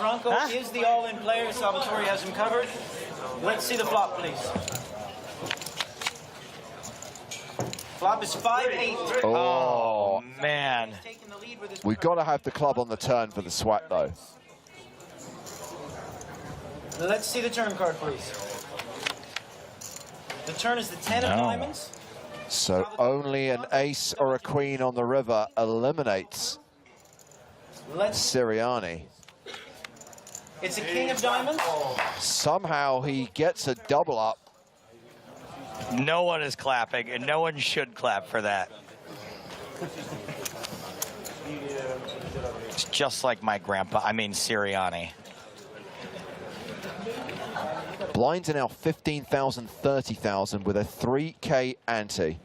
Franco is the all-in player. Salvatore has him covered. Let's see the flop, please. Flop is 5-8. Oh, man. We've got to have the club on the turn for the sweat, though. Let's see the turn card, please. The turn is the 10 of diamonds. So only an ace or a queen on the river eliminates Sirianni. It's a king of diamonds. Somehow he gets a double up. No one is clapping, and no one should clap for that. It's just like my grandpa, I mean Sirianni. Blinds are now 15,000, 30,000 with a 3K ante.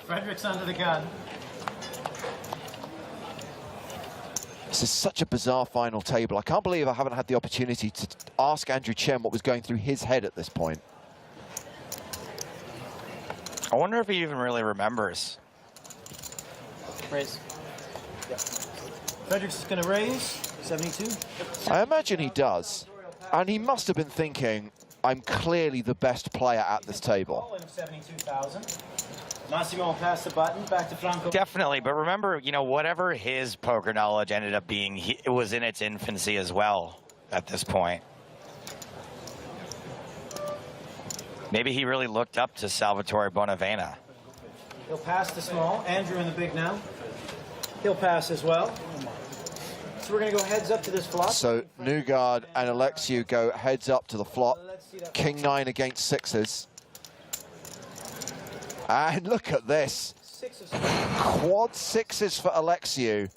Frederick's under the gun. This is such a bizarre final table. I can't believe I haven't had the opportunity to ask Andrew Chen what was going through his head at this point. I wonder if he even really remembers. Raise. Yep. Frederick's going to raise. 72. I imagine he does. And he must have been thinking, I'm clearly the best player at this table. 72,000. Massimo will pass the button back to Franco. Definitely, but remember, you know, whatever his poker knowledge ended up being, it was in its infancy as well at this point. Maybe he really looked up to Salvatore Bonavena. He'll pass the small. Andrew in the big now. He'll pass as well. So we're going to go heads up to this flop. So Newgard and Alexiou go heads up to the flop. King 9 against sixes. And look at this. Quad sixes for Alexiou.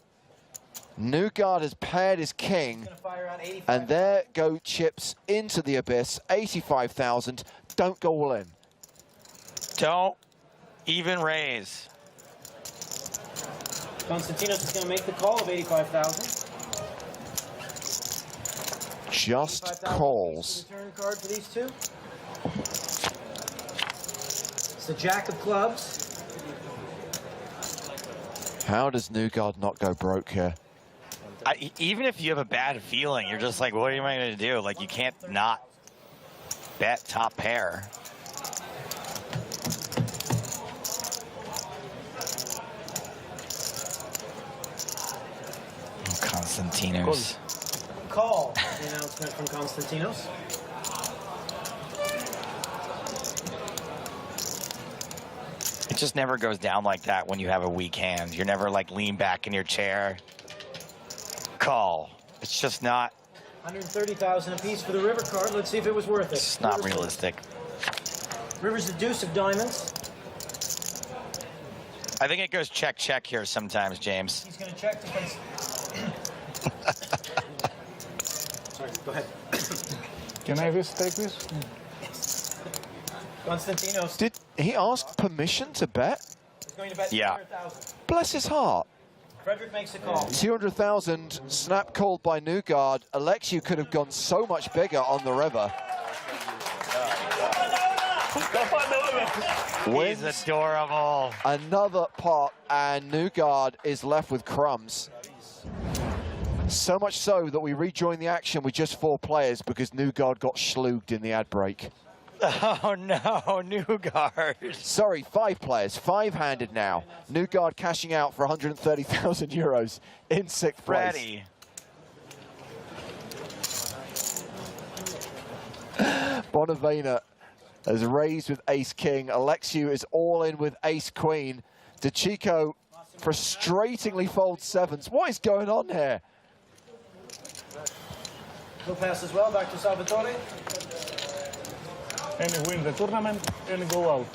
Newgard has paired his king. And there go chips into the abyss. 85,000. Don't go all in. Don't even raise. Konstantinos is going to make the call of 85,000. Just calls. Turn card for these two. It's the jack of clubs. How does Newgard not go broke here? Even if you have a bad feeling, you're just like, what am I going to do? Like, you can't not bet top pair. Oh, Konstantinos. Call. The announcement from Konstantinos. It just never goes down like that when you have a weak hand. You're never like lean back in your chair. Call. It's just not. 130,000 apiece for the river card. Let's see if it was worth it. It's not realistic. River's the deuce of diamonds. I think it goes check, check here sometimes, James. He's going to check to place. Sorry, go ahead. Can I just take this? Konstantinos. Did he ask permission to bet? He's going to bet 200,000. Bless his heart. Frederick makes a call. 200,000 snap called by Newgard. Alexiou could have gone so much bigger on the river. He's adorable. Another pot, and Newgard is left with crumbs. So much so that we rejoin the action with just 4 players because Newgard got schlooged in the ad break. Oh no, Newgard. Sorry, 5 players, 5-handed now. Newgard cashing out for 130,000 euros in 6th place. Freddie. Bonavena has raised with ace-king. Alexiou is all in with ace-queen. DeChico frustratingly folds 7s. What is going on here? He'll pass as well, back to Salvatore. And win the tournament and go out.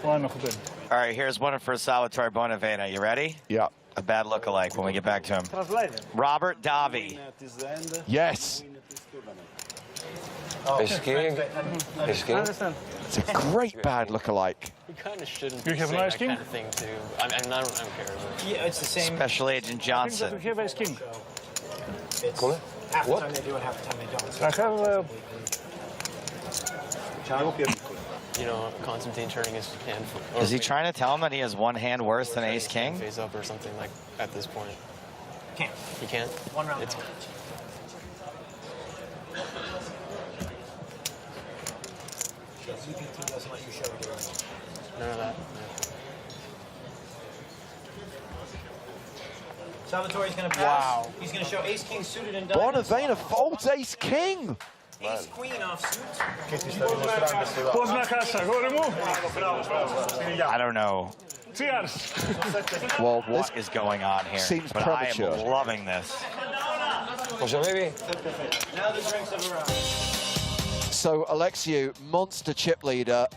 One of them. All right, here's one for Salvatore Bonavena. You ready? Yeah. A bad lookalike when we get back to him. Robert Davi. Yes. Ace king. Ace king. It's a great bad lookalike. You kind of shouldn't. You have say an ace that king? kind of thing too. I mean, I don't care. But Yeah, it's the same. Special Agent I think Johnson. that we have ace king. It's Cool. half the What? time they do it, half the time they don't. I have you know, Constantine turning his hand. For, Is he trying to tell him that he has one hand worse than ace king? Face up or something like at this point. Can't. He can't. One round. It's, Salvatore's going to pass. Wow. He's going to show ace king suited and diamonds. Bonavena folds ace king. Ace queen offsuit. Πώς να χάσει, αγόρι μου. I don't know Cheers. Well, this what is going on here, seems but premature. I am loving this. Jose, baby. Now the drinks have arrived. So Alexiou, monster chip leader,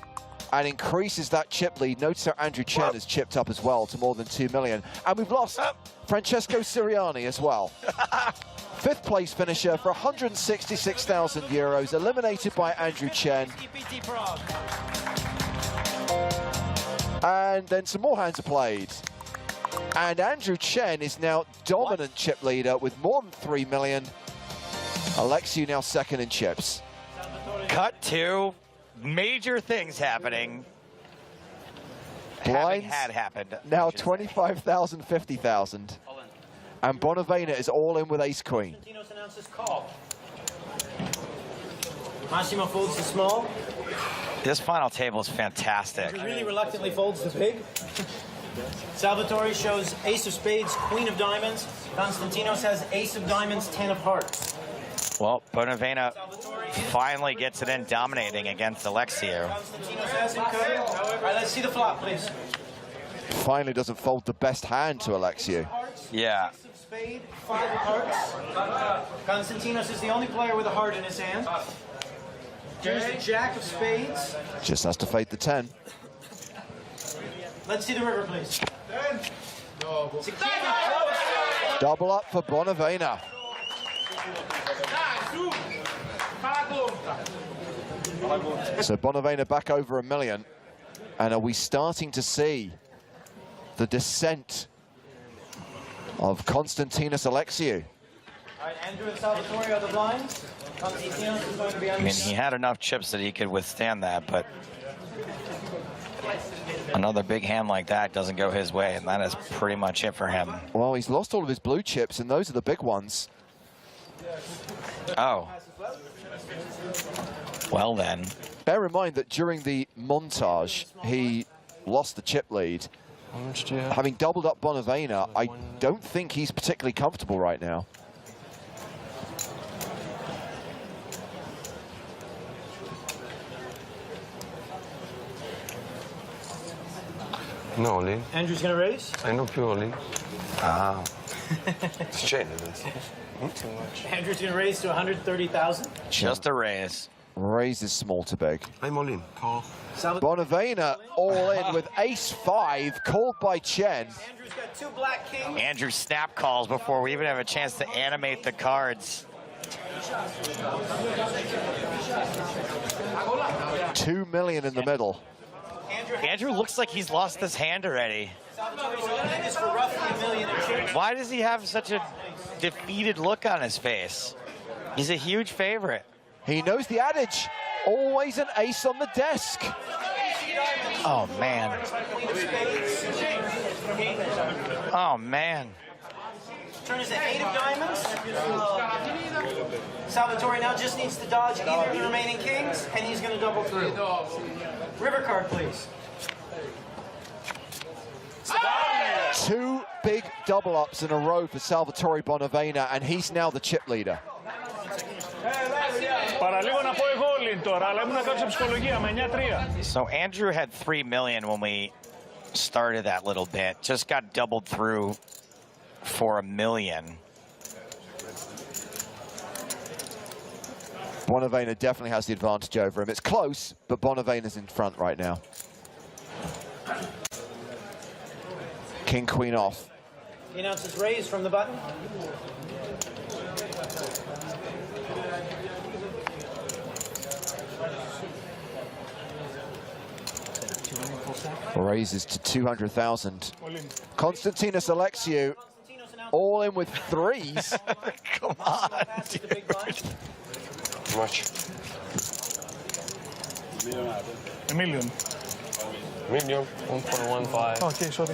and increases that chip lead. Notice how Andrew Chen has chipped up as well to more than 2 million. And we've lost Francesco Siriani as well. Fifth place finisher for 166,000 euros, eliminated by Andrew Chen. EPT Prague. And then some more hands are played. And Andrew Chen is now dominant chip leader with more than 3 million. Alexiou now second in chips. Cut to major things happening. Blinds Had happened. now 25,000, 50,000. And Bonavena is all in with ace queen. Constantinos announces call. Massimo folds the small. This final table is fantastic. He really reluctantly folds the big. Salvatore shows ace of spades, queen of diamonds. Constantinos has ace of diamonds, 10 of hearts. Well, Bonavena finally gets it in, dominating against Alexiou. Constantinos has him covered. All right, let's see the flop, please. Finally doesn't fold the best hand to Alexiou. Hearts, Yeah. ace of spade, 5 of hearts. Constantinos is the only player with a heart in his hand. Here's the jack of spades. Just has to fade the 10. Let's see the river, please. Double up for Bonavena. So Bonavena back over 1 million. And are we starting to see the descent of Constantinos Alexiou? All right, Andrew and Salvatore are the blinds. Constantinos is going to be I on mean, he had enough chips that he could withstand that, but another big hand like that doesn't go his way, and that is pretty much it for him. Well, he's lost all of his blue chips, and those are the big ones. Oh. Well then. Bear in mind that during the montage, he lost the chip lead. How much do you have? Having doubled up Bonavena, I don't think he's particularly comfortable right now. No, Oli. Andrew's going to raise. I know più Oli. Ah. Succede adesso. Too much. Andrew's going to raise to 130,000. Just a raise. Raises small to big. I'm all in. Call. Bonavena all in with ace-5, called by Chen. Andrew's got 2 black kings. Andrew snap calls before we even have a chance to animate the cards. 2 million in the middle. Andrew looks like he's lost his hand already. Salvatore's opening this for roughly $1 million in chips. Why does he have such a defeated look on his face? He's a huge favorite. He knows the adage, always an ace on the desk. Oh, man. Oh, man. Turn is an 8 of diamonds. Salvatore now just needs to dodge either of the remaining kings, and he's going to double through. River card, please. 2 big double-ups in a row for Salvatore Bonavena, and he's now the chip leader. Παραλίγο να πω εγώ all in τώρα, αλλά ήμουν να κάνω ψυχολογία με 9-3. So Andrew had 3 million when we started that little bit. Just got doubled through for $1 million. Bonavena definitely has the advantage over him. It's close, but Bonavena's in front right now. King, queen off. He announces raise from the button. Raises to 200,000. Constantinos Alexiou all in with 3s. Come on, dude. Too much. A million. Million. 1.15. Okay, sorry.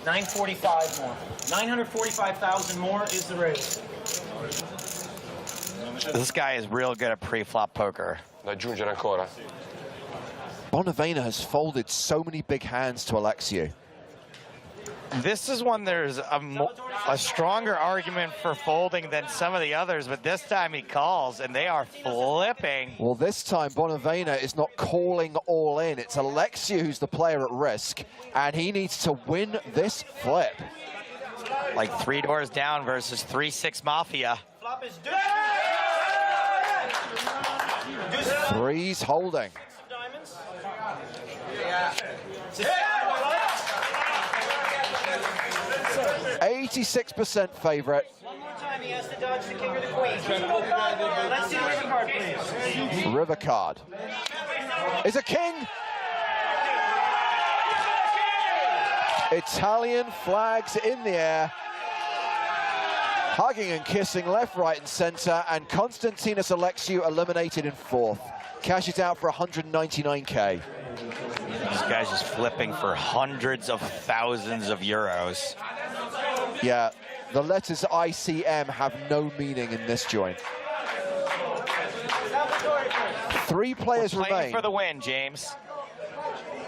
945 more. 945,000 more is the raise. This guy is real good at pre-flop poker. Da aggiungere ancora. Bonavena has folded so many big hands to Alexiou. This is one there's a stronger argument for folding than some of the others, but this time he calls, and they are flipping. Well, this time Bonavena is not calling all in. It's Alexiou who's the player at risk, and he needs to win this flip. Like 3 doors down versus 3-6 Mafia. Flop is Three's holding. diamonds. 86% favorite. One more time, he has to dodge the king or the queen. Let's see the river card, please. River card is a king. Italian flags in the air. Hugging and kissing left, right, and center. And Konstantinos Alexiou eliminated in 4th. Cashes out for 199K. These guys just flipping for hundreds of thousands of euros. Yeah, the letters ICM have no meaning in this joint. 3 players Playing remain. for the win, James.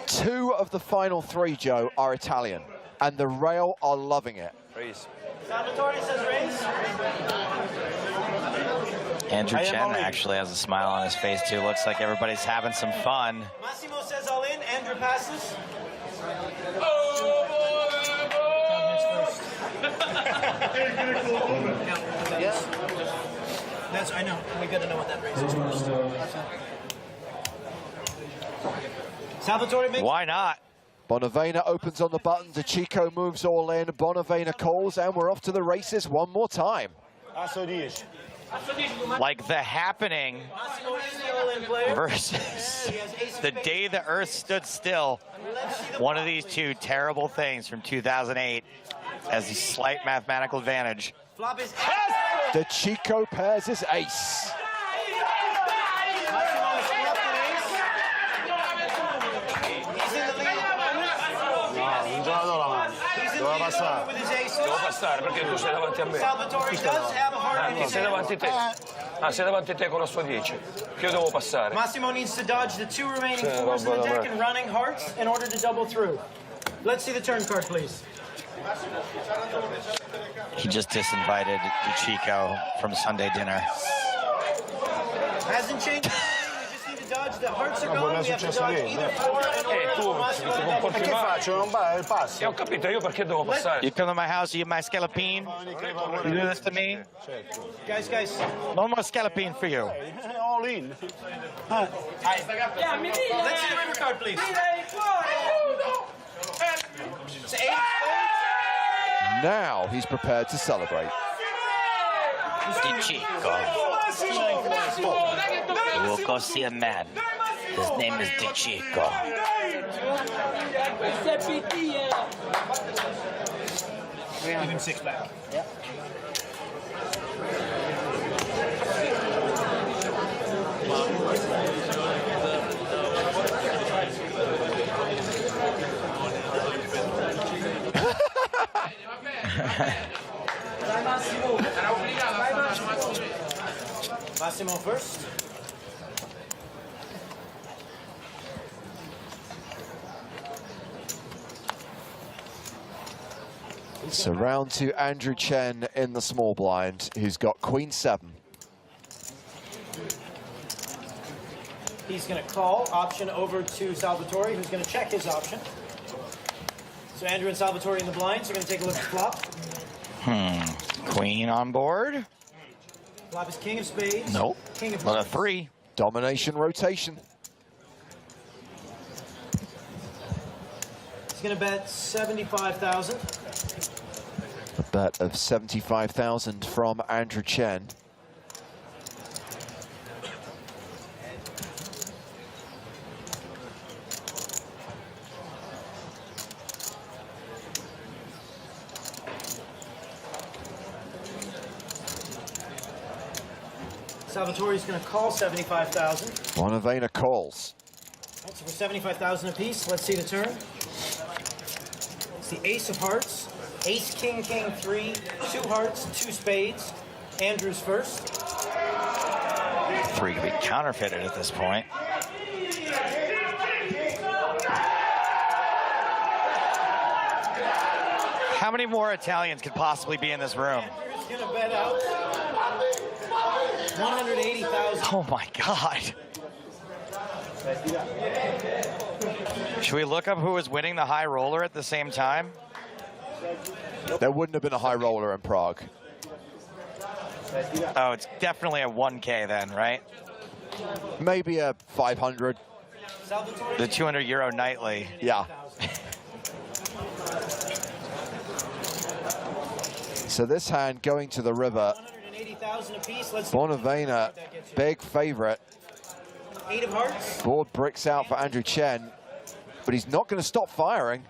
2 of the final 3, Joe, are Italian, and the Rail are loving it. Raise. Salvatore says raise. Andrew Chen actually has a smile on his face, too. Looks like everybody's having some fun. Massimo says all in. Andrew passes. That's, I know. We got to know what that raise is first. Salvatore makes. Why not? Bonavena opens on the button. DeCicco moves all in. Bonavena calls, and we're off to the races one more time. Like the happening Massimo is the all-in player. versus the day the earth stood still. One of these two terrible things from 2008 has a slight mathematical advantage. Flop is DeCicco pairs his ace. Massimo has flopped an ace. He's in the lead at the moment. He's in the lead at the moment with his aces. Devo passare perché tu sei davanti a me. Salvatore does have a heart in his Sei hand. davanti a te. Ah, sei davanti a te con la sua 10. Che io devo passare. Massimo needs to dodge the 2 remaining 4s in the deck and running hearts in order to double through. Let's see the turn card, please. He just disinvited DeCicco from Sunday dinner. Hasn't changed. We just need to dodge the hearts are gone. We have to dodge either 4 in order Tu for Massimo to double comporti through. male. Ho capito, io perché devo passare? You come to my house, you my scalapine. You do this to me. Guys. No more scalapine for you. All in. Let's see the river card, please. It's 8 of spades. Now he's prepared to celebrate. DeCicco. We'll go see a man. His name is DeCicco. Give him 6 back. Massimo first. So round to Andrew Chen in the small blind, who's got Queen 7. He's going to call option over to Salvatore, who's going to check his option. So Andrew and Salvatore in the blinds are going to take a look at flop. Queen on board? Flop is king of spades. Nope. King of But a hearts. 3. Domination rotation. He's going to bet 75,000. A bet of 75,000 from Andrew Chen. Salvatore's going to call 75,000. Bonavena calls. Right, so for 75,000 apiece, let's see the turn. It's the ace of hearts, ace, king, king, 3, 2 hearts, 2 spades. Andrew's first. 3 could be counterfeited at this point. How many more Italians could possibly be in this room? Andrew's gonna bet out 180,000. Oh my God. Should we look up who was winning the high roller at the same time? There wouldn't have been a high roller in Prague. Oh, it's definitely a 1K then, right? Maybe a 500. The 200 euro nightly. Yeah. So this hand going to the river. 180,000 apiece. Let's Bonavena, big favorite. 8 of hearts. Board bricks out for Andrew Chen, but he's not going to stop firing.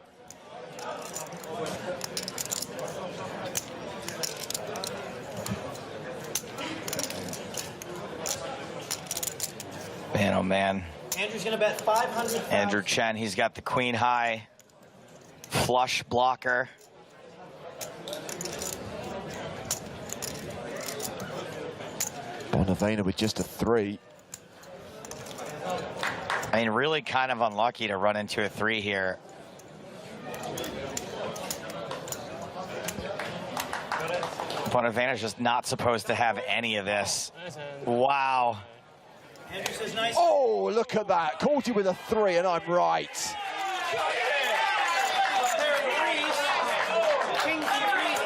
Man, oh man. Andrew's gonna bet 500,000. Andrew Chen, he's got the queen high flush blocker. Bonavena with just a 3. I mean, really kind of unlucky to run into a 3 here. Bonavena's just not supposed to have any of this. Wow. Andrew says nice. Oh, look at that. Called you with a 3, and I'm right. There are threes. Kings and threes.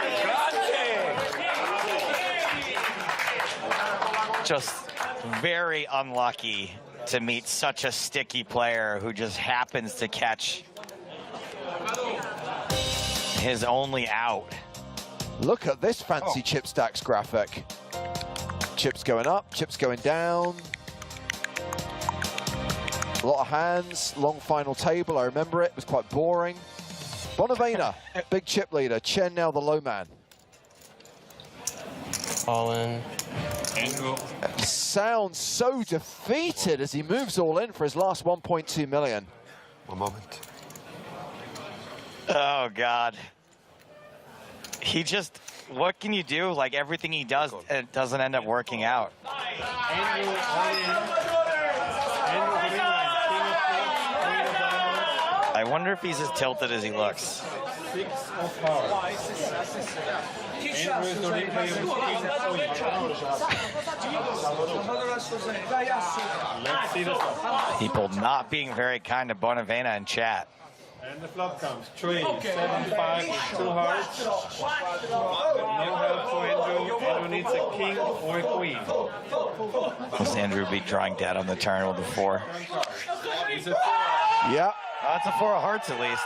Just very unlucky to meet such a sticky player who just happens to catch his only out. Look at this fancy chip stacks graphic. Chips going up, chips going down. A lot of hands, long final table. I remember it was quite boring. Bonavena, big chip leader. Chen now the low man. All in. Sounds so defeated as he moves all in for his last 1.2 million. One moment. Oh, God. He just, what can you do? Like, everything he does, it doesn't end up working out. I wonder if he's as tilted as he looks. 6 of hearts. Andrew is the replay of Let's see the flop. People not being very kind to Bonavena in chat. And the flop comes. 3, 7, 5, 2 hearts. No help for Andrew. Andrew needs a king or a queen. Must Andrew be drawing dead on the turn with the 4? Is it 4? Yeah. That's a 4 of hearts at least.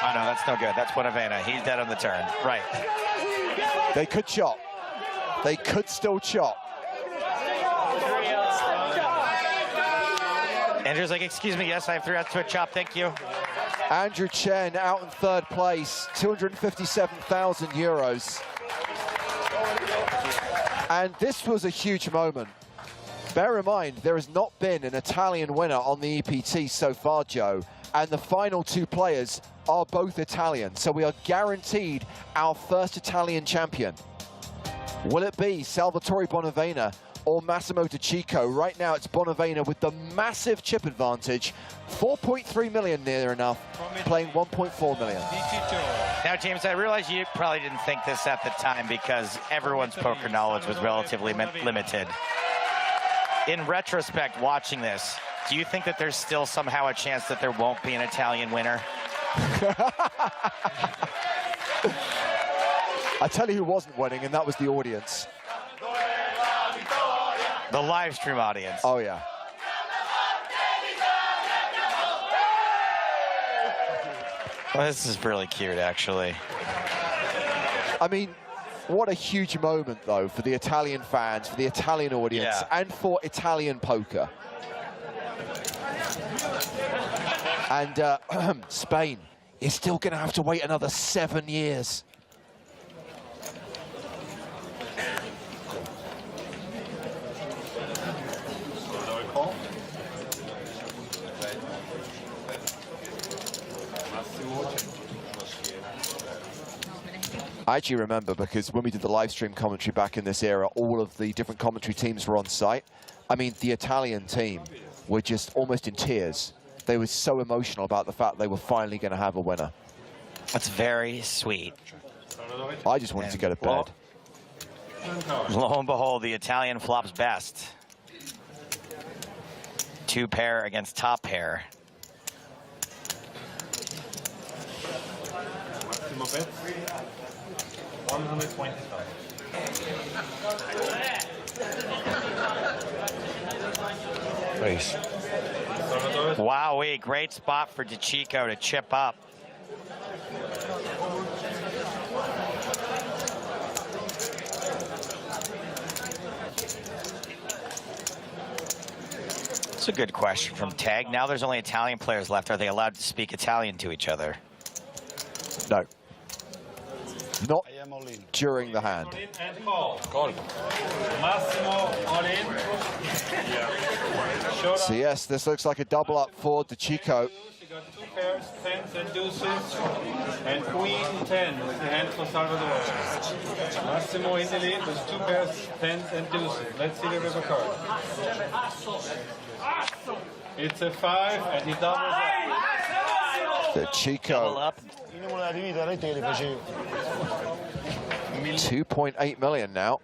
Oh no, that's no good. That's Bonavena. He's dead on the turn. Right. They could chop. They could still chop. Andrew's like, excuse me, yes, I have 3 outs to a chop, thank you. Andrew Chen out in 3rd place, 257,000 euros. And this was a huge moment. Bear in mind, there has not been an Italian winner on the EPT so far, Joe. And the final 2 players are both Italian. So we are guaranteed our first Italian champion. Will it be Salvatore Bonavena or Massimo De Chico? Right now it's Bonavena with the massive chip advantage. 4.3 million near enough, playing 1.4 million. Now, James, I realize you probably didn't think this at the time because everyone's poker knowledge was relatively limited. In retrospect, watching this, do you think that there's still somehow a chance that there won't be an Italian winner? I tell you who wasn't winning, and that was the audience. The live stream audience. Oh, yeah. Well, this is really cute, actually. I mean, what a huge moment, though, for the Italian fans, for the Italian audience, and for Italian poker. And Spain is still going to have to wait another 7 years. I actually remember, because when we did the live stream commentary back in this era, all of the different commentary teams were on site. I mean, the Italian team were just almost in tears. They were so emotional about the fact they were finally going to have a winner. That's very sweet. I just wanted to go to bed. Lo and behold, the Italian flops best. 2 pair against top pair. Maximum bet. 125. Raise. Wowee, great spot for DeChico to chip up. That's a good question from Tag. Now there's only Italian players left. Are they allowed to speak Italian to each other? No. Not during the hand. And call. Call. Massimo all in. So yes, this looks like a double up for DeChico. You got 2 pairs, 10s and deuces, and queen 10 with the hand for Salvador. Massimo in the lead with 2 pairs, 10s and deuces. Let's see the river card. It's a 5 and he doubles up. DeChico, Up. 2.8 million now.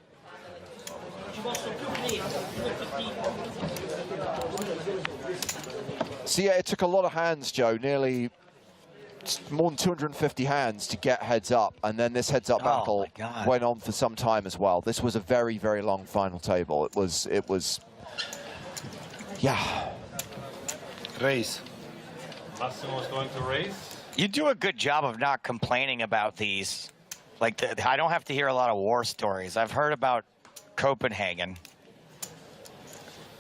So yeah, it took a lot of hands, Joe, nearly more than 250 hands to get heads up, and then this heads up battle went on for some time as well. This was a very, very long final table. It was, yeah. Raise. Massimo's going to raise. You do a good job of not complaining about these. Like, I don't have to hear a lot of war stories. I've heard about Copenhagen,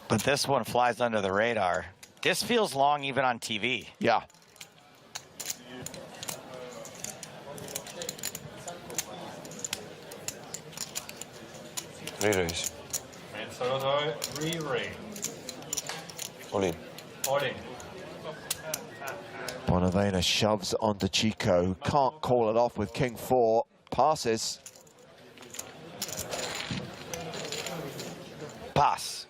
but this one flies under the radar. This feels long even on TV. Yeah. Re-raise. And Salvador re-raise. All in. All in. Bonavena shoves on DeChico. Can't call it off with King 4. Passes. Pass.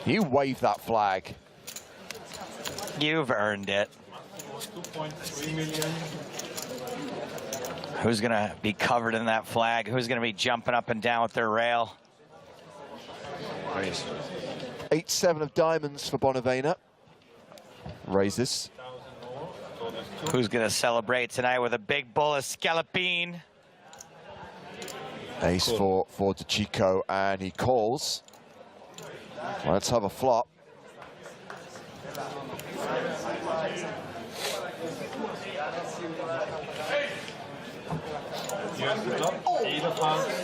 You wave that flag. You've earned it. 2.3 million. Who's going to be covered in that flag? Who's going to be jumping up and down with their rail? Raise. 8-7 of diamonds for Bonavena. Raises. Who's going to celebrate tonight with a big bowl of scallopine? Ace for DeChico, and he calls. Let's have a flop.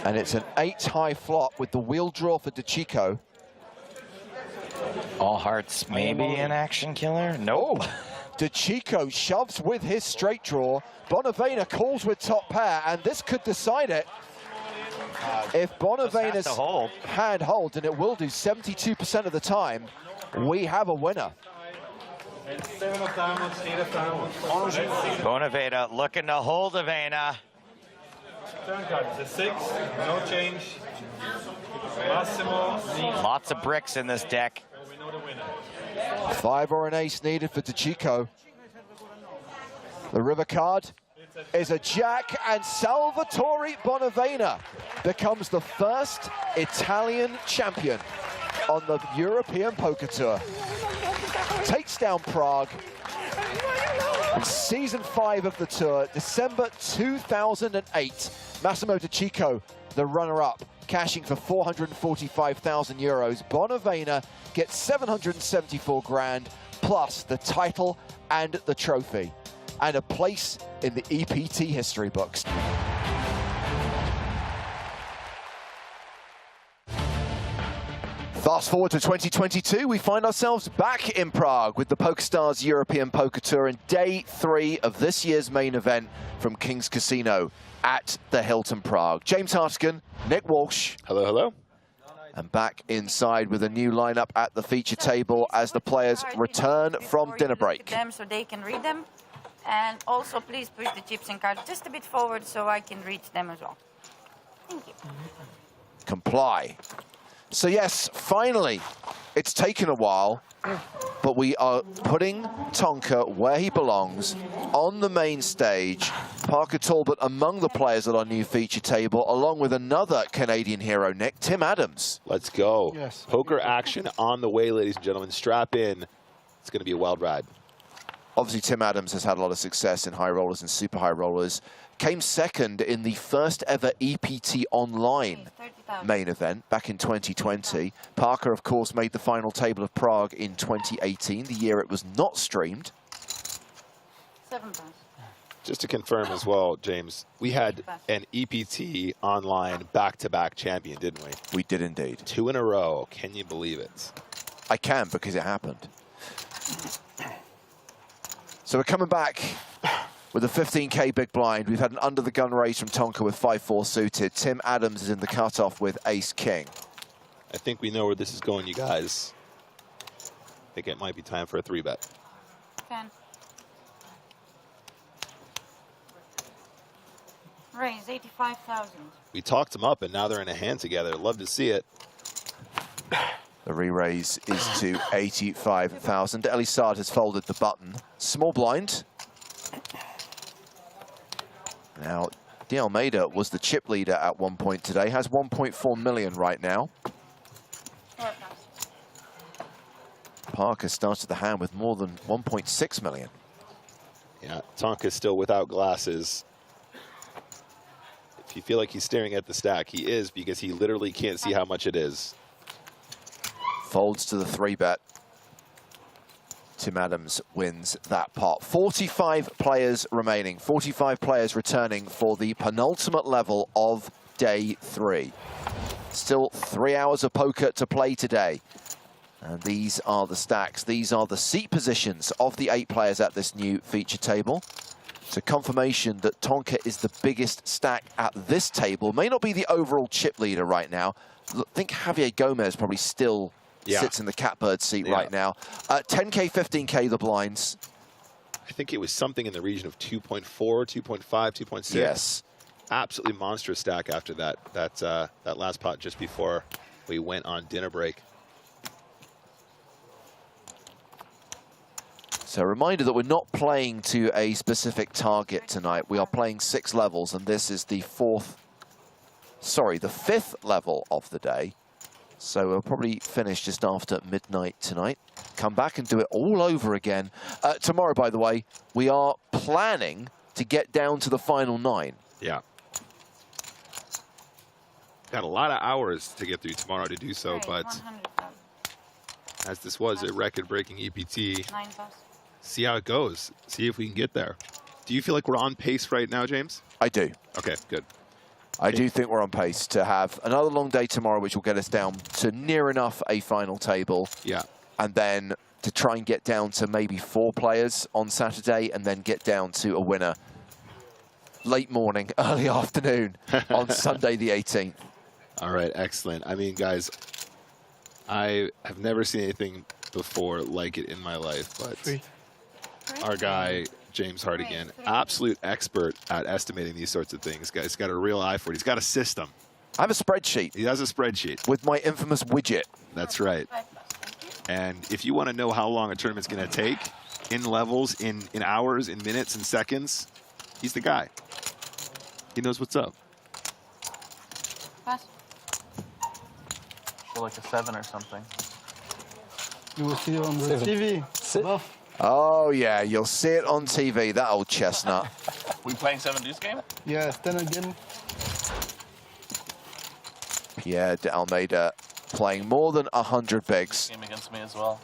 And it's an 8-high flop with the wheel draw for DeChico. All hearts, maybe an action killer? Nope. DeChico shoves with his straight draw. Bonavena calls with top pair, and this could decide it. If Bonavena's hand holds, and it will do 72% of the time, we have a winner. And 7 of diamonds, 8 of diamonds. Bonavena looking to hold Avena. Turn card, it's a 6, no change. Massimo needs. Lots of bricks in this deck. We know the winner. 5 or an ace needed for DeChico. The river card is a jack, and Salvatore Bonavena becomes the first Italian champion on the European Poker Tour. Takes down Prague in season 5 of the tour, December 2008. Massimo DeChico, the runner-up, cashing for 445,000 euros. Bonavena gets 774 grand, plus the title and the trophy, and a place in the EPT history books. Fast forward to 2022, we find ourselves back in Prague with the PokerStars European Poker Tour in day 3 of this year's main event from Kings Casino at the Hilton Prague. James Hartigan, Nick Walsh. Hello, hello. And back inside with a new lineup at the feature table as the players return from dinner break. Them so they can read them. And also please push the chips and cards just a bit forward so I can reach them as well. Thank you. Comply. So yes, finally, it's taken a while, but we are putting Tonka where he belongs, on the main stage. Parker Talbot among the players at our new feature table, along with another Canadian hero, Nick, Tim Adams. Let's go. Yes. Poker action on the way, ladies and gentlemen. Strap in. It's going to be a wild ride. Obviously, Tim Adams has had a lot of success in high rollers and super high rollers. Came second in the first ever EPT Online main event back in 2020. Parker, of course, made the final table of Prague in 2018, the year it was not streamed. 7 pounds. Just to confirm as well, James, we had an EPT Online back-to-back champion, didn't we? We did indeed. 2 in a row. Can you believe it? I can, because it happened. So we're coming back with a 15K big blind. We've had an under-the-gun raise from Tonka with 5-4 suited. Tim Adams is in the cutoff with ace-king. I think we know where this is going, you guys. I think it might be time for a 3-bet. 10. Raise 85,000. We talked them up, and now they're in a hand together. Love to see it. The re-raise is to 85,000. Elisard has folded the button. Small blind. Now, De Almeida was the chip leader at one point today. Has 1.4 million right now. 4 pounds. Parker started the hand with more than 1.6 million. Yeah, Tonka's still without glasses. If you feel like he's staring at the stack, he is, because he literally can't see how much it is. Folds to the 3-bet. Tim Adams wins that pot. 45 players remaining. 45 players returning for the penultimate level of day 3. Still 3 hours of poker to play today. And these are the stacks. These are the seat positions of the 8 players at this new feature table. So confirmation that Tonka is the biggest stack at this table. May not be the overall chip leader right now. I think Javier Gomez probably still sits in the catbird seat right now. 10K, 15K, the blinds. I think it was something in the region of 2.4, 2.5, 2.6. Yes. Absolutely monstrous stack after that last pot just before we went on dinner break. So a reminder that we're not playing to a specific target tonight. We are playing 6 levels, and this is the 5th level of the day. So we'll probably finish just after midnight tonight. Come back and do it all over again. Tomorrow, by the way, we are planning to get down to the final 9. Yeah. Got a lot of hours to get through tomorrow to do so, but 100,000. as this was a record-breaking EPT, 9 pounds. see how it goes. See if we can get there. Do you feel like we're on pace right now, James? I do. Okay, good. I do think we're on pace to have another long day tomorrow, which will get us down to near enough a final table. Yeah. And then to try and get down to maybe 4 players on Saturday, and then get down to a winner late morning, early afternoon on Sunday the 18th. All right, excellent. I mean, guys, I have never seen anything before like it in my life, but our guy, James Hardigan, absolute expert at estimating these sorts of things. Guys, he's got a real eye for it. He's got a system. I have a spreadsheet. He has a spreadsheet. With my infamous widget. That's right. And if you want to know how long a tournament's going to take, in levels, in hours, in minutes, and seconds, he's the guy. He knows what's up. Pass. Feel like a 7 or something. You will see it on the TV. Bluff. Oh, yeah, you'll see it on TV, that old chestnut. We playing 7 deuce game? Yeah, 10 again. Yeah, De Almeida playing more than 100 bigs. Game against me as well.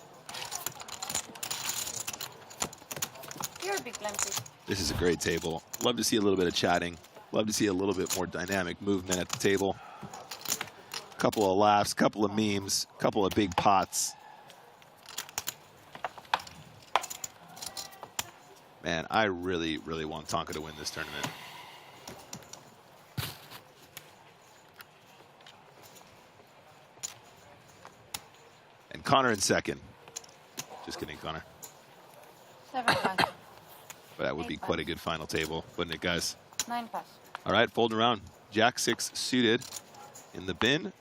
You're a big plenty. This is a great table. Love to see a little bit of chatting. Love to see a little bit more dynamic movement at the table. Couple of laughs, couple of memes, couple of big pots. Man, I really, really want Tonka to win this tournament. And Connor in second. Just kidding, Connor. 7 pounds. But that would be quite a good final table, wouldn't it, guys? 9 pounds. All right, folding around. Jack 6 suited in the bin.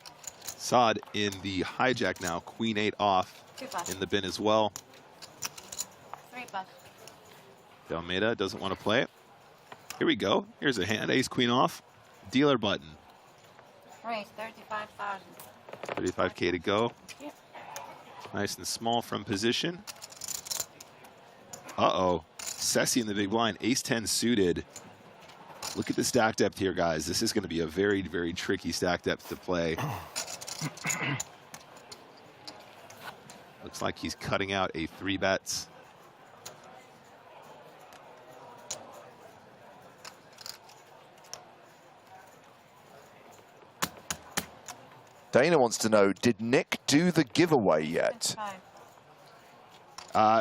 Saad in the hijack now. Queen 8 off in the bin as well. 3 plus. De Almeida doesn't want to play it. Here we go. Here's a hand. Ace queen off. Dealer button. Raise 35,000. 35K to go. Yep. Nice and small from position. Uh-oh. Ceci in the big blind. Ace 10 suited. Look at the stack depth here, guys. This is going to be a very, very tricky stack depth to play. Looks like he's cutting out a 3 bets. Dana wants to know, did Nick do the giveaway yet?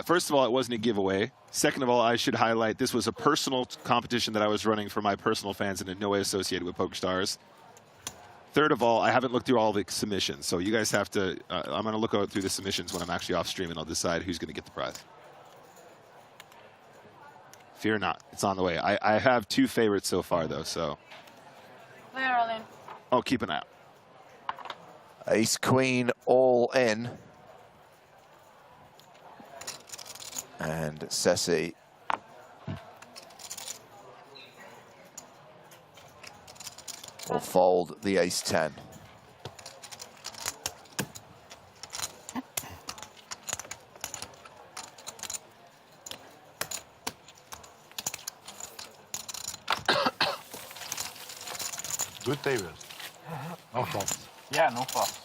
First of all, it wasn't a giveaway. Second of all, I should highlight this was a personal competition that I was running for my personal fans and in no way associated with PokerStars. Third of all, I haven't looked through all the submissions, so you guys have to, I'm going to look out through the submissions when I'm actually off stream and I'll decide who's going to get the prize. Fear not, it's on the way. I have 2 favorites so far though, so. We're all in. Oh, keep an eye out. Ace queen all in. And Ceci will fold the ace 10. Good tables. No flops. Yeah, no flops.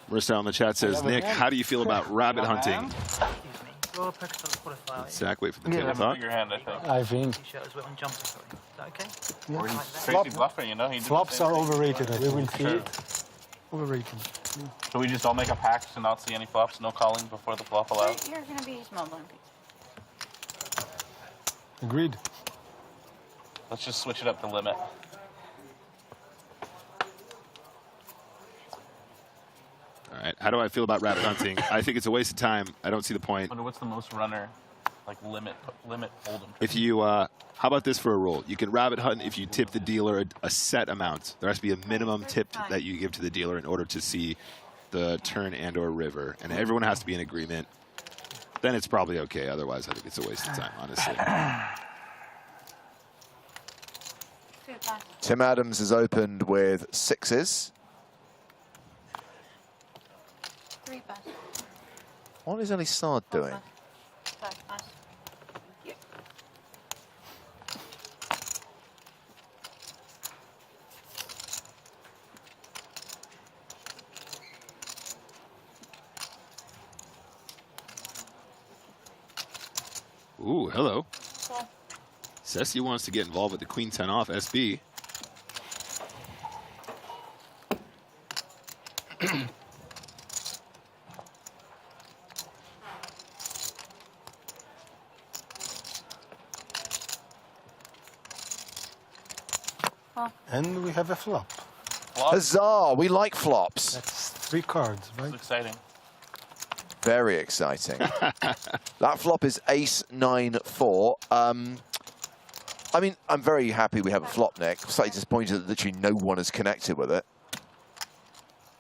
Marissa on the chat says, Nick, how do you feel about rabbit hunting? Royal PokerStars qualifier. Zach, wait for the table talk. Your hand, I think. I think. T-shirt as well and jumper, sorry. Is that okay? Yeah. Or he's crazy bluffing, you know? He did the Flops same are thing. overrated. We will see Sure. it. Overrated. So we just all make a pact to not see any flops, no calling before the flop allowed? You're going to be small blind, please. Agreed. Let's just switch it up to limit. All right, how do I feel about rabbit hunting? I think it's a waste of time. I don't see the point. Wonder what's the most runner, like limit hold'em. If you, how about this for a rule? You can rabbit hunt if you tip the dealer a set amount. There has to be a minimum tip that you give to the dealer in order to see the turn and or river. And everyone has to be in agreement. Then it's probably okay. Otherwise, I think it's a waste of time, honestly. 2 plus. Tim Adams has opened with 6s. 3 plus. What is Ellie Sard doing? 5 plus. Yep. Ooh, hello. Cool. Ceci wants to get involved with the Queen 10 off SB. And we have a flop. Huzzah! We like flops. That's 3 cards, right? It's exciting. Very exciting. That flop is ace 9-4. I mean, I'm very happy we have a flop, Nick. Slightly disappointed that literally no one has connected with it.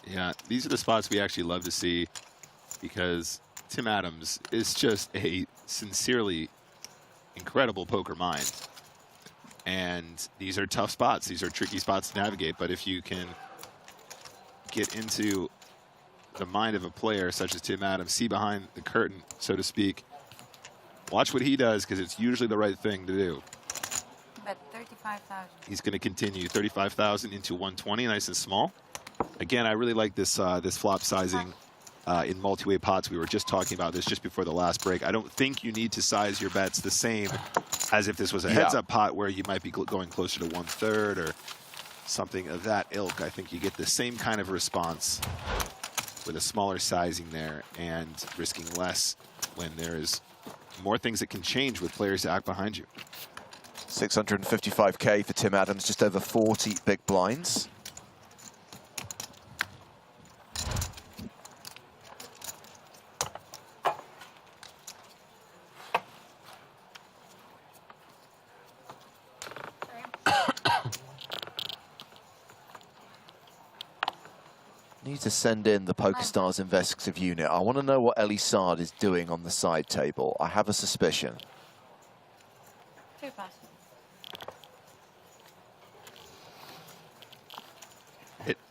Yeah, these are the spots we actually love to see because Tim Adams is just a sincerely incredible poker mind. And these are tough spots. These are tricky spots to navigate. But if you can get into the mind of a player such as Tim Adams, see behind the curtain, so to speak, watch what he does because it's usually the right thing to do. Bet 35,000. He's going to continue 35,000 into 120, nice and small. Again, I really like this this flop sizing in multi-way pots. We were just talking about this just before the last break. I don't think you need to size your bets the same as if this was a heads-up pot where you might be going closer to 1/3 or something of that ilk. I think you get the same kind of response with a smaller sizing there and risking less when there is more things that can change with players to act behind you. 655K for Tim Adams, just over 40 big blinds. need to send in the PokerStars investigative unit. I want to know what Elie Saad is doing on the side table. I have a suspicion. 2 pass.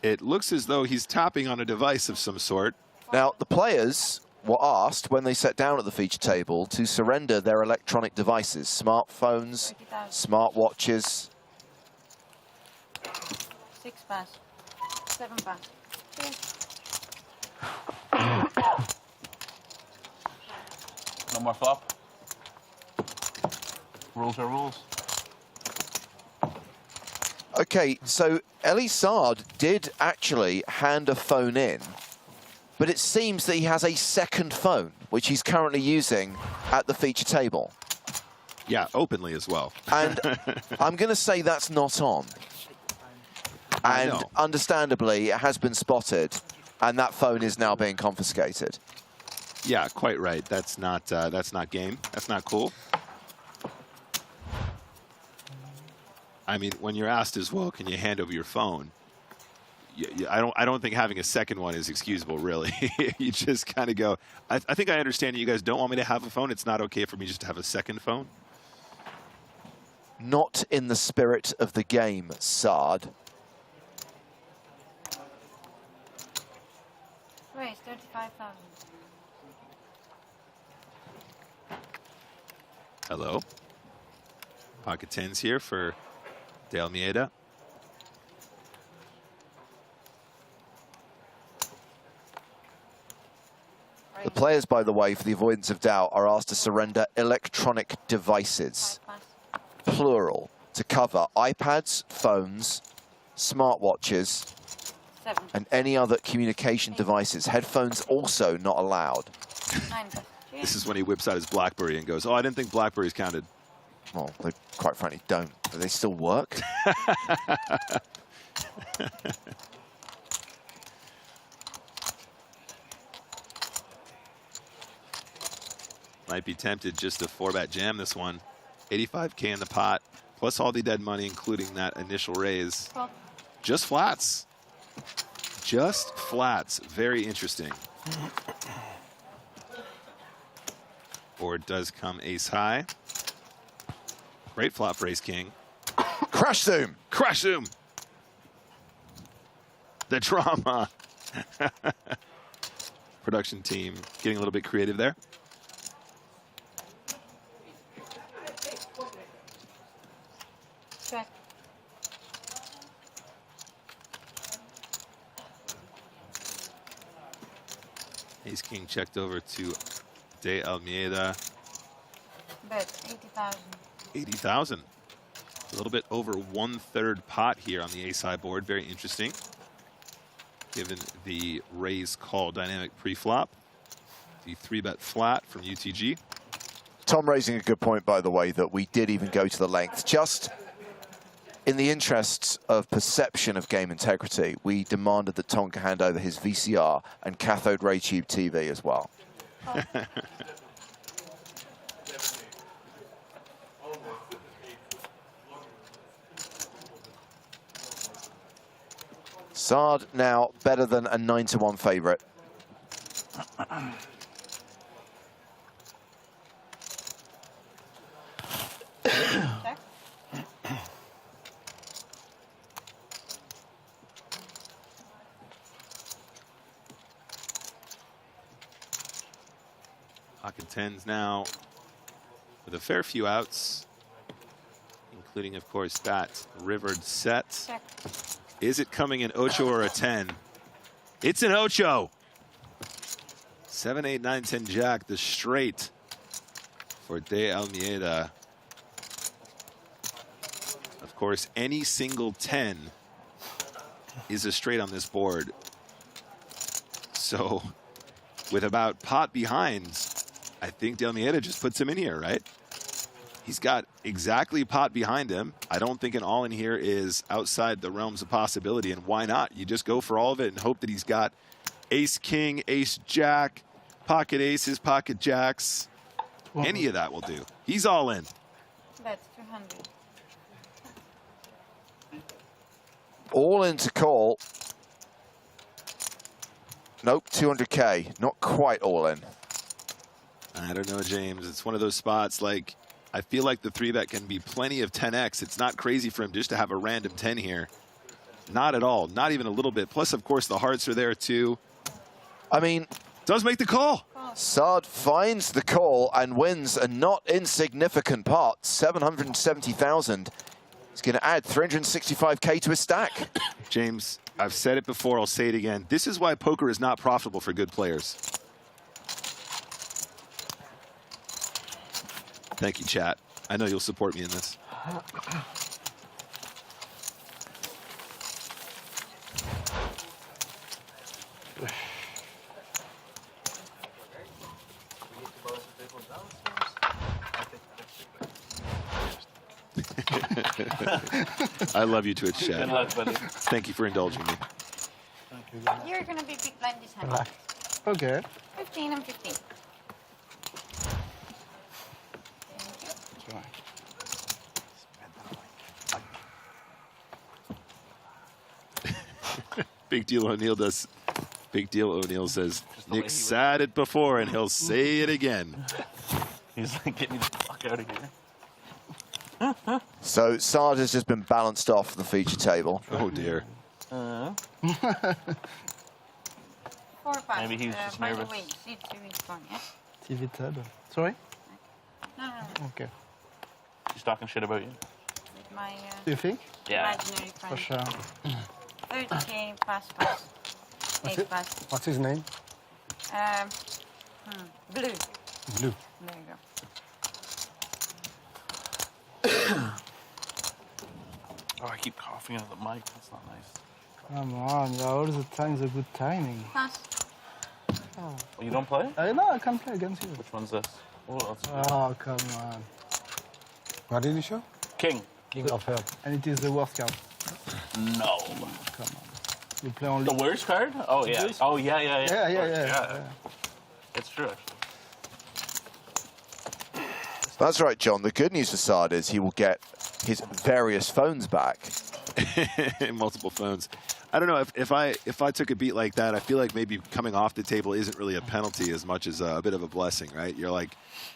It looks as though he's tapping on a device of some sort. Now, the players were asked when they sat down at the feature table to surrender their electronic devices, smartphones, smartwatches. 6 pass. 7 pass. No more flop. Rules are rules. Okay, so Elie Saad did actually hand a phone in, but it seems that he has a second phone, which he's currently using at the feature table. Yeah, openly as well. And I'm going to say that's not on. And understandably, it has been spotted, and that phone is now being confiscated. Yeah, quite right. That's not game. That's not cool. I mean, when you're asked as well, can you hand over your phone? I don't think having a second one is excusable, really. You just kind of go. I think I understand you guys don't want me to have a phone. It's not okay for me just to have a second phone. Not in the spirit of the game, Saad. Raise 35,000. Hello. Pocket tens here for De Almeida. The players, by the way, for the avoidance of doubt, are asked to surrender electronic devices, plural, to cover iPads, phones, smartwatches, and any other communication devices. Headphones also not allowed. This is when he whips out his BlackBerry and goes, "Oh, I didn't think BlackBerries counted." Well, they quite frankly don't. Do they still work? Might be tempted just to 4-bet jam this one. 85K in the pot, plus all the dead money, including that initial raise. Just flats. Just flats. Very interesting. Board does come ace high. Great flop for ace king. Crash zoom. Crash zoom. The drama. Production team getting a little bit creative there. Check. Ace king checked over to De Almeida. Bet 80,000. 80,000. A little bit over 1/3 pot here on the ace high board. Very interesting, given the raise call dynamic pre-flop. The 3-bet flat from UTG. Tom raising a good point, by the way, that we did even go to the length. Just in the interests of perception of game integrity, we demanded that Tom hand over his VCR and cathode ray tube TV as well. Saad now better than a 9-1 favorite. Check. Pocket tens now with a fair few outs, including, of course, that rivered set. Check. Is it coming in ocho or a 10? It's an ocho. 7, 8, 9, 10 jack, the straight for De Almeida. Of course, any single 10 is a straight on this board. So with about pot behind, I think De Almeida just puts him in here, right? He's got exactly pot behind him. I don't think an all in here is outside the realms of possibility, and why not? You just go for all of it and hope that he's got ace king, ace jack, pocket aces, pocket jacks. Any of that will do. He's all in. Bet 200. All in to call. Nope, 200K. Not quite all in. I don't know, James. It's one of those spots like, I feel like the 3-bet can be plenty of 10x. It's not crazy for him just to have a random 10 here. Not at all. Not even a little bit. Plus, of course, the hearts are there too. I mean, does make the call. Saad finds the call and wins a not insignificant pot, 770,000. He's going to add 365K to his stack. James, I've said it before, I'll say it again. This is why poker is not profitable for good players. Thank you, chat. I know you'll support me in this. I love you, Twitch chat. Good luck, buddy. Thank you for indulging me. You're going to be big blind this hand. Okay. 15 and 15. Big Deal O'Neill does. Big Deal O'Neill says, Nick said it before and he'll say it again. He's like, get me the fuck out of here. So Saad has just been balanced off the feature table. Oh dear. 4 5. Maybe he was just by nervous. the way, C2 is gone, yeah? TV tab. Sorry? No. Okay. She's talking shit about you. With my Do you think? Yeah. imaginary friend. For sure. 30K pass. Ace pass. What's his name? Blue. Blue. There you go. Oh, I keep coughing into the mic. That's not nice. Come on, yeah, all the time is a good timing. Pass. Oh, you don't play? No, I can't play against you. Which one's this? Oh, that's Oh, come on. What did you show? King. King of Hearts. And it is the worst card. No. Come on. You play only... The worst card? Oh, yeah. Oh, yeah. Yeah. It's true, actually. That's right, John. The good news for Saad is he will get his various phones back. Multiple phones. I don't know, if I took a beat like that, I feel like maybe coming off the table isn't really a penalty as much as a bit of a blessing, right? You're like,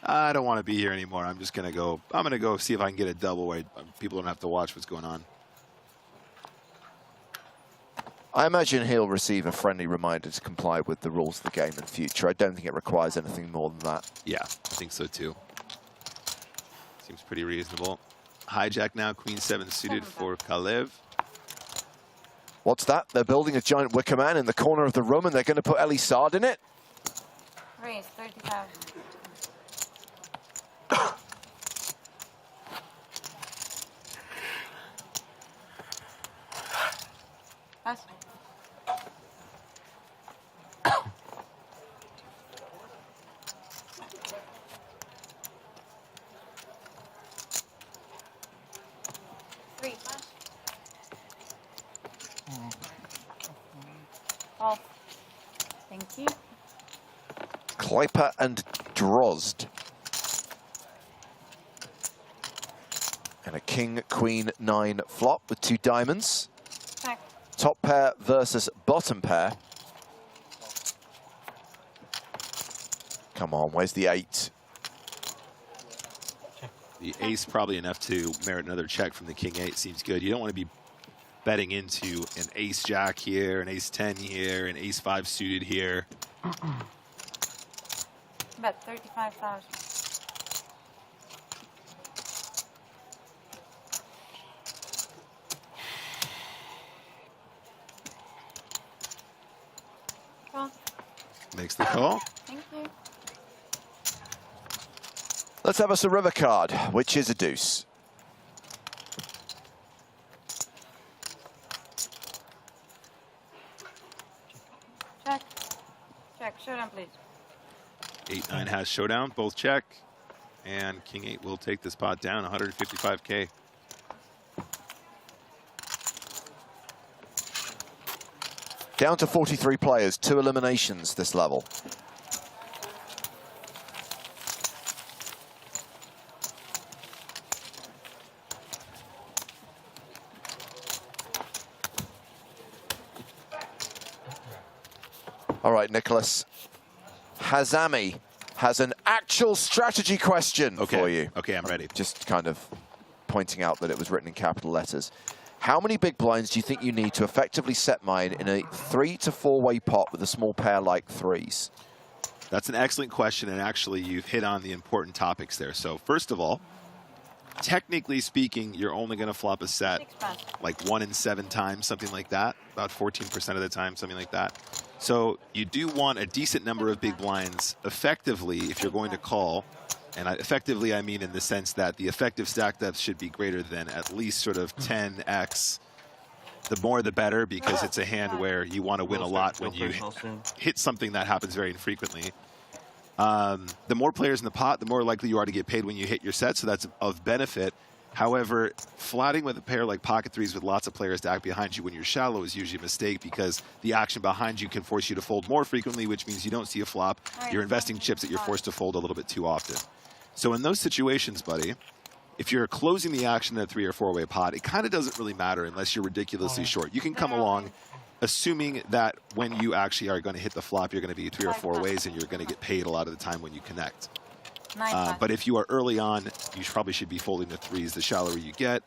I don't want to be here anymore. I'm just going to go. I'm going to go see if I can get a double where people don't have to watch what's going on. I imagine he'll receive a friendly reminder to comply with the rules of the game in future. I don't think it requires anything more than that. Yeah, I think so too. Seems pretty reasonable. Hijack now, Queen 7 suited for Kalev. What's that? They're building a giant wicker man in the corner of the room and they're going to put Ellie Saad in it? Raise 30,000. Pass. Three, pass. Off. Thank you. Kleiper and Drozd. And a king, queen, 9 flop with 2 diamonds. Check. Top pair versus bottom pair. Come on, where's the 8? The ace probably enough to merit another check from the king 8. Seems good. You don't want to be betting into an ace jack here, an ace 10 here, an ace 5 suited here. Bet 35,000. Call. Makes the call. Thank you. Let's have us a river card, which is a deuce. Check. Check. Showdown, please. 8-9 has showdown, both check. And king 8 will take this pot down, 155K. Down to 43 players, 2 eliminations this level. All right, Nicholas. Hazami has an actual strategy question for you. Okay, I'm ready. Just kind of pointing out that it was written in capital letters. How many big blinds do you think you need to effectively set mine in a 3 to 4-way pot with a small pair like threes? That's an excellent question, and actually you've hit on the important topics there. So first of all, technically speaking, you're only going to flop a set like 1 in 7 times, something like that, about 14% of the time, something like that. So you do want a decent number of big blinds effectively if you're going to call. And effectively, I mean in the sense that the effective stack depth should be greater than at least sort of 10x. The more the better, because it's a hand where you want to win a lot when you hit something that happens very infrequently. The more players in the pot, the more likely you are to get paid when you hit your set, so that's of benefit. However, flatting with a pair like pocket threes with lots of players to act behind you when you're shallow is usually a mistake, because the action behind you can force you to fold more frequently, which means you don't see a flop. You're investing chips that you're forced to fold a little bit too often. So in those situations, buddy, if you're closing the action in a 3 or 4-way pot, it kind of doesn't really matter unless you're ridiculously short. You can come along assuming that when you actually are going to hit the flop, you're going to be 3 or 4 ways and you're going to get paid a lot of the time when you connect. But if you are early on, you probably should be folding the threes the shallower you get.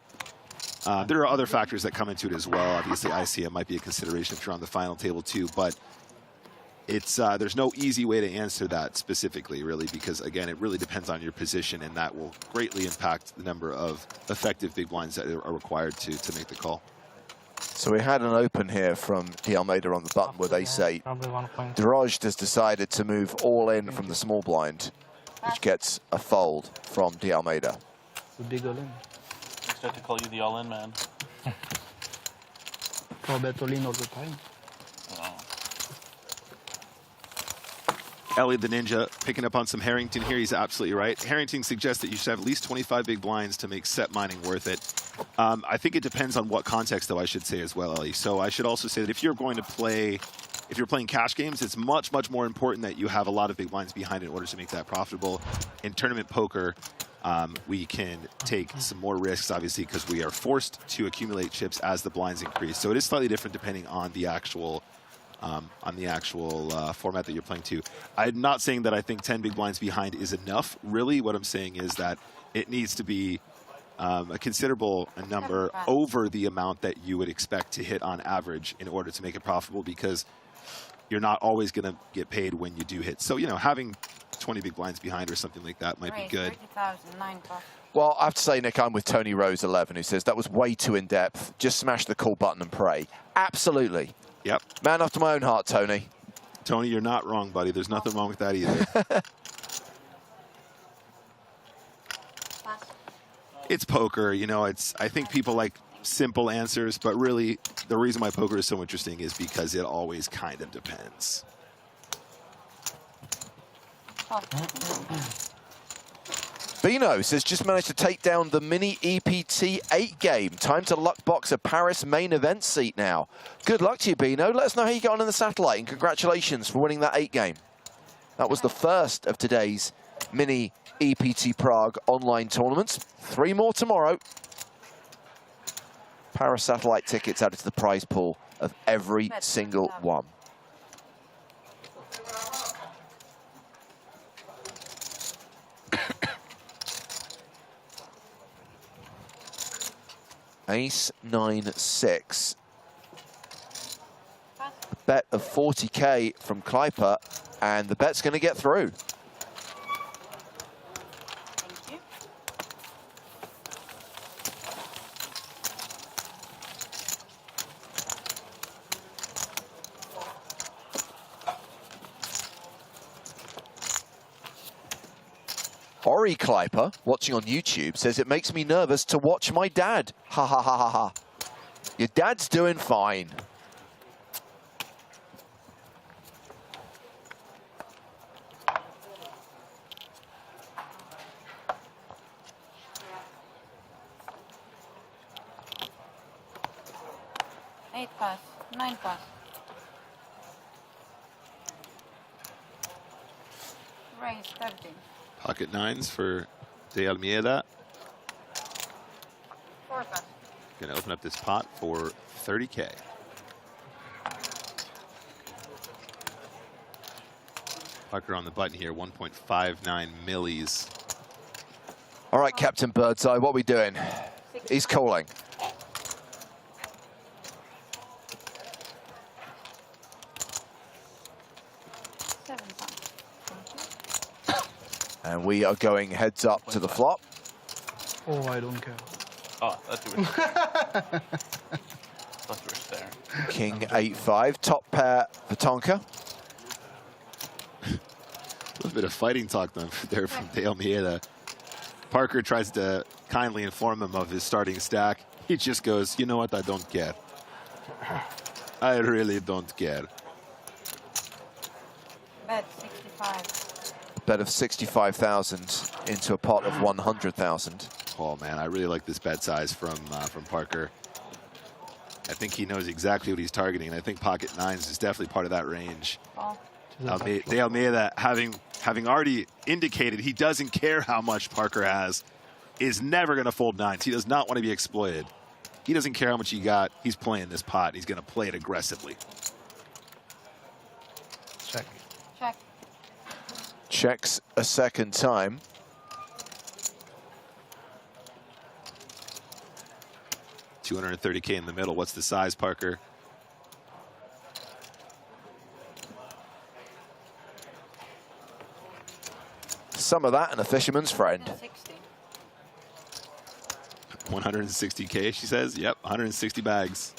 There are other factors that come into it as well. Obviously, ICM might be a consideration if you're on the final table too, but it's there's no easy way to answer that specifically, really, because, again, it really depends on your position, and that will greatly impact the number of effective big blinds that are required to make the call. So we had an open here from De Almeida on the button with ace-8. Drojd has decided to move all in from the small blind, which gets a fold from De Almeida. The big all-in. I start to call you the all-in man. I bet all-in all the time. Elliot the Ninja picking up on some Harrington here. He's absolutely right. Harrington suggests that you should have at least 25 big blinds to make set mining worth it. I think it depends on what context, though, I should say as well, Ellie. So I should also say that if you're going to play, if you're playing cash games, it's much, much more important that you have a lot of big blinds behind it in order to make that profitable. In tournament poker, we can take some more risks, obviously, because we are forced to accumulate chips as the blinds increase. So it is slightly different depending on the actual format that you're playing to. I'm not saying that I think 10 big blinds behind is enough. Really, what I'm saying is that it needs to be a considerable number over the amount that you would expect to hit on average in order to make it profitable, because you're not always going to get paid when you do hit. So, you know, having 20 big blinds behind or something like that might be good. Well, I have to say, Nick, I'm with Tony Rose 11, who says that was way too in-depth. Just smash the call button and pray. Absolutely. Yep. Man after my own heart, Tony. Tony, you're not wrong, buddy. There's nothing wrong with that either. It's poker, you know. I think people like simple answers, but really the reason why poker is so interesting is because it always kind of depends. Bino says, just managed to take down the mini EPT 8 game. Time to luck box a Paris main event seat now. Good luck to you, Bino. Let us know how you got on in the satellite, and congratulations for winning that 8 game. That was the first of today's mini EPT Prague online tournaments. 3 more tomorrow. Paris satellite tickets added to the prize pool of every single one. Ace 9-6. A bet of 40k from Kleiper, and the bet's going to get through. Thank you. Ori Kleiper, watching on YouTube, says it makes me nervous to watch my dad. Ha ha ha ha ha. Your dad's doing fine. Eight pass, 9 pass. Raise 13. Pocket nines for De Almeida. 4 pass. Gonna open up this pot for 30k. Parker on the button here, 1.59 millis. All right, Captain Birdseye, what are we doing? He's calling. And we are going heads up to the flop. Oh, I don't care. Oh, that's yours. That's yours there. King 8-5, top pair for Tonka. A little bit of fighting talk there from Dale Mieda. Parker tries to kindly inform him of his starting stack. He just goes, you know what, I don't care. I really don't care. Bet 65. Bet of 65,000 into a pot of 100,000. Oh man, I really like this bet size from Parker. I think he knows exactly what he's targeting, and I think pocket nines is definitely part of that range. Oh. Dale Mieda, having already indicated he doesn't care how much Parker has, is never going to fold nines. He does not want to be exploited. He doesn't care how much he got. He's playing this pot. He's going to play it aggressively. Check. Check. Checks a second time. $230K in the middle. What's the size, Parker? Some of that and a fisherman's friend. 160K, she says. Yep, 160 bags.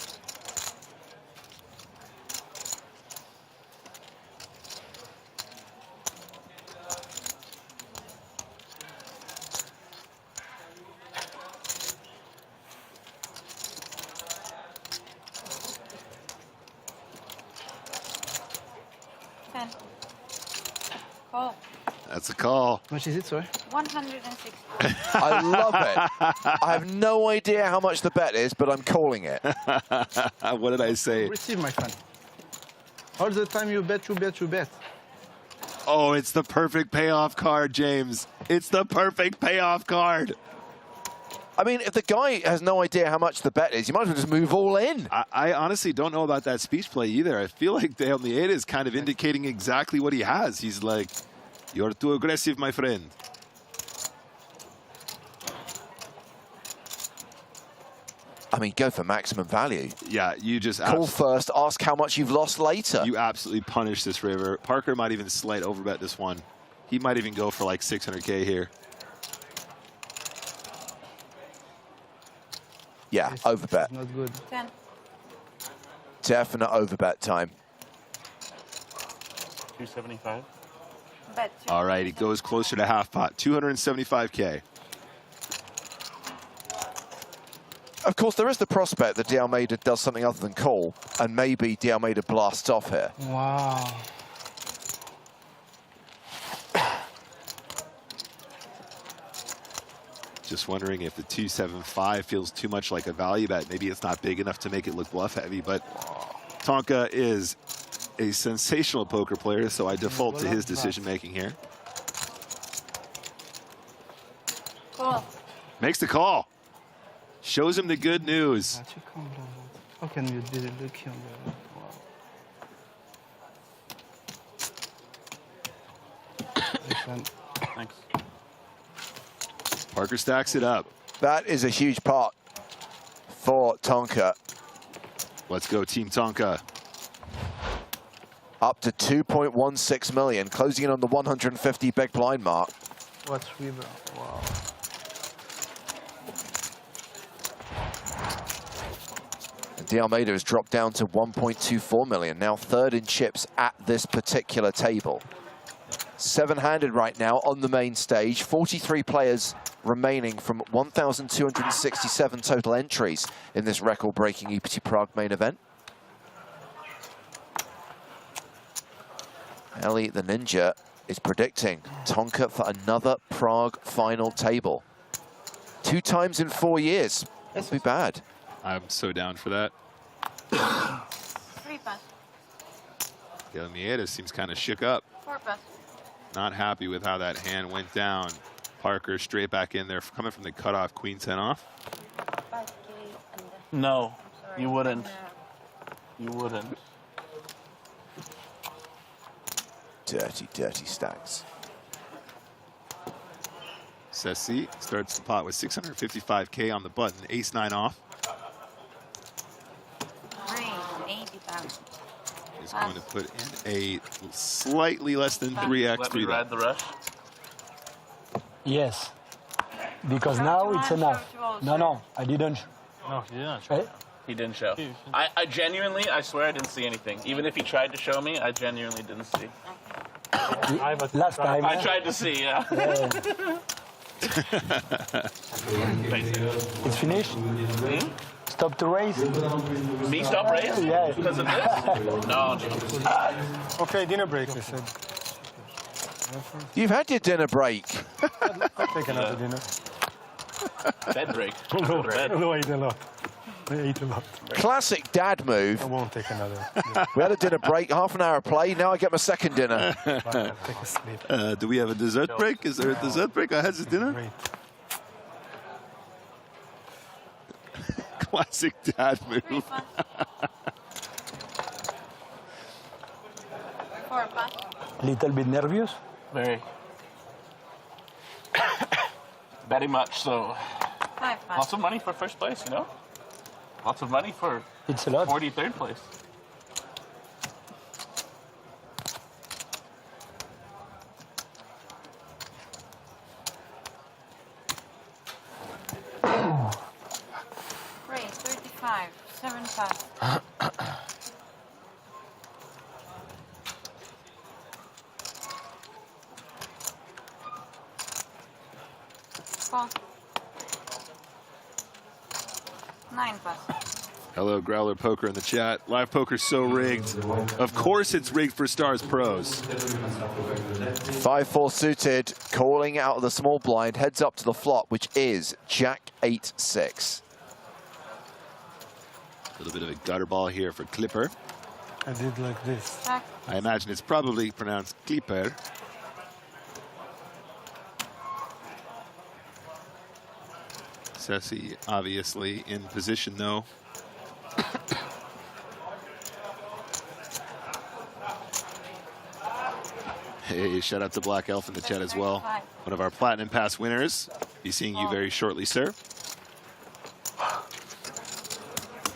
Call. That's a call. How much is it, sorry? 160. I love it. I have no idea how much the bet is, but I'm calling it. What did I say? Receive, my friend. All the time you bet, you bet, you bet. Oh, it's the perfect payoff card, James. It's the perfect payoff card. I mean, if the guy has no idea how much the bet is, you might as well just move all in. I honestly don't know about that speech play either. I feel like Dale Mieda is kind of indicating exactly what he has. He's like, you're too aggressive, my friend. I mean, go for maximum value. Yeah, you just call first, ask how much you've lost later. You absolutely punish this river. Parker might even slight overbet this one. He might even go for like 600K here. Yeah, overbet. Not good. 10. Definite overbet time. 275. Bet. All right, he goes closer to half pot. 275K. Of course, there is the prospect that D'Almeida does something other than call, and maybe D'Almeida blasts off here. Wow. Just wondering if the 275 feels too much like a value bet. Maybe it's not big enough to make it look bluff heavy, but Tonka is a sensational poker player, so I default to his decision making here. Call. Makes the call. Shows him the good news. How can you be lucky on the wow. Thanks. Parker stacks it up. That is a huge pot for Tonka. Let's go, Team Tonka. Up to 2.16 million, closing in on the 150 big blind mark. What's river? Wow. D'Almeida has dropped down to 1.24 million, now third in chips at this particular table. Seven-handed right now on the main stage, 43 players remaining from 1,267 total entries in this record-breaking EPT Prague main event. Ellie the Ninja is predicting Tonka for another Prague final table. 2 times in 4 years. Won't be bad. I'm so down for that. 3 pass. Dale Mieda seems kind of shook up. 4 pass. Not happy with how that hand went down. Parker straight back in there, coming from the cutoff, queen 10 off. No, you wouldn't. You wouldn't. dirty, dirty stacks. Ceci starts the pot with 655K on the button. Ace-9 off. Great, 80,000. He's going to put in a slightly less than 3x. Let me ride the rush. Yes. Because now it's enough. No, I didn't. No, he didn't show. He didn't show. I genuinely, I swear I didn't see anything. Even if he tried to show me, I genuinely didn't see. Last time. I tried to see, yeah. It's finished? Stop the race? Me stop race? Yeah. Because of this? No. Okay, dinner break, I said. You've had your dinner break. I'll take another dinner. Bed break. No, Bed. I ate a lot. I ate a lot. Classic dad move. I won't take another. We had a dinner break, half an hour of play. Now I get my second dinner. I'll take a sleep. Do we have a dessert break? Is there a dessert break? I had the dinner. Great. Classic dad move. 4 pass. Little bit nervous? Very. Very much so. 5 pass. Lots of money for first place, you know? Lots of money for It's a lot. 43rd place. Great, 35. 7 pass. Call. 9 pass. Hello, Growler Poker in the chat. Live poker's so rigged. Of course it's rigged for Stars Pros. 5-4 suited, calling out of the small blind, heads up to the flop, which is Jack 8-6. A little bit of a gutter ball here for Clipper. I did like this. Check. I imagine it's probably pronounced Clipper. Ceci obviously in position though. Hey, shout out to Black Elf in the chat as well. One of our Platinum Pass winners. Be seeing you very shortly, sir.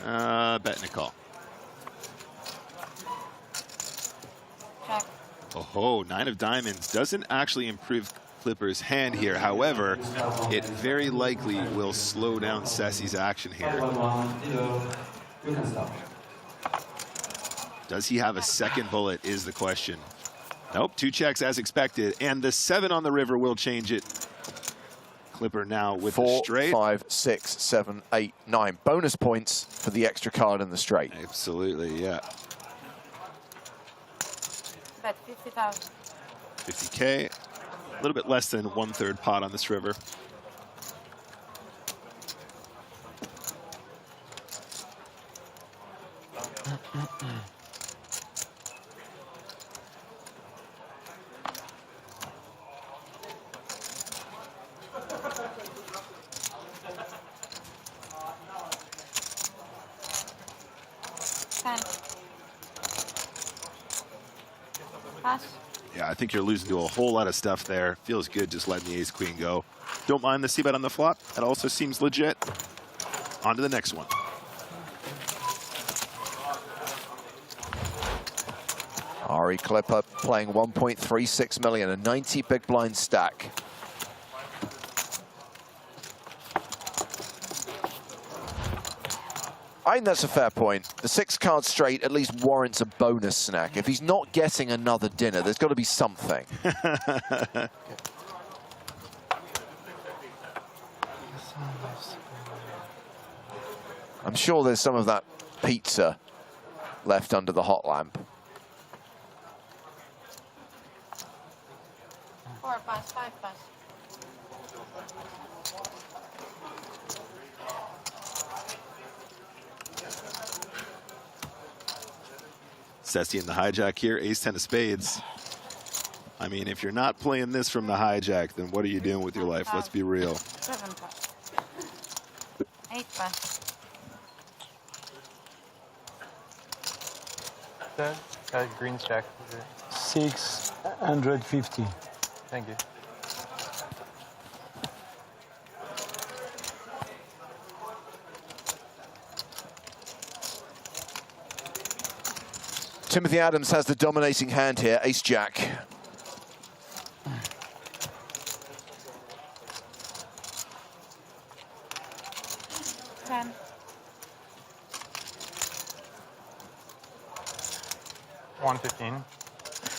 Bet and a call. Check. Oh, 9 of diamonds doesn't actually improve Clipper's hand here. However, it very likely will slow down Ceci's action here. Does he have a second bullet is the question. Nope, 2 checks as expected, and the 7 on the river will change it. Clipper now with 4, the straight. 5, 6, 7, 8, 9. Bonus points for the extra card in the straight. Absolutely, yeah. Bet 50,000. 50K, a little bit less than 1/3 pot on this river. Pass. Yeah, I think you're losing to a whole lot of stuff there. Feels good just letting the ace-queen go. Don't mind the c-bet on the flop. That also seems legit. On to the next one. Ari Clipper playing 1.36 million, a 90 big blind stack. I think that's a fair point. The 6 card straight at least warrants a bonus snack. If he's not getting another dinner, there's got to be something. I'm sure there's some of that pizza left under the hot lamp. 4 pass, 5 pass. Ceci in the hijack here, ace-10 of spades. I mean, if you're not playing this from the hijack, then what are you doing with your life? Let's be real. 7 pass. 8 pass. Got green stack. 6, 150. Thank you. Timothy Adams has the dominating hand here, ace-jack. Ten. $115.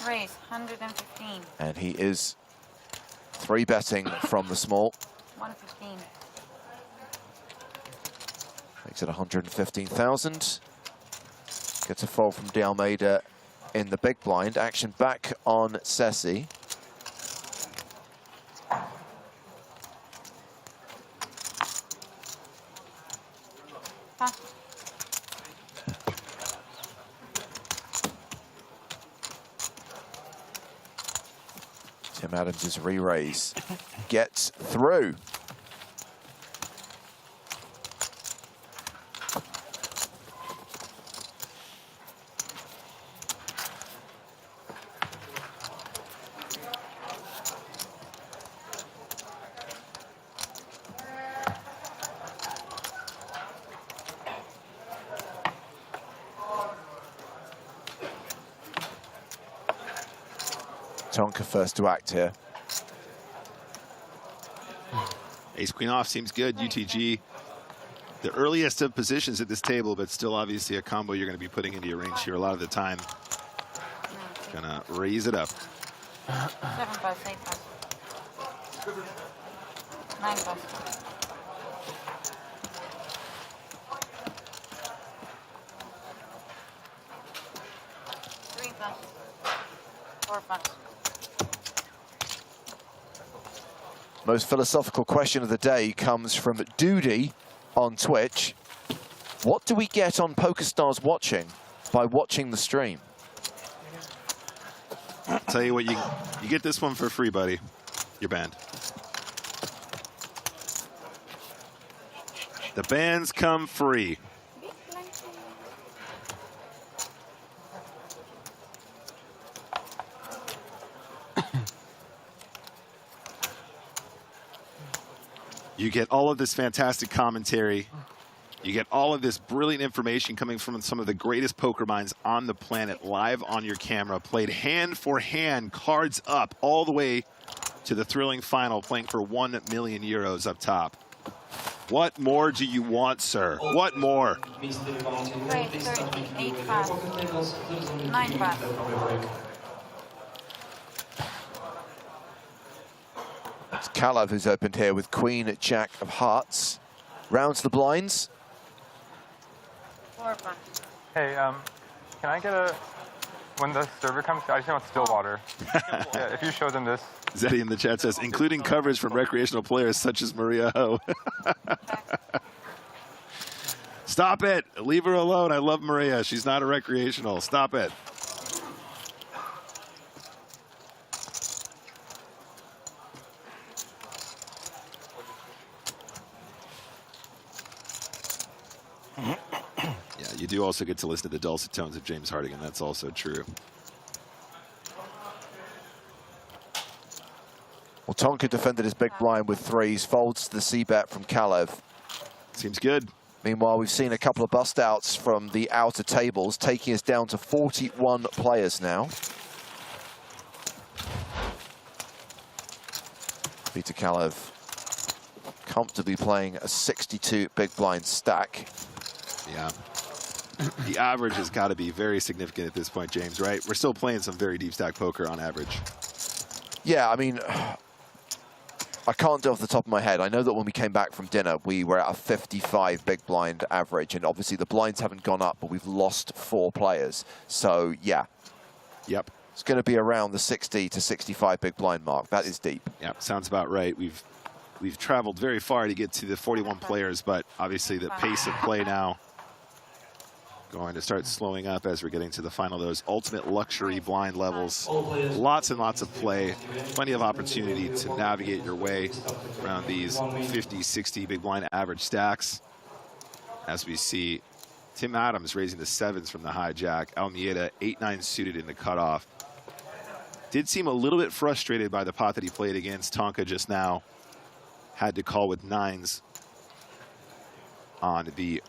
Raise 115. And he is 3-betting from the small. 115. Makes it 115,000. Gets a fold from De Almeida in the big blind. Action back on Ceci. Huh. Tim Adams' re-raise gets through. Tonka first to act here. Ace queen off seems good. UTG, the earliest of positions at this table, but still obviously a combo you're going to be putting into your range here a lot of the time. Gonna raise it up. 7 plus, 8 plus. 9 plus. 3 plus. 4 plus. Most philosophical question of the day comes from Duthie on Twitch. What do we get on PokerStars watching by watching the stream? I'll tell you what, you get this one for free, buddy. You're banned. The bans come free. You get all of this fantastic commentary. You get all of this brilliant information coming from some of the greatest poker minds on the planet live on your camera, played hand for hand, cards up, all the way to the thrilling final, playing for 1 million euros up top. What more do you want, sir? What more? Wait, 30, 8 plus. 9 plus. It's Kalev who's opened here with Queen, Jack of Hearts. Rounds the blinds. 4 plus. Hey, can I get a, when the server comes, I just want still water. Yeah, if you show them this. Zeddy in the chat says, including coverage from recreational players such as Maria Ho. Stop it. Leave her alone. I love Maria. She's not a recreational. Stop it. Yeah, you do also get to listen to the dulcet tones of James Hardigan. That's also true. Well, Tonka defended his big blind with 3s, folds to the c-bet from Kalev. Seems good. Meanwhile, we've seen a couple of bust outs from the outer tables, taking us down to 41 players now. Peter Kalev comfortably playing a 62 big blind stack. Yeah. The average has got to be very significant at this point, James, right? We're still playing some very deep stack poker on average. Yeah, I mean, I can't do off the top of my head. I know that when we came back from dinner, we were at a 55 big blind average, and obviously the blinds haven't gone up, but we've lost 4 players. So, yeah. Yep. It's going to be around the 60 to 65 big blind mark. That is deep. Yep, sounds about right. We've traveled very far to get to the 41 players, but obviously the pace of play now going to start slowing up as we're getting to the final, those ultimate luxury blind levels. Lots and lots of play, plenty of opportunity to navigate your way around these 50, 60 big blind average stacks. As we see Tim Adams raising the 7s from the hijack, Almeida 8-9 suited in the cutoff. Did seem a little bit frustrated by the pot that he played against Tonka just now. Had to call with 9s on the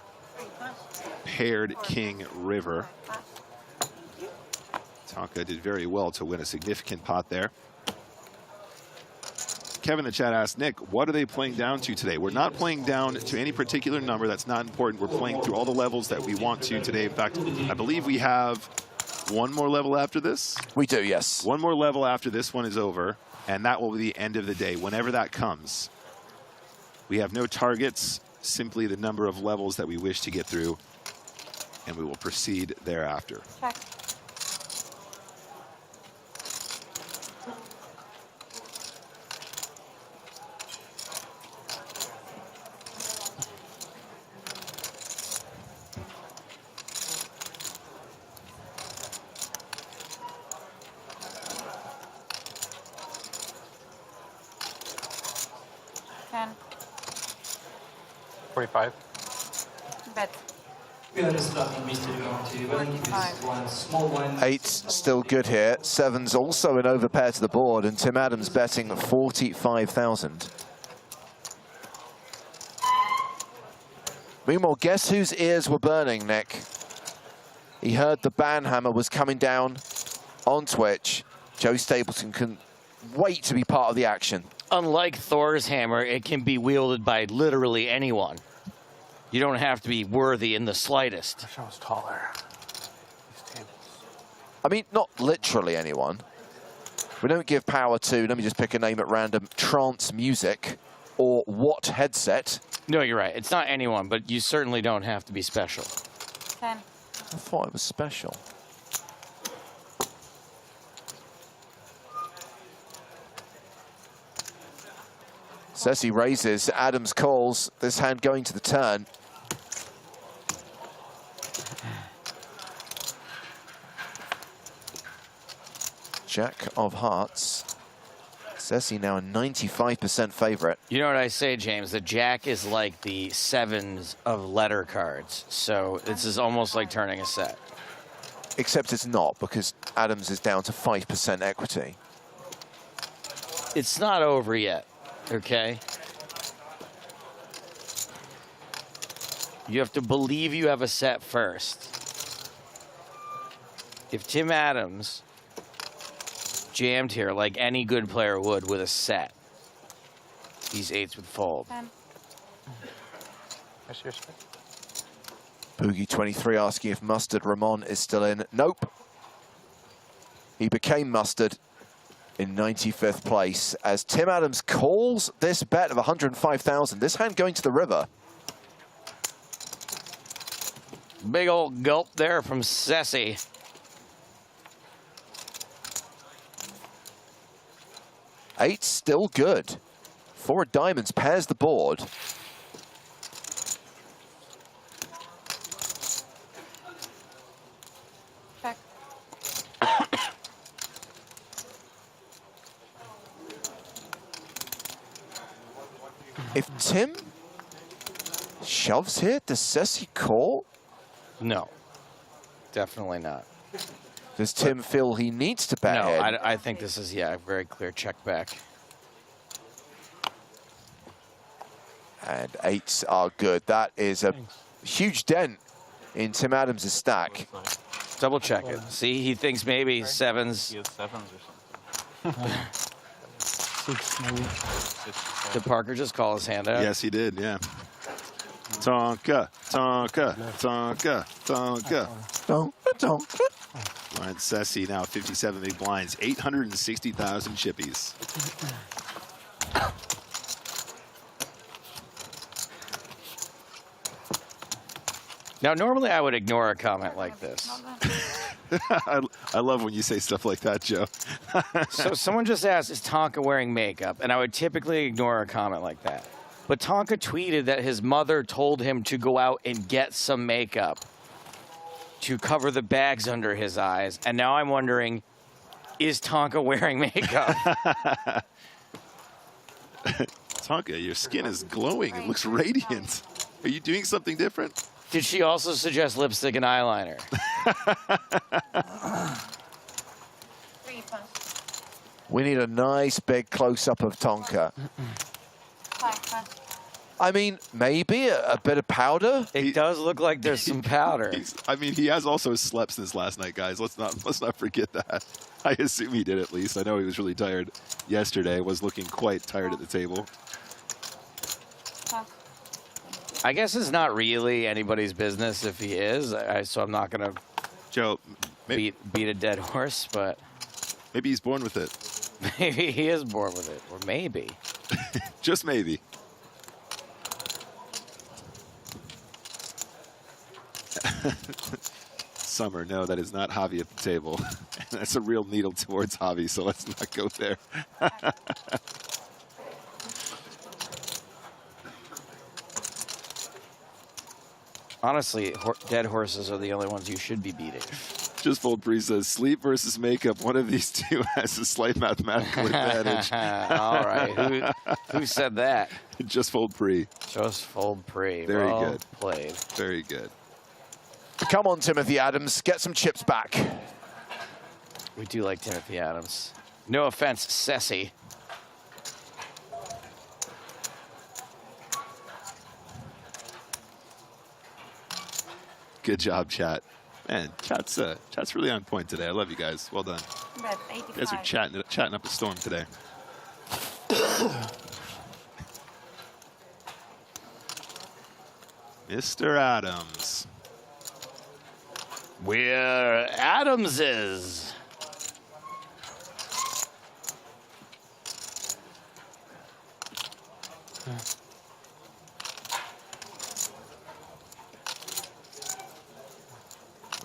paired king river. Tonka did very well to win a significant pot there. Kevin in the chat asked, Nick, what are they playing down to today? We're not playing down to any particular number. That's not important. We're playing through all the levels that we want to today. In fact, I believe we have one more level after this. We do, yes. One more level after this one is over, and that will be the end of the day, whenever that comes. We have no targets, simply the number of levels that we wish to get through, and we will proceed thereafter. Check. Ten. 45. Bet. Eight's still good here. Seven's also an overpair to the board, and Tim Adams betting 45,000. Meanwhile, guess whose ears were burning, Nick? He heard the banhammer was coming down on Twitch. Joe Stapleton couldn't wait to be part of the action. Unlike Thor's hammer, it can be wielded by literally anyone. You don't have to be worthy in the slightest. I was taller. I mean, not literally anyone. We don't give power to, let me just pick a name at random, trance music or what headset. No, you're right. It's not anyone, but you certainly don't have to be special. 10. I thought it was special. Ceci raises, Adams calls, this hand going to the turn. Jack of hearts. Ceci now a 95% favorite. You know what I say, James? The jack is like the sevens of letter cards. So this is almost like turning a set. Except it's not, because Adams is down to 5% equity. It's not over yet, okay? You have to believe you have a set first. If Tim Adams jammed here like any good player would with a set, these eights would fold. 10. Boogie 23 asking if Mustard Ramon is still in. Nope. He became Mustard in 95th place as Tim Adams calls this bet of 105,000. This hand going to the river. Big old gulp there from Ceci. Eight still good. Four diamonds pairs the board. Check. If Tim shoves here, does Ceci call? No, definitely not. Does Tim feel he needs to bet No, here? I think this is, yeah, a very clear check back. And eights are good. That is a huge dent in Tim Adams' stack. Double check it. See, he thinks maybe sevens. He has sevens or something. 6, maybe. Did Parker just call his hand out? Yes, he did, yeah. Tonka, Tonka, Tonka, Tonka. Tonka. Ryan Ceci now 57 big blinds, 860,000 chippies. Now, normally I would ignore a comment like this. I love when you say stuff like that, Joe. So someone just asked, is Tonka wearing makeup? And I would typically ignore a comment like that. But Tonka tweeted that his mother told him to go out and get some makeup to cover the bags under his eyes. And now I'm wondering, is Tonka wearing makeup? Tonka, your skin is glowing. It looks radiant. Are you doing something different? Did she also suggest lipstick and eyeliner? 3 plus. We need a nice big close-up of Tonka. I mean, maybe a bit of powder. It does look like there's some powder. I mean, he has also slept since last night, guys. Let's not forget that. I assume he did at least. I know he was really tired yesterday. Was looking quite tired at the table. I guess it's not really anybody's business if he is. So I'm not gonna Joe beat a dead horse, but maybe he's born with it. Maybe he is born with it, or maybe. Just maybe. Summer, no, that is not Javi at the table. That's a real needle towards Javi, so let's not go there. Honestly, dead horses are the only ones you should be beating. Just Fold Pre says, sleep versus makeup, one of these two has a slight mathematical advantage. All right, who said that? Just Fold Pre. Just Fold Pre. Very well good. Played. Very good. Come on, Timothy Adams, get some chips back. We do like Timothy Adams. No offense, Ceci. Good job, chat. Man, chat's really on point today. I love you guys. Well done. You guys are chatting up a storm today. Mr. Adams. We're Adamses.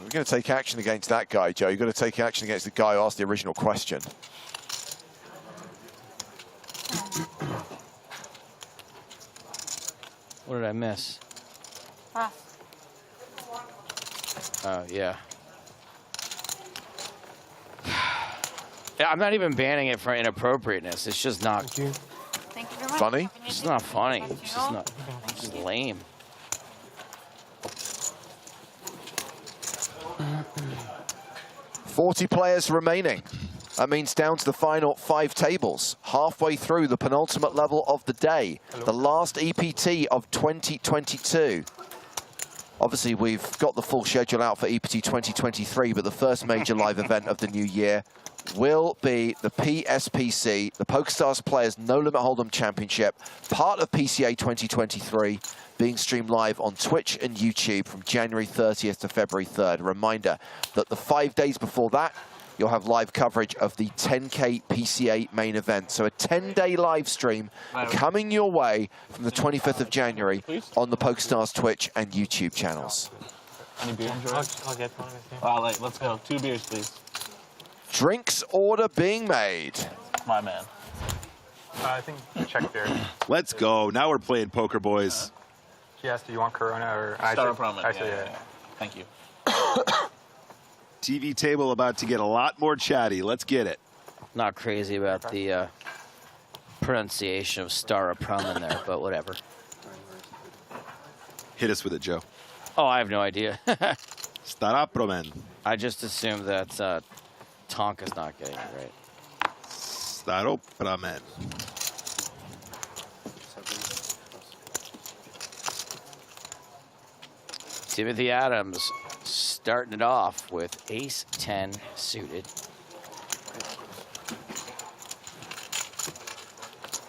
We're going to take action against that guy, Joe. You've got to take action against the guy who asked the original question. What did I miss? Oh, yeah. Yeah, I'm not even banning it for inappropriateness. It's just not funny. It's not funny. It's just not. It's just lame. $40 players remaining. That means down to the final 5 tables. Halfway through the penultimate level of the day. The last EPT of 2022. Obviously, we've got the full schedule out for EPT 2023, but the first major live event of the new year will be the PSPC, the PokerStars Players No Limit Hold'em Championship, part of PCA 2023, being streamed live on Twitch and YouTube from January 30th to February 3rd. A reminder that the 5 days before that, you'll have live coverage of the 10K PCA main event. So a 10-day live stream coming your way from the 25th of January on the PokerStars Twitch and YouTube channels. Any beer? I'll get one. All right, let's go. 2 beers, please. Drinks order being made. My man. I think check there. Let's go. Now we're playing poker, boys. She asked, do you want Corona or Star Prominent. I said, yeah. Thank you. TV table about to get a lot more chatty. Let's get it. Not crazy about the pronunciation of Staroprom in there, but whatever. Hit us with it, Joe. Oh, I have no idea. Staropromen. I just assumed that Tonka's not getting it right. Staropramen. Timothy Adams starting it off with ace-10 suited.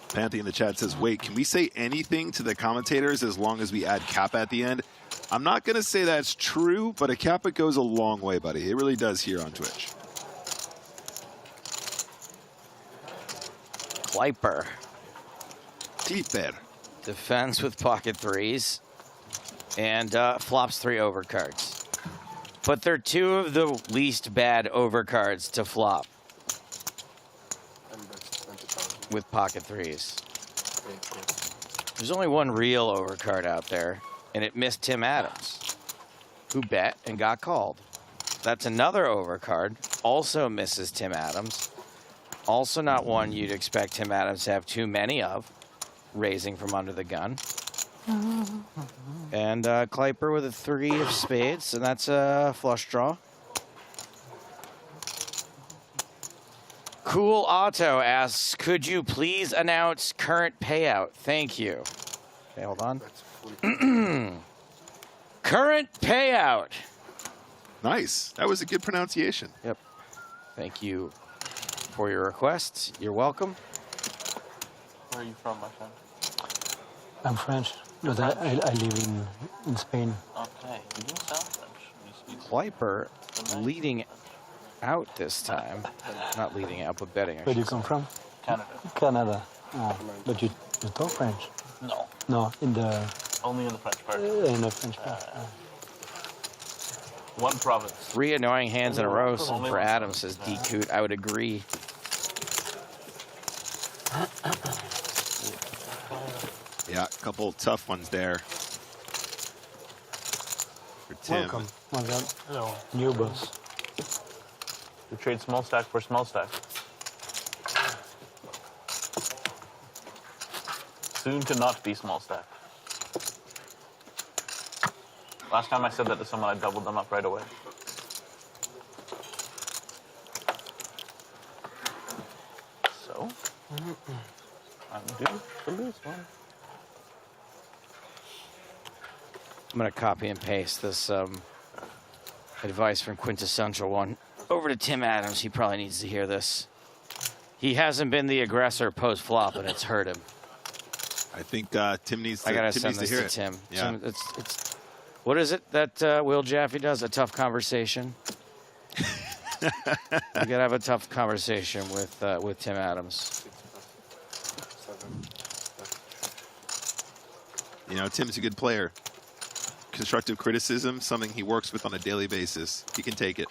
Panthy in the chat says, wait, can we say anything to the commentators as long as we add kappa at the end? I'm not going to say that's true, but a kappa goes a long way, buddy. It really does here on Twitch. Kleiper. Kleiper. Defends with pocket threes and flops 3 overcards. But they're 2 of the least bad overcards to flop with pocket threes. There's only one real overcard out there, and it missed Tim Adams, who bet and got called. That's another overcard, also misses Tim Adams. Also not one you'd expect Tim Adams to have too many of, raising from under the gun. And Kleiper with a 3 of spades, and that's a flush draw. Cool Auto asks, could you please announce current payout? Thank you. Okay, hold on. Current payout. Nice. That was a good pronunciation. Yep. Thank you for your request. You're welcome. Where are you from, my friend? I'm French, but I live in Spain. Okay, you do sound French. You speak Kleiper leading out this time. Not leading out, but betting. Where do you come from? Canada. Canada. Oh, but you talk French? No. No, Only in the French part. in the French part. One province. 3 annoying hands in a row Only for one. Adam, says D. Coot. I would agree. Yeah, a couple tough ones there for Tim. Welcome. Hello. New boss. You trade small stack for small stack. Soon to not be small stack. Last time I said that to someone, I doubled them up right away. So, I'm due to lose one. I'm going to copy and paste this advice from Quintessential One over to Tim Adams. He probably needs to hear this. He hasn't been the aggressor post-flop, and it's hurt him. I think Tim needs to, I gotta Tim send needs this to hear to it. Tim. Yeah. Tim, it's what is it that Will Jaffe does? A tough conversation. We gotta have a tough conversation with Tim Adams. You know, Tim's a good player. Constructive criticism, something he works with on a daily basis. He can take it.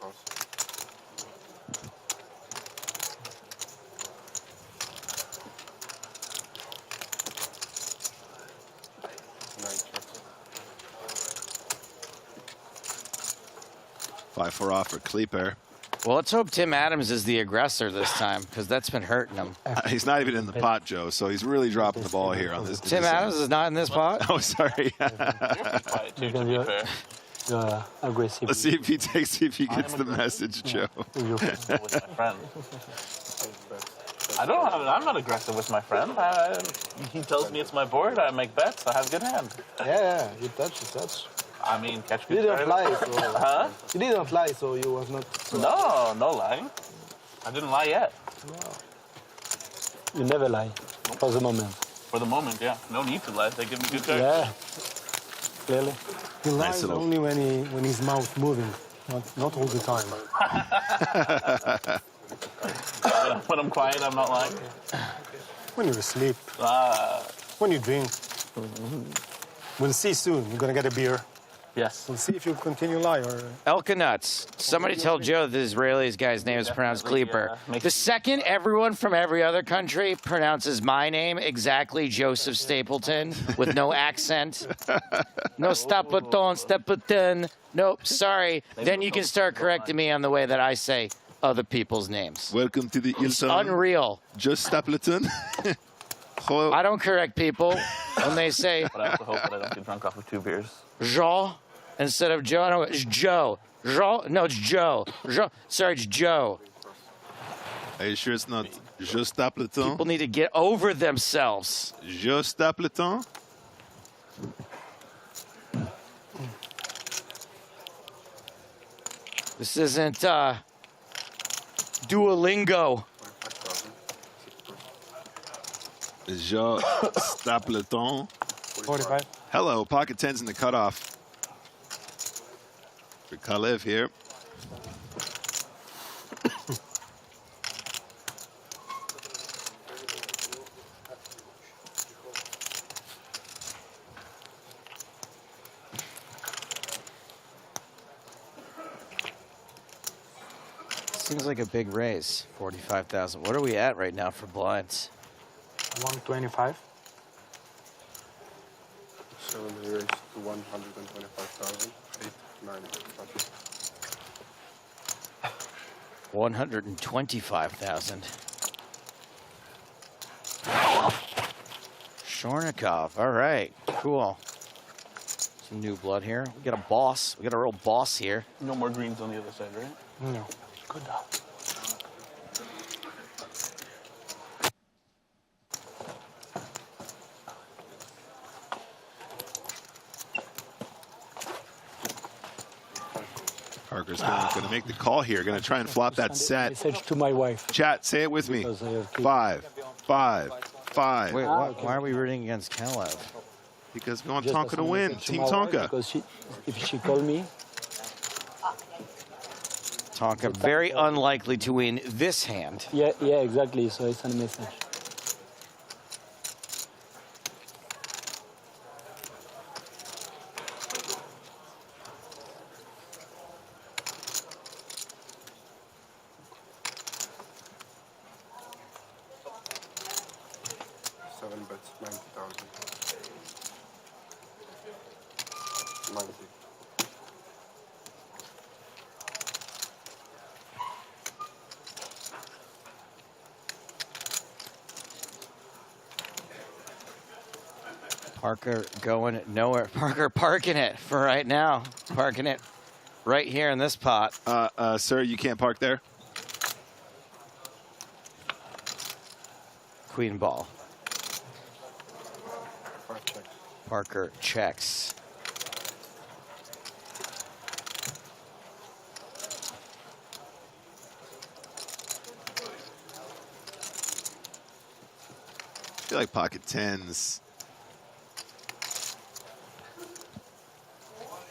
Five for off for Kleeper. Well, let's hope Tim Adams is the aggressor this time, because that's been hurting him. He's not even in the pot, Joe, so he's really dropping the ball here on this. Tim Adams is not in this pot? Oh, sorry. Aggressive. Let's see if he gets the message, Joe. With my friend. I'm not aggressive with my friend. He tells me it's my board. I make bets. I have good hand. Yeah, you touch. I mean, catch You me. didn't lie, so Huh? you didn't lie, so you was not. So No lying. I didn't lie yet. You never lie. For the moment. For the moment, yeah. No need to lie. They give me good cards. Yeah. Clearly. he lies Nice little- only when his mouth moving, not all the time. When I'm quiet, I'm not lying. When you're asleep, when you drink. We'll see soon. You're gonna get a beer. Yes. We'll see if you continue lie or. Elka Nuts. Somebody tell Joe that the Israeli guy's name is pronounced Kleeper. The second everyone from every other country pronounces my name exactly, Joseph Stapleton, with no accent, no Stapleton, nope, sorry, then you can start correcting me on the way that I say other people's names. Welcome to the It's unreal. Just Stapleton. I don't correct people when they say But I also hope that I don't get drunk off of 2 beers. Jean instead of Joe. No, it's Joe. Jean? No, it's Joe. Jean. Sorry, it's Joe. Are you sure it's not Just Stapleton? People need to get over themselves. Just Stapleton? This isn't Duolingo. Je Stapleton. 45. Hello, pocket tens in the cutoff. For Kalev here. Seems like a big raise, 45,000. What are we at right now for blinds? 125. 7 years to 125,000. 8, 9, 125,000. Shornikov. All right, cool. Some new blood here. We got a boss. We got a real boss here. No more greens on the other side, right? No. Good. Parker's going to make the call here. Going to try and flop that set. Message to my wife. Chat, say it with me. 5, 5, 5. Wait, why are we rooting against Kalev? Because we want Tonka to win. Team Tonka. Because if she called me, Tonka very unlikely to win this hand. yeah, exactly. So it's a message. Bets 90,000. 90. Parker going nowhere. Parker parking it for right now. Parking it right here in this pot. Sir, you can't park there. Queen ball. Parker checks. I feel like pocket tens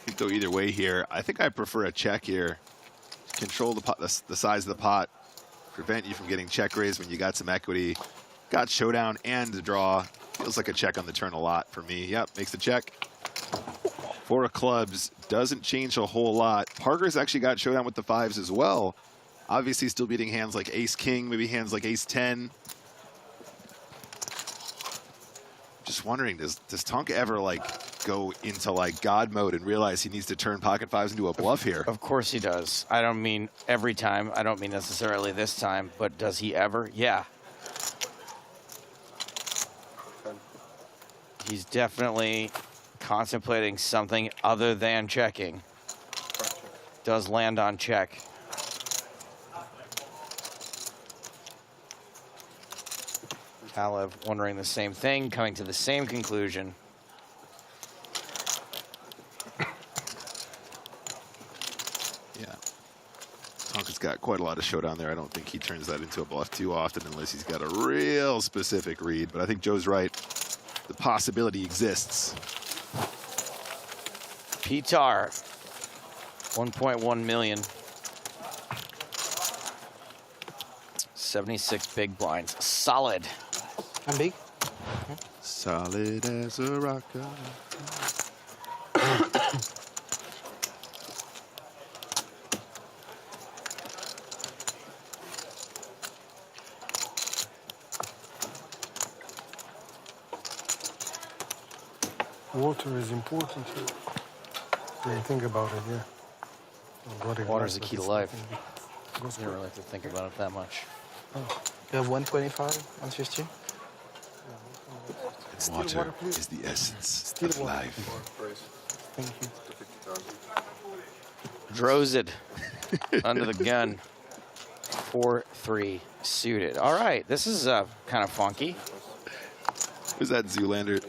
could go either way here. I think I prefer a check here. Control the pot, the size of the pot. Prevent you from getting check raised when you got some equity. Got showdown and the draw. Feels like a check on the turn a lot for me. Yep, makes the check. 4 of clubs doesn't change a whole lot. Parker's actually got showdown with the 5s as well. Obviously still beating hands like ace-king, maybe hands like ace-10. Just wondering, does Tonka ever like go into like God mode and realize he needs to turn pocket 5s into a bluff here? Of course he does. I don't mean every time. I don't mean necessarily this time, but does he ever? Yeah. He's definitely contemplating something other than checking. Does land on check. Kalev wondering the same thing, coming to the same conclusion. Yeah. Tonka's got quite a lot of showdown there. I don't think he turns that into a bluff too often unless he's got a real specific read. But I think Joe's right. The possibility exists. Pitar, 1.1 million. 76 big blinds. Solid. I'm big. Solid as a rocker. Water is important here. When you think about it, yeah. Water is the key to life. You don't really have to think about it that much. Oh. You have 125, 150? Water is the essence of life. Thank you. Drozid under the gun. 4-3 suited. All right, this is kind of funky. Was that Zoolander?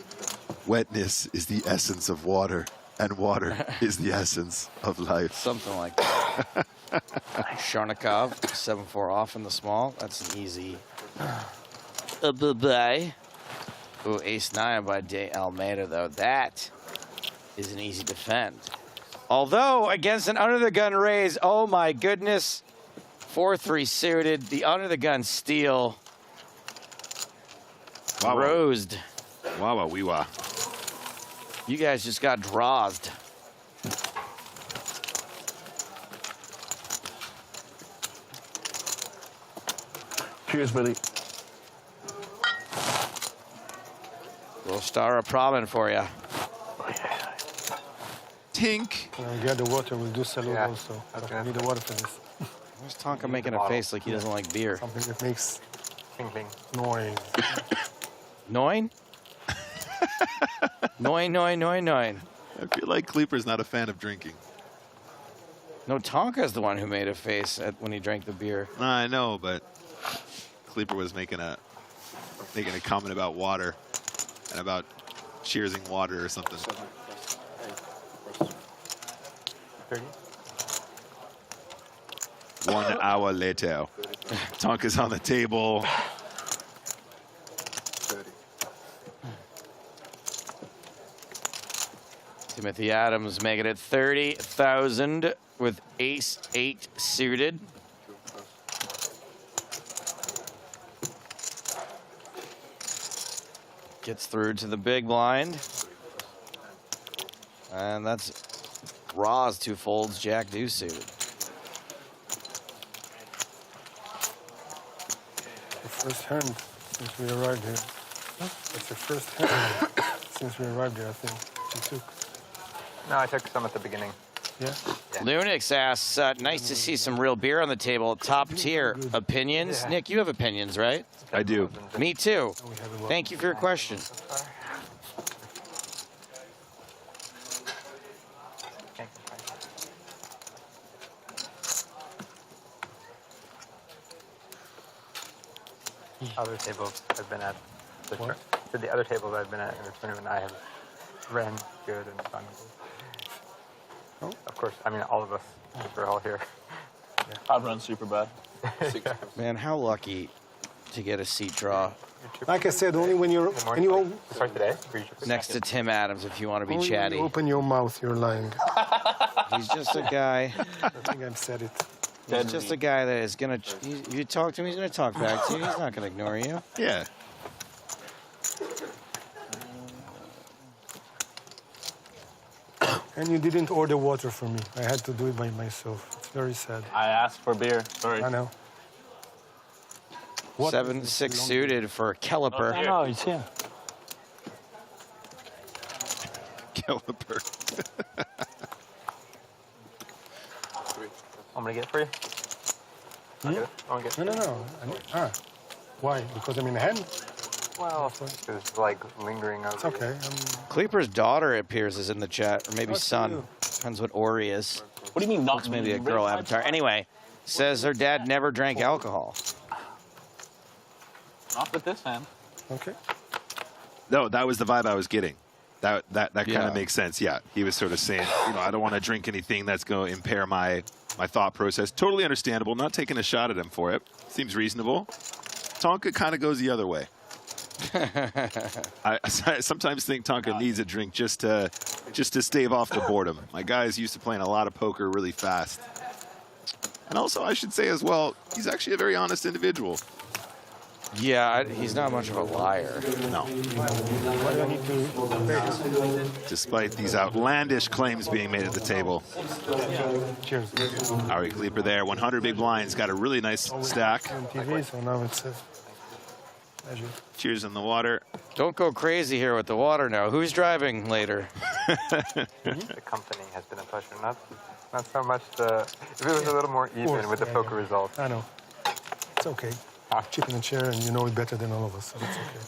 Wetness is the essence of water, and water is the essence of life. Something like that. Sharnikov, 7-4 off in the small. That's an easy. Bye-bye. Ooh, ace-9 by De Almeida, though. That is an easy defend. Although, against an under-the-gun raise, oh my goodness. 4-3 suited. The under-the-gun steal. Wow. Rosed. Wow, wee wah. You guys just got drawsed. Cheers, buddy. Little star of Promen for you. Tink. Get the water. We'll do salute also. I need the water for this. Where's Tonka making a face like he doesn't like beer? Something that makes noise. Noin? Noin. I feel like Kleeper's not a fan of drinking. No, Tonka's the one who made a face when he drank the beer. I know, but Kleeper was making a comment about water and about cheersing water or something. 1 hour later. Tonka's on the table. Timothy Adams making it 30,000 with ace-8 suited. Gets through to the big blind. And that's Raw's 2 folds, Jack deuce suited. The first hand since we arrived here. That's the first hand since we arrived here, I think. You took. No, I took some at the beginning. Yeah? Lunix asks, nice to see some real beer on the table. Top tier. Opinions? Yeah. Nick, you have opinions, right? I do. Me too. Thank you for your question. Other tables I've been at. So the other tables I've been at in the tournament, I have ran good and fun. Oh. Of course, I mean, all of us, we're all here. Yeah. I'd run super bad. Man, how lucky to get a seat draw. Like I said, only when you're start today. Next to Tim Adams, if you want to be chatty. When you open your mouth, you're lying. He's just a guy. I think I've said it. He's just a guy that is gonna. You talk to him, he's gonna talk back to you. He's not gonna ignore you. Yeah. And you didn't order water for me. I had to do it by myself. It's very sad. I asked for beer. Sorry. I know. 7-6 suited for Kelleper. No, it's here. Kelleper. I'm gonna get it for you. No. Why? Because I'm in the hand? Well, it's like lingering over. It's okay. Kleeper's daughter appears as in the chat, or maybe What's son. you? Depends what Ori is. What do you mean not? Looks maybe a girl avatar. Anyway, says her dad never drank alcohol. Not with this hand. Okay. No, that was the vibe I was getting. That kind Yeah. of makes sense. Yeah, he was sort of saying, I don't want to drink anything that's going to impair my thought process. Totally understandable. Not taking a shot at him for it. Seems reasonable. Tonka kind of goes the other way. I sometimes think Tonka needs a drink just to stave off the boredom. My guy's used to playing a lot of poker really fast. And also, I should say as well, he's actually a very honest individual. Yeah, he's not much of a liar. No. Why do I need to pay? Despite these outlandish claims being made at the table. Cheers. Ari Kleeper there, 100 big blinds, got a really nice stack. On TV, so now it's pleasure. Cheers in the water. Don't go crazy here with the water now. Who's driving later? The company has been a pleasure. Not so much the. If it was a little more even with the poker results. I know. It's okay. Chip in a chair, and you know it better than all of us, so it's okay.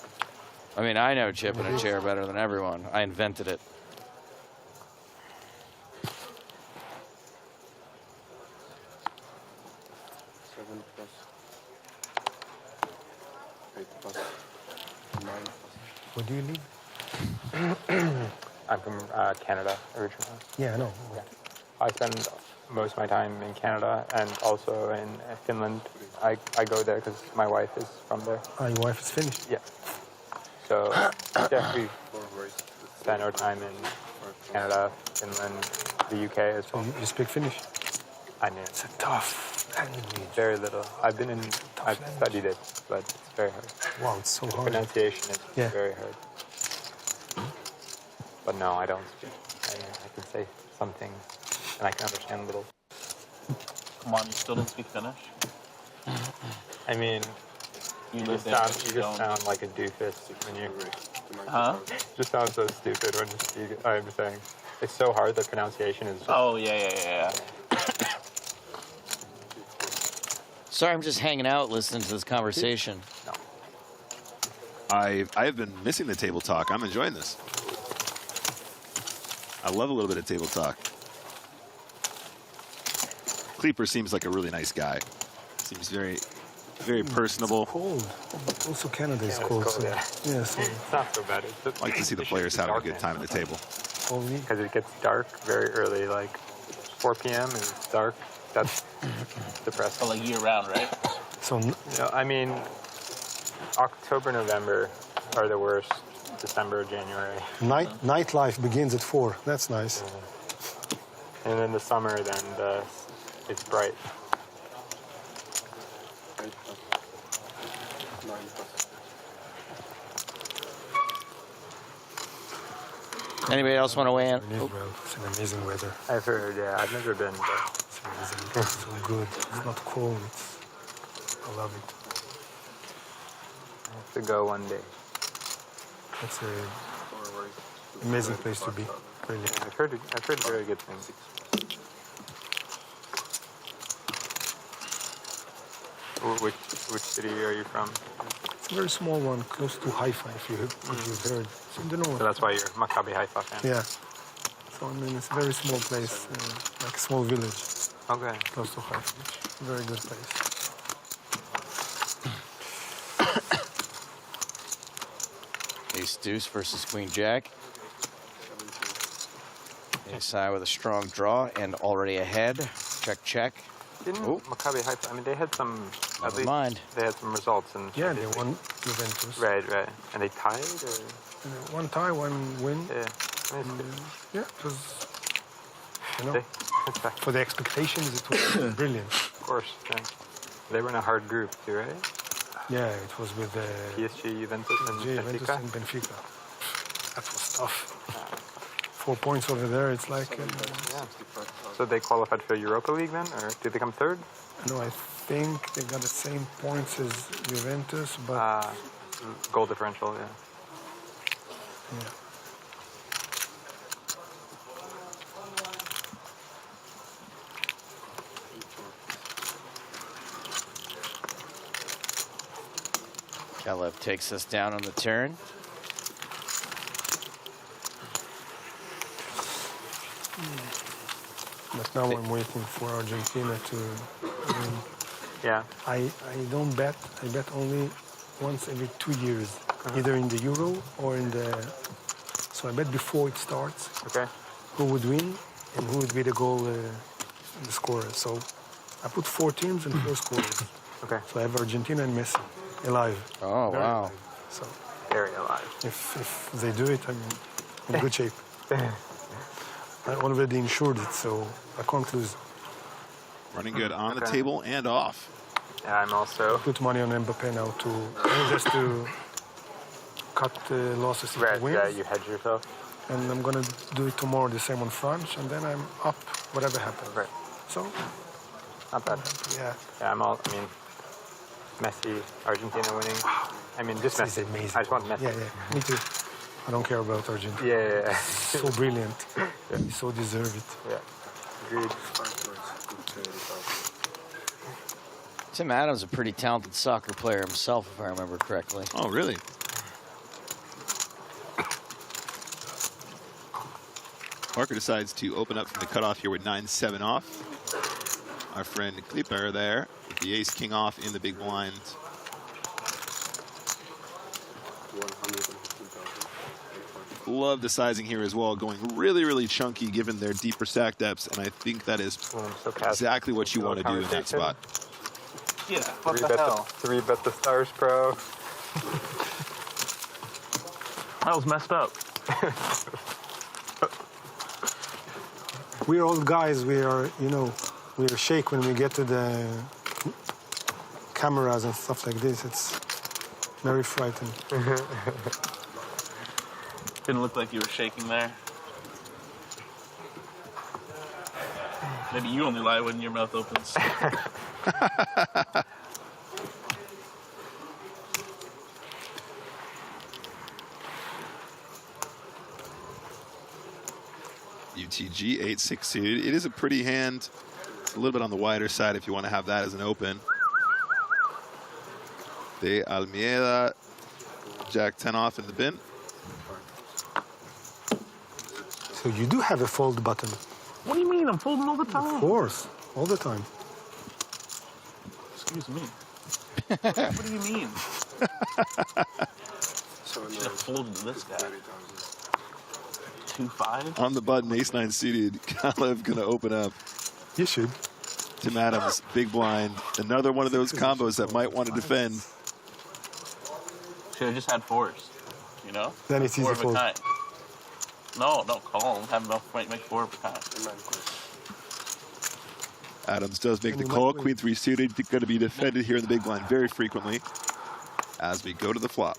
I mean, I know chip in a chair better than everyone. I invented it. Where do you live? I'm from Canada originally. Yeah, I know. Yeah. I spend most of my time in Canada and also in Finland. I go there because my wife is from there. Oh, your wife is Finnish? Yeah. So, yeah, we spend our time in Canada, Finland, the UK as well. So you speak Finnish? I mean, it's a tough language. Very little. I've studied it, but it's very hard. Wow, it's so hard. Pronunciation is very hard. But no, I don't speak. I can say some things, and I can understand a little. Come on, you still don't speak Finnish? I mean, you just sound like a doofus when you. Huh? Just sound so stupid when you speak. I'm saying it's so hard. The pronunciation is. Oh yeah. Sorry, I'm just hanging out listening to this conversation. No. I have been missing the table talk. I'm enjoying this. I love a little bit of table talk. Kleeper seems like a really nice guy. Seems very, very personable. It's cold. Also, Canada is cold. Cold, so, yeah. So It's not so bad. I like to see the players having a good time at the table. Because it gets dark very early, like 4 p.m. and it's dark. That's depressing. So like year round, right? So I mean, October, November are the worst. December, January. Nightlife begins at 4. That's nice. And then the summer, then it's bright. Anybody else want to weigh in? It's an amazing weather. I've heard, yeah. I've never been, but it's amazing. It's so good. It's not cold. I love it. I have to go one day. It's an amazing place to be. Really. I've heard very good things. Which city are you from? It's a very small one, close to Haifa, if you've heard. So, So that's why you're Maccabi Haifa fan? Yeah. So I mean, it's a very small place, like a small village. Okay. Close to Haifa. Very good place. Ace deuce versus queen jack. Ace high with a strong draw and already ahead. Check, check. Didn't Maccabi Haifa? I mean, they had some. Never mind. They had some results, and yeah, they won Juventus. Right, and they tied. Or? One tie, one win. Yeah. Yeah, it was. You know, for the expectations, it was brilliant. Of course. Yeah. They were in a hard group too, right? Yeah, it was with PSG, Juventus, and Juventus and Benfica. That was tough. 4 points over there. It's like. So they qualified for Europa League then, or did they come third? No, I think they got the same points as Juventus, but goal differential, yeah. Yeah. Kalev takes us down on the turn. But now I'm waiting for Argentina to win. Yeah. I don't bet. I bet only once every 2 years, either in the Euro or in the. So I bet before it starts. Okay. Who would win and who would be the goal, the scorer. So I put 4 teams and 4 scorers. Okay. So I have Argentina and Messi alive. Oh Very wow. alive. So very alive. If they do it, I'm in good shape. I already insured it, so I can't lose. Running good on the table and off. Yeah, I'm also. Put money on Mbappe now just to cut the losses if he wins. Yeah, you hedge yourself. And I'm gonna do it tomorrow, the same on France, and then I'm up, whatever happens. Right. So. Not bad. Yeah. Yeah, I mean, Messi, Argentina winning. I mean, just Messi. Messi. Amazing. I just want Messi. Yeah, me too. I don't care about Argentina. Yeah. So brilliant. Yeah. He so deserve it. Yeah. Agreed. Tim Adams is a pretty talented soccer player himself, if I remember correctly. Oh, really? Parker decides to open up from the cutoff here with 9-7 off. Our friend Klipper there with the ace-king off in the big blind. Love the sizing here as well, going really, really chunky given their deeper stack depths, and I think that is exactly what you want to do in that spot. Yeah, what the hell? 3-bet the Stars Pro. That was messed up. We're old guys. We are, we are shake when we get to the cameras and stuff like this. It's very frightening. Didn't look like you were shaking there. Maybe you only lie when your mouth opens. UTG 8-6 suited. It is a pretty hand. It's a little bit on the wider side if you want to have that as an open. De Almeida, Jack 10 off in the bin. So you do have a fold button. What do you mean? I'm folding all the time. Of course, all the time. Excuse me. What do you mean? Should have folded this guy. 2-5. On the button, ace-9 suited. Kalev gonna open up. You should. Tim Adams, big blind. Another one of those combos that might want to defend. Should have just had fours, you know? Then it's four easy of a fold. kind. No, don't call him. Have enough make four of a kind. Adams does make the call. Queen 3 suited, going to be defended here in the big blind very frequently as we go to the flop.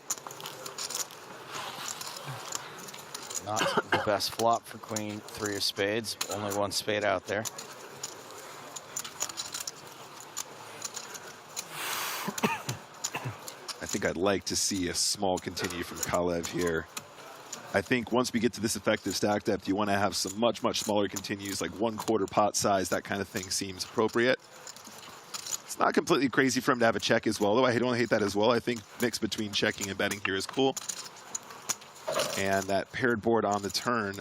Not the best flop for Queen 3 of spades. Only one spade out there. I think I'd like to see a small continue from Kalev here. I think once we get to this effective stack depth, you want to have some much, much smaller continues, like 1/4 pot size. That kind of thing seems appropriate. It's not completely crazy for him to have a check as well, though. I don't hate that as well. I think mix between checking and betting here is cool. And that paired board on the turn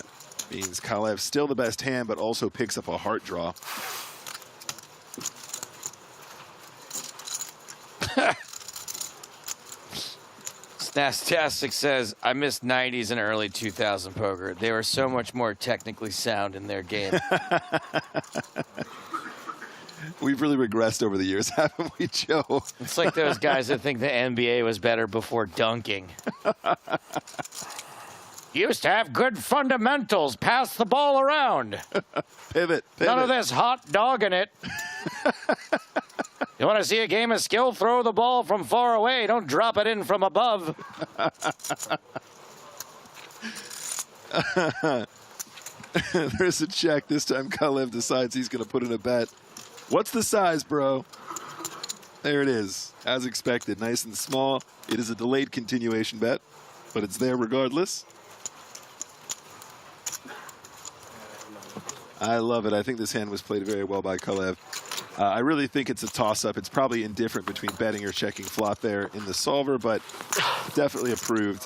means Kalev's still the best hand, but also picks up a heart draw. Snastastic says, I missed 90s and early 2000 poker. They were so much more technically sound in their game. We've really regressed over the years, haven't we, Joe? It's like those guys that think the NBA was better before dunking. Used to have good fundamentals. Pass the ball around. Pivot. None of this hot dogging it. You want to see a game of skill? Throw the ball from far away. Don't drop it in from above. There's a check. This time Kalev decides he's going to put in a bet. What's the size, bro? There it is. As expected. Nice and small. It is a delayed continuation bet, but it's there regardless. I love it. I think this hand was played very well by Kalev. I really think it's a toss-up. It's probably indifferent between betting or checking flop there in the solver, but definitely approved.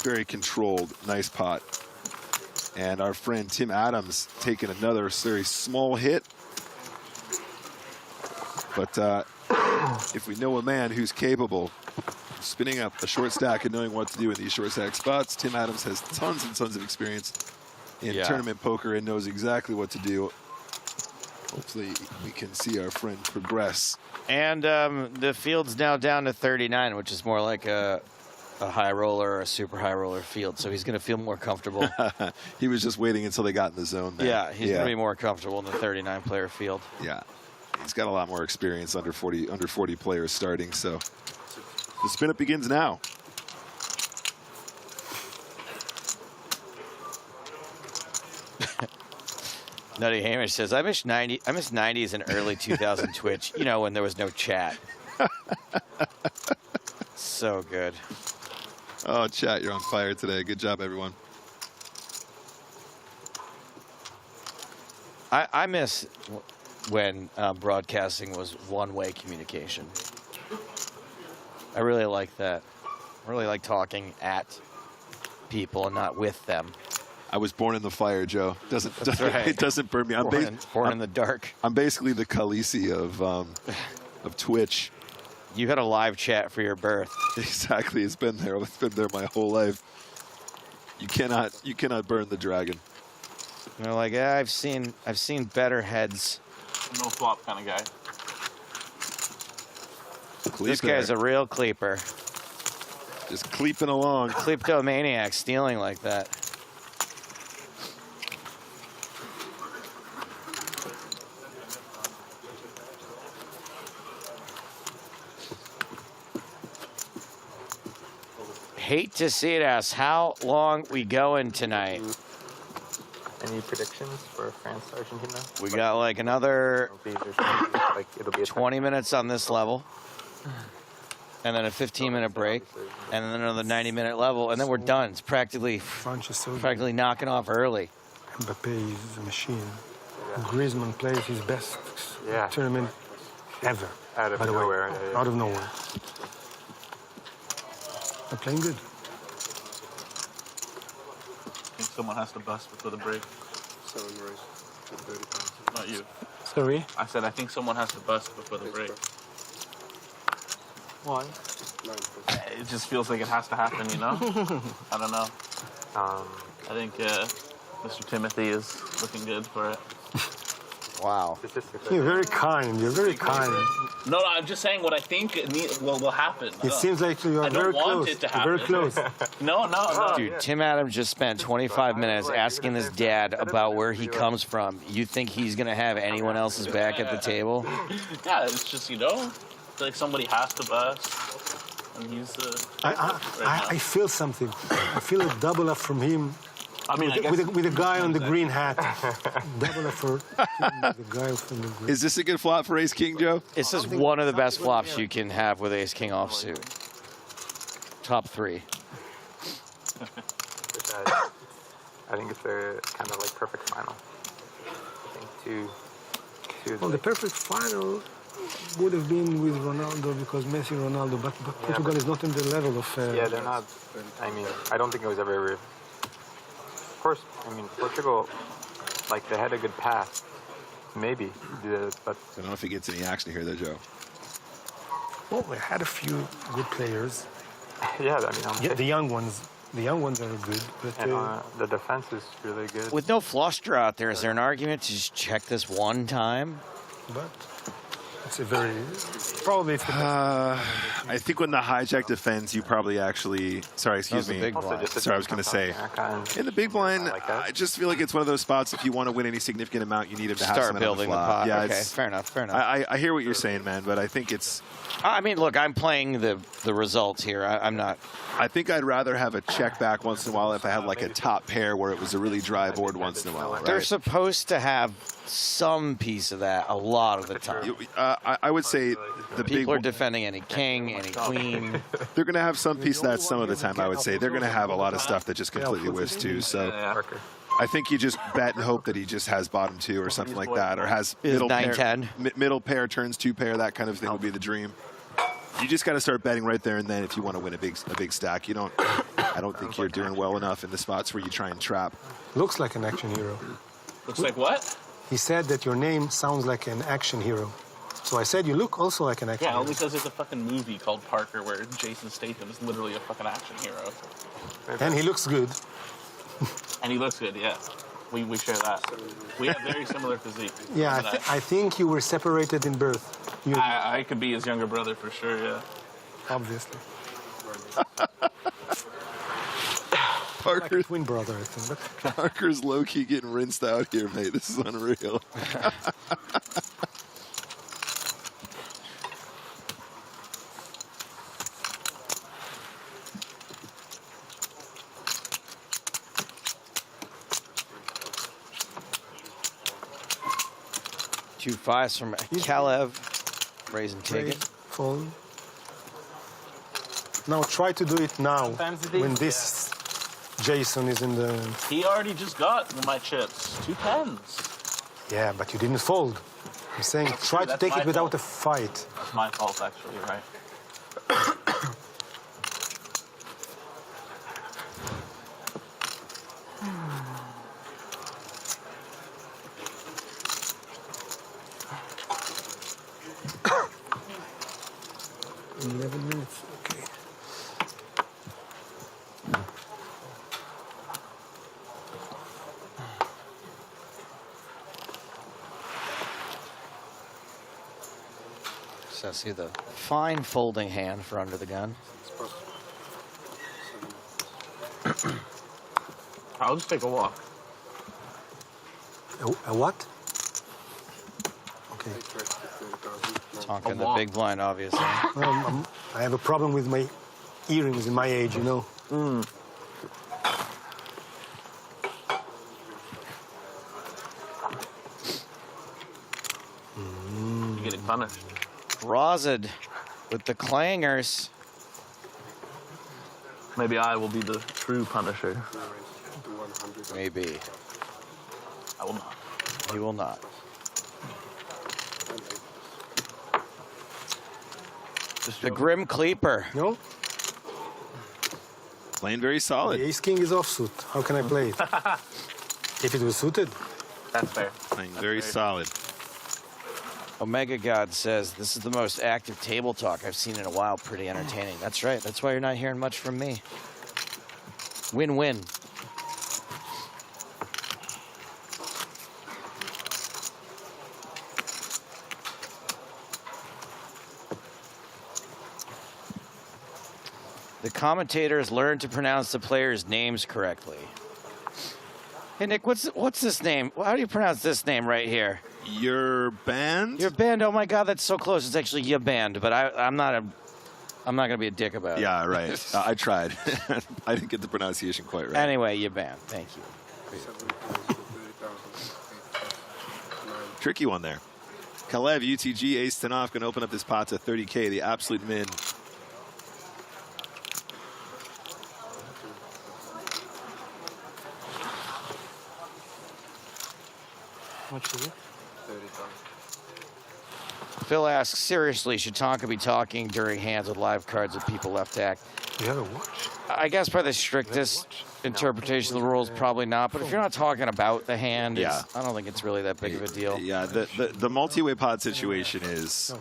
Very controlled. Nice pot. And our friend Tim Adams taking another very small hit. But if we know a man who's capable of spinning up a short stack and knowing what to do in these short stack spots, Tim Adams has tons and tons of experience in tournament poker and knows exactly what to do. Hopefully we can see our friend progress. And the field's now down to 39, which is more like a high roller or a super high roller field. So he's going to feel more comfortable. He was just waiting until they got in the zone there. Yeah, he's going to be more comfortable in the 39-player field. Yeah, he's got a lot more experience under 40 players starting. So the spin up begins now. Nutty Hamish says, I miss 90s and early 2000 Twitch, you know, when there was no chat. So good. Oh, chat, you're on fire today. Good job, everyone. I miss when broadcasting was one-way communication. I really like that. I really like talking at people and not with them. I was born in the fire, Joe. Right. It doesn't burn me. I'm born in the dark. I'm basically the Khaleesi of Twitch. You had a live chat for your birth. Exactly. It's been there. It's been there my whole life. You cannot burn the dragon. And they're like, yeah, I've seen better heads. No flop kind of guy. This guy's a real cleeper. Just cleeping along. Kleptomaniac stealing like that. Hate to see it, asks how long we going tonight. Any predictions for France, Argentina? We got like another it'll be 20 minutes on this level, and then a 15-minute break, and then another 90-minute level, and then we're done. It's practically knocking off early. Mbappé is a machine. Griezmann plays his best tournament ever. Out of nowhere. Out of nowhere. They're playing good. I think someone has to bust before the break. 7 raise, 30 pounds. Not you. Sorry? I said I think someone has to bust before the break. Why? It just feels like it has to happen, you know? I don't know. I think Mr. Timothy is looking good for it. Wow. You're very kind. You're very kind. No, I'm just saying what I think will happen. It seems like you are I don't very want close. it to You're very happen. close. No. Dude, Tim Adams just spent 25 minutes asking his dad about where he comes from. You think he's going to have anyone else's back at the table? Yeah, it's just, like somebody has to bust. And he's I feel something. I feel a double up from him. I mean, with a guy on the green hat. Double up for the guy from the green. Is this a good flop for Ace King, Joe? This is one of the best flops you can have with Ace King offsuit. Top 3. I think it's a kind of like perfect final. I think two Well, the perfect final would have been with Ronaldo because Messi, Ronaldo, but Portugal is not in the level of. Yeah, they're not. I mean, I don't think it was ever. Of course, I mean, Portugal, like, they had a good pass. Maybe. But I don't know if he gets any action here, though, Joe. Well, we had a few good players. Yeah, I mean, the young ones. The young ones are good, but and, the defense is really good. With no flush draw out there, is there an argument to just check this one time? But it's a very probably. It's the best. I think when the hijack defends, you probably actually. Sorry, excuse me. Big blind. Sorry, I was going to say. In the big blind, I just feel like it's one of those spots. If you want to win any significant amount, you need him to have Start something building on the the flop. pot. Yeah, Okay, fair enough. Fair enough. I hear what you're saying, man, but I think it's. I mean, look, I'm playing the results here. I'm not. I think I'd rather have a check back once in a while if I had like a top pair where it was a really dry board once in a while. Right? They're supposed to have some piece of that a lot of the time. I would say the people are defending any king, any queen. They're going to have some piece of that some of the time, I would say. They're going to have a lot of stuff that just completely whiffs too. So I think you just bet and hope that he just has bottom 2 or something like that, or has middle 9-10. Middle pair turns 2 pair. That kind of thing would be the dream. You just got to start betting right there and then if you want to win a big stack. You don't. I don't think you're doing well enough in the spots where you try and trap. Looks like an action hero. Looks like what? He said that your name sounds like an action hero. So I said you look also like an action hero. Yeah, only because there's a fucking movie called Parker where Jason Statham is literally a fucking action hero. And he looks good. And he looks good, yeah. We share that. We have very similar physique. Yeah, I think you were separated in birth. I could be his younger brother for sure, yeah. Obviously. Parker, like twin brother, I think. But Parker's low-key getting rinsed out here, mate. This is unreal. Two 5s from Kalev. Raise and take it. Fold. Now try to do it now when this Jason is in the. He already just got my chips. 2 10s. Yeah, but you didn't fold. I'm saying try to take it without a fight. That's my fault, actually, you're right. Minutes. Okay. So I see the fine folding hand for under the gun. I'll just take a walk. A what? Okay. Talking the big blind, obviously. I have a problem with my earrings in my age, you know. You're getting punished. Rozid with the clangers. Maybe I will be the true punisher. Maybe. I will not. He will not. The Grim Cleaper. No? Playing very solid. The ace king is offsuit. How can I play it? If it was suited. That's fair. Playing very solid. Omega God says, this is the most active table talk I've seen in a while. Pretty entertaining. That's right. That's why you're not hearing much from me. Win-win. The commentators learned to pronounce the players' names correctly. Hey Nick, what's this name? How do you pronounce this name right here? Your band? Your band. Oh my God, that's so close. It's actually your band, but I'm not gonna be a dick about it. Yeah, right. I tried. I didn't get the pronunciation quite right. Anyway, your band. Thank you. Tricky one there. Kalev, UTG, ace 10 off, going to open up this pot to 30K, the absolute min. How much is it? 30,000. Phil asks, seriously, should Tonka be talking during hands with live cards with people left to act? You have a watch? I guess by the strictest interpretation of the rules, probably not. But if you're not talking about the hand, Yeah. I don't think it's really that big of a deal. Yeah, the multi-way pot situation is,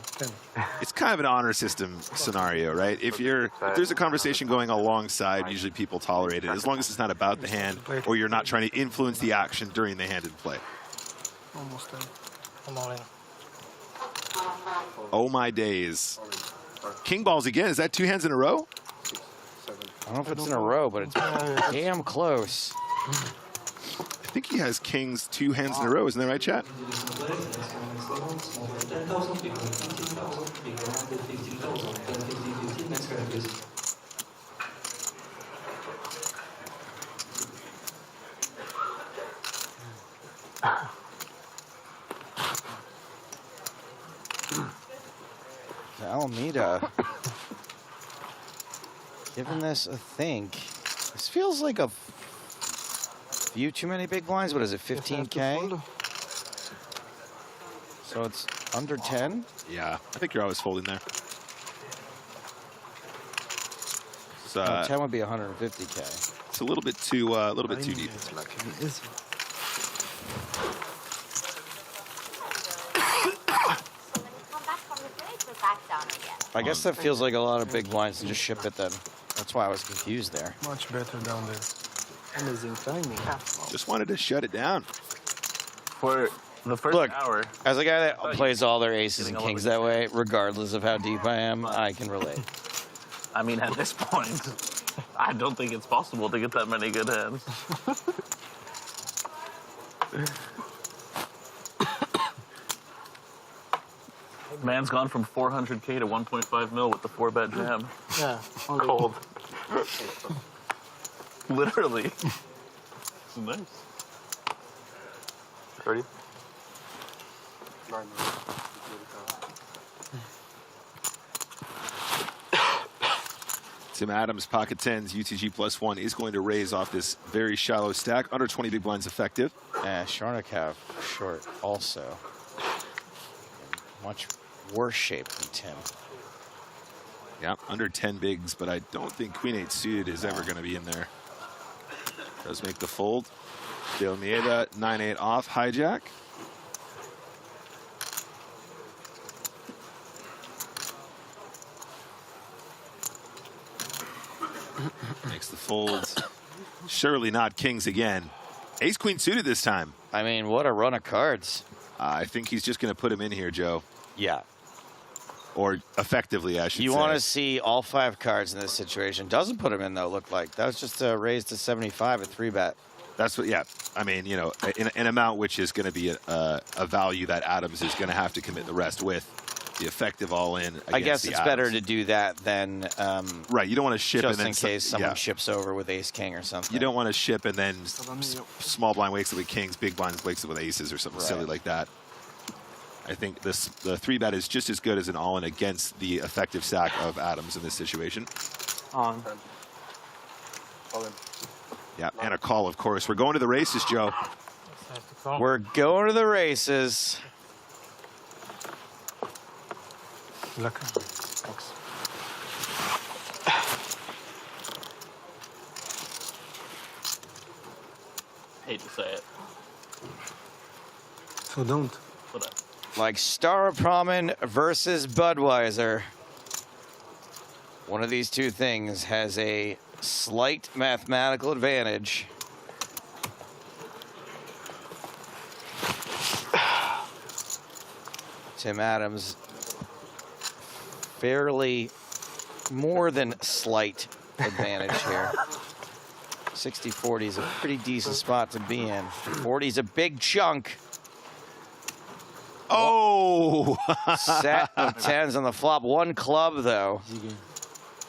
it's kind of an honor system scenario, right? If there's a conversation going alongside, usually people tolerate it, as long as it's not about the hand or you're not trying to influence the action during the hand in play. Almost done. I'm all in. Oh my days. King balls again, is that 2 hands in a row? I don't know if it's in a row, but it's damn close. I think he has kings 2 hands in a row, isn't that right, chat? Alameda. Given this a think, this feels like a few too many big blinds. What is it, 15K? So it's under 10? Yeah, I think you're always folding there. So, 10 would be 150K. It's a little bit too deep. I guess that feels like a lot of big blinds to just ship it then. That's why I was confused there. Much better down there. Amazing timing. Just wanted to shut it down. For the first hour. As a guy that plays all their aces and kings that way, regardless of how deep I am, I can relate. I mean, at this point, I don't think it's possible to get that many good hands. Man's gone from 400K to 1.5 mil with the 4-bet jam. Yeah, Cold. Literally. It's nice. 30? 9. Tim Adams, pocket 10s, UTG +1 is going to raise off this very shallow stack, under 20 big blinds effective. Sharnik have short also. Much worse shape than Tim. Yeah, under 10 bigs, but I don't think Queen 8 suited is ever going to be in there. Does make the fold. De Almeida, 9-8 off, hijack. Makes the fold. Surely not kings again. Ace Queen suited this time. I mean, what a run of cards. I think he's just going to put him in here, Joe. Yeah. Or effectively, I should say. You want to see all 5 cards in this situation. Doesn't put him in, though, look like. That was just a raise to 75 at 3-bet. That's what, yeah. I mean, you know, an amount which is going to be a value that Adams is going to have to commit the rest with. The effective all-in. I guess it's better to do that than right. You don't want to ship just and then in case someone ships over with Ace King or something. You don't want to ship and then small blind wakes up with kings, big blind wakes up with aces or something silly like that. I think the 3-bet is just as good as an all-in against the effective stack of Adams in this situation. On. All in. Yeah, and a call, of course. We're going to the races, Joe. We're going to the races. Luck. Thanks. Hate to say it. So don't. Like Staropramen versus Budweiser. One of these two things has a slight mathematical advantage. Tim Adams, fairly more than slight advantage here. 60-40 is a pretty decent spot to be in. 40 is a big chunk. Oh! Set of 10s on the flop. One club, though.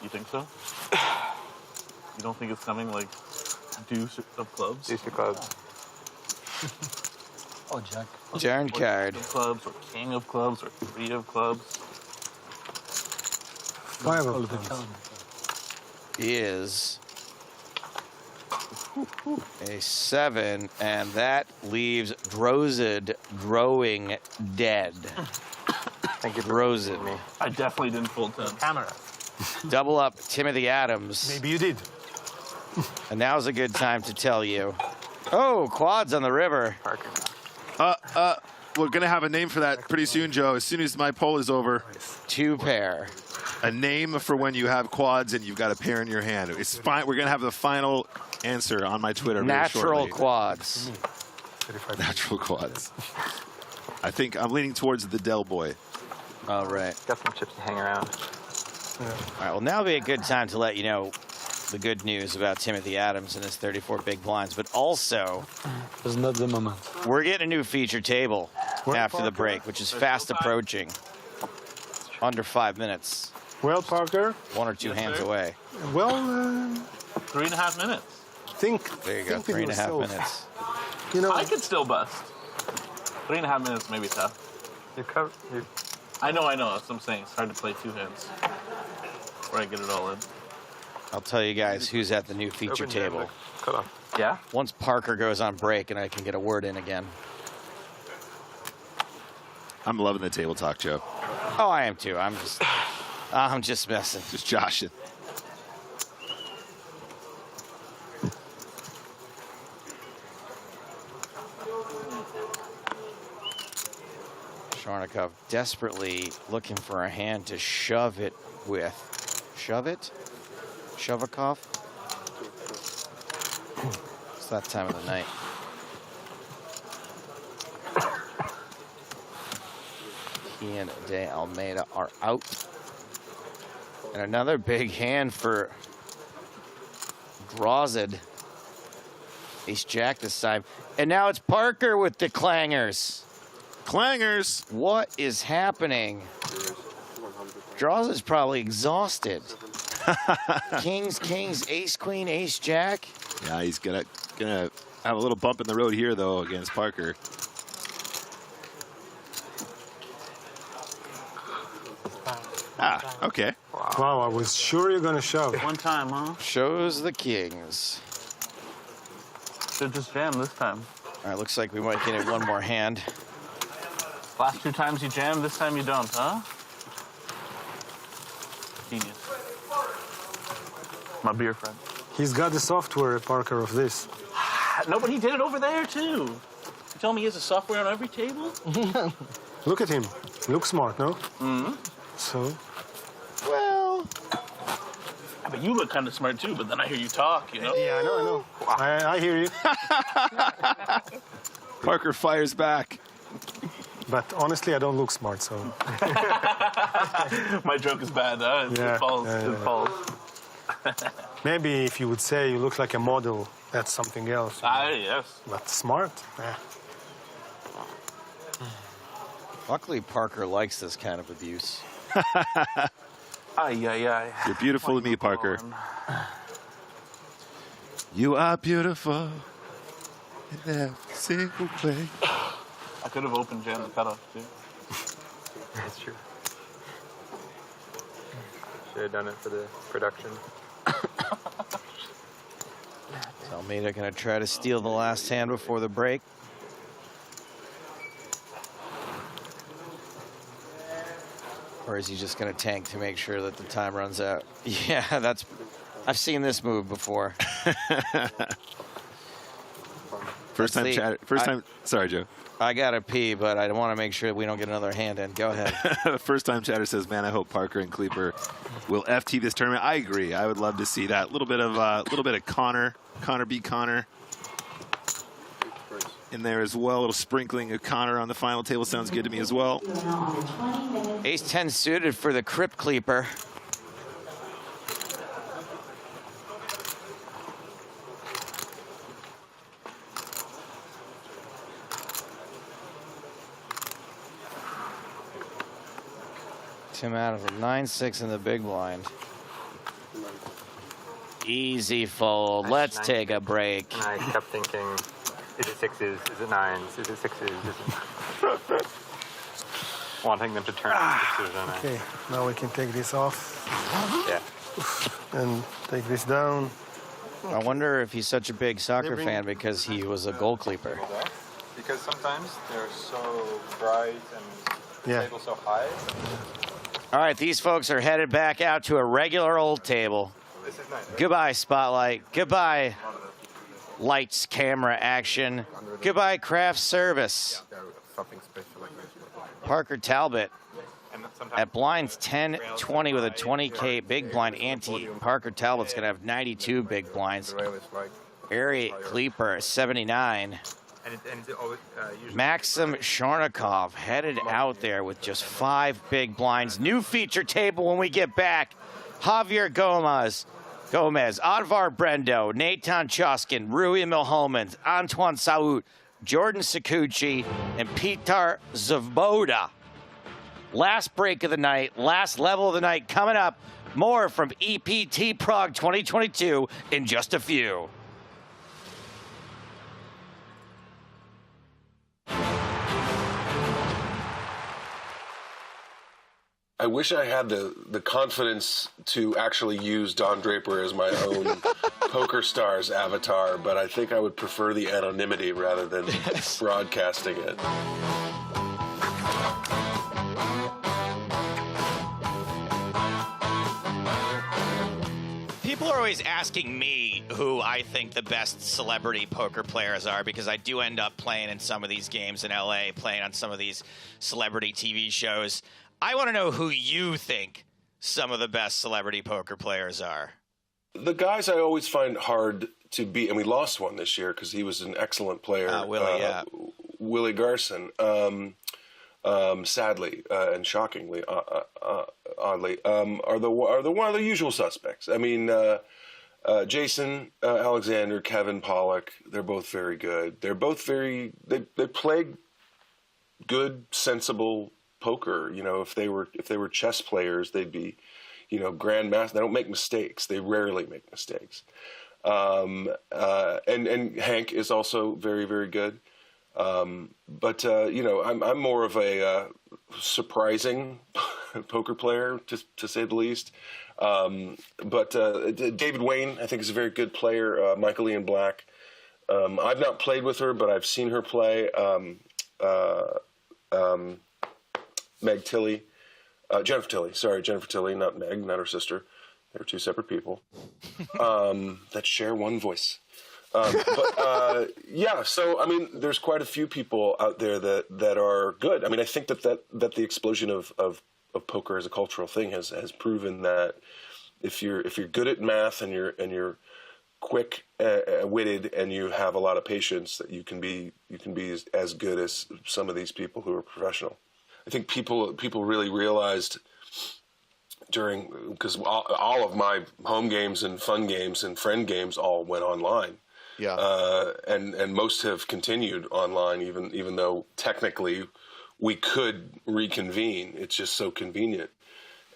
You think so? You don't think it's coming like deuce of clubs? Deuce of clubs. Oh, Jack. Turn card. Of clubs, or king of clubs, or 3 of clubs. 5 of clubs. Is a 7, and that leaves Drozid growing dead. Thank you, Drozid. I definitely didn't full 10. Camera. Double up Timothy Adams. Maybe you did. And now's a good time to tell you. Oh, quads on the river. We're going to have a name for that pretty soon, Joe, as soon as my poll is over. 2 pair. A name for when you have quads and you've got a pair in your hand. It's fine. We're going to have the final answer on my Twitter. Natural quads. Natural quads. I think I'm leaning towards the Del Boy. All right. Got some chips to hang around. All right, well, now would be a good time to let you know the good news about Timothy Adams and his 34 big blinds, but also It's not the moment. we're getting a new feature table after the break, which is fast approaching. Under 5 minutes. Well, Parker. 1 or 2 hands away. Well, 3.5 minutes. think. There you go, think with 3.5 yourself. minutes. You know, I could still bust. 3.5 minutes may be tough. I know. That's what I'm saying. It's hard to play 2 hands. Where I get it all in. I'll tell you guys who's at the new feature table. Cut off. Yeah? Once Parker goes on break and I can get a word in again. I'm loving the table talk, Joe. Oh, I am too. I'm just messing. Just joshing. Sharnikov desperately looking for a hand to shove it with. Shove it? Shovikov? It's that time of the night. He and De Almeida are out. And another big hand for Drozid. Ace Jack this time. And now it's Parker with the clangers. Clangers. What is happening? Drozid's probably exhausted. Kings, ace, queen, ace, jack. Yeah, he's gonna have a little bump in the road here, though, against Parker. Ah, okay. Wow, I was sure you're gonna shove. One time, huh? Shows the kings. Should just jam this time. All right, looks like we might get one more hand. Last 2 times you jam, this time you don't, huh? Genius. My beer friend. He's got the software, Parker, of this. No, but he did it over there, too. You tell me he has a software on every table? Look at him. He looks smart, no? Mm-hmm. So? Well... I mean, you look kind of smart, too, but then I hear you talk, you know? Yeah, I know. I hear you. Parker fires back. But honestly, I don't look smart, so... My joke is bad, huh? Yeah, It falls. yeah. It falls. Maybe if you would say you look like a model, that's something else. Yes. But smart? Luckily, Parker likes this kind of abuse. You're beautiful to me, Parker. You are beautiful in every single way. I could have opened jam the cutoff, too. That's true. Should have done it for the production. Almeida gonna try to steal the last hand before the break. Or is he just gonna tank to make sure that the time runs out? Yeah, I've seen this move before. First time, sorry, Joe. I gotta pee, but I want to make sure we don't get another hand in. Go ahead. First time chatter says, man, I hope Parker and Kleeper will FT this tournament. I agree. I would love to see that. A little bit of Connor beat Connor in there as well. A little sprinkling of Connor on the final table sounds good to me as well. Ace 10 suited for the Crypt Kleeper. him out of a 9-6 in the big blind. Easy fold. Let's take a break. And I kept thinking, is it sixes? Is it nines? Is it sixes? Is it... Wanting them to turn sixes and Okay, now we can take this off. Yeah. And take this down. I wonder if he's such a big soccer fan because he was a goal keeper. Because sometimes they're so bright and the table so high. All right, these folks are headed back out to a regular old table. This is nice. Goodbye, spotlight. Goodbye, lights, camera, action. Goodbye, craft service. Something special like this. Parker Talbot at blinds 10-20 with a 20K big blind ante. Parker Talbot's going to have 92 big blinds. Ari Kleeper, 79. Maxim Sharnikov headed out there with just 5 big blinds. New feature table when we get back. Javier Gomez, Advar Brendo, Natan Choskin, Rui Milhomans, Antoine Saoud, Jordan Sakuchi, and Pitar Zvoboda. Last break of the night, last level of the night coming up. More from EPT Prague 2022 in just a few. I wish I had the confidence to actually use Don Draper as my own PokerStars avatar, but I think I would prefer the anonymity rather than broadcasting it. People are always asking me who I think the best celebrity poker players are because I do end up playing in some of these games in LA, playing on some of these celebrity TV shows. I want to know who you think some of the best celebrity poker players are. The guys I always find hard to beat, and we lost one this year because he was an excellent player. Willie Garson. Sadly and shockingly, oddly, are one of the usual suspects. I mean, Jason Alexander, Kevin Pollak, they're both very good. They're both they play good, sensible poker. You know, if they were chess players, they'd be, grandmaster. They don't make mistakes. They rarely make mistakes. And Hank is also very, very good. But I'm more of a surprising poker player, to say the least. But David Wayne, I think, is a very good player. Michael Ian Black. I've not played with her, but I've seen her play. Meg Tilly, Jennifer Tilly, not Meg, not her sister. They're two separate people that share one voice. So I mean, there's quite a few people out there that are good. I mean, I think that the explosion of poker as a cultural thing has proven that if you're good at math and you're quick witted and you have a lot of patience, that you can be as good as some of these people who are professional. I think people really realized because all of my home games and fun games and friend games all went online. Yeah. And most have continued online, even though technically we could reconvene. It's just so convenient.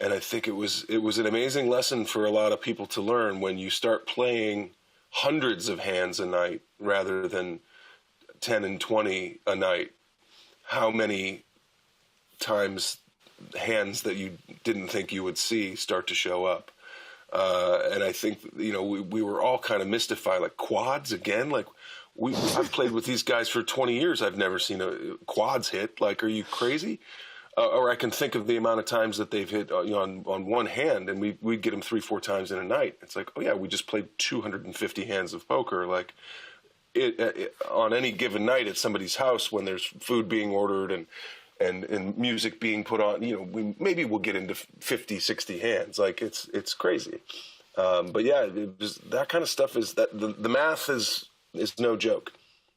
And I think it was an amazing lesson for a lot of people to learn when you start playing hundreds of hands a night rather than 10 and 20 a night. How many times hands that you didn't think you would see start to show up. And I think, we were all kind of mystified, like quads again? Like I've played with these guys for 20 years. I've never seen quads hit. Like, are you crazy? Or I can think of the amount of times that they've hit on one hand, and we'd get them 3-4 times in a night. It's like, oh yeah, we just played 250 hands of poker. Like on any given night at somebody's house when there's food being ordered and music being put on, we'll get into 50, 60 hands. Like it's crazy. But yeah, that kind of stuff is that the math is no joke.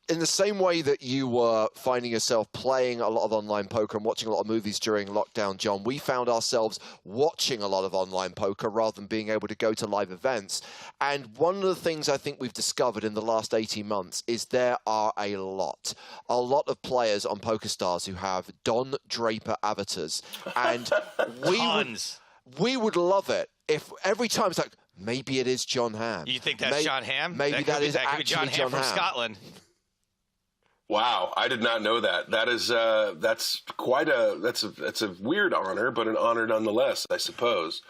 in the same way that you were finding yourself playing a lot of online poker and watching a lot of movies during lockdown, John, we found ourselves watching a lot of online poker rather than being able to go to live events. And one of the things I think we've discovered in the last 18 months is there are a lot of players on PokerStars who have Don Draper avatars. And we would love it if every time it's like, maybe it is John Hamm. You think that's John Hamm? Maybe that is actually John Hamm from Hamm. Scotland. Wow, I did not know that. That is that's quite that's a weird honor, but an honor nonetheless, I suppose.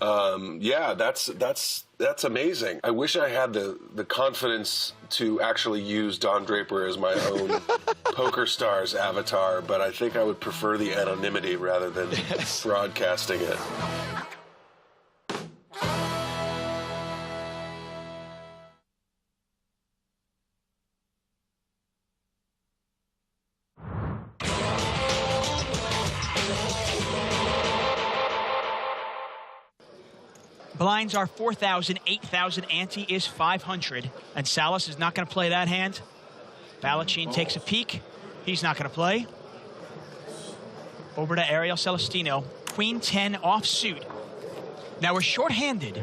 Yeah, that's amazing. I wish I had the confidence to actually use Don Draper as my own PokerStars avatar, but I think I would prefer the anonymity rather than broadcasting it. Blinds are 4,000, 8,000, ante is 500. And Salas is not going to play that hand. Balachin takes a peek. He's not going to play. Over to Ariel Celestino. Queen 10 offsuit. Now we're short-handed.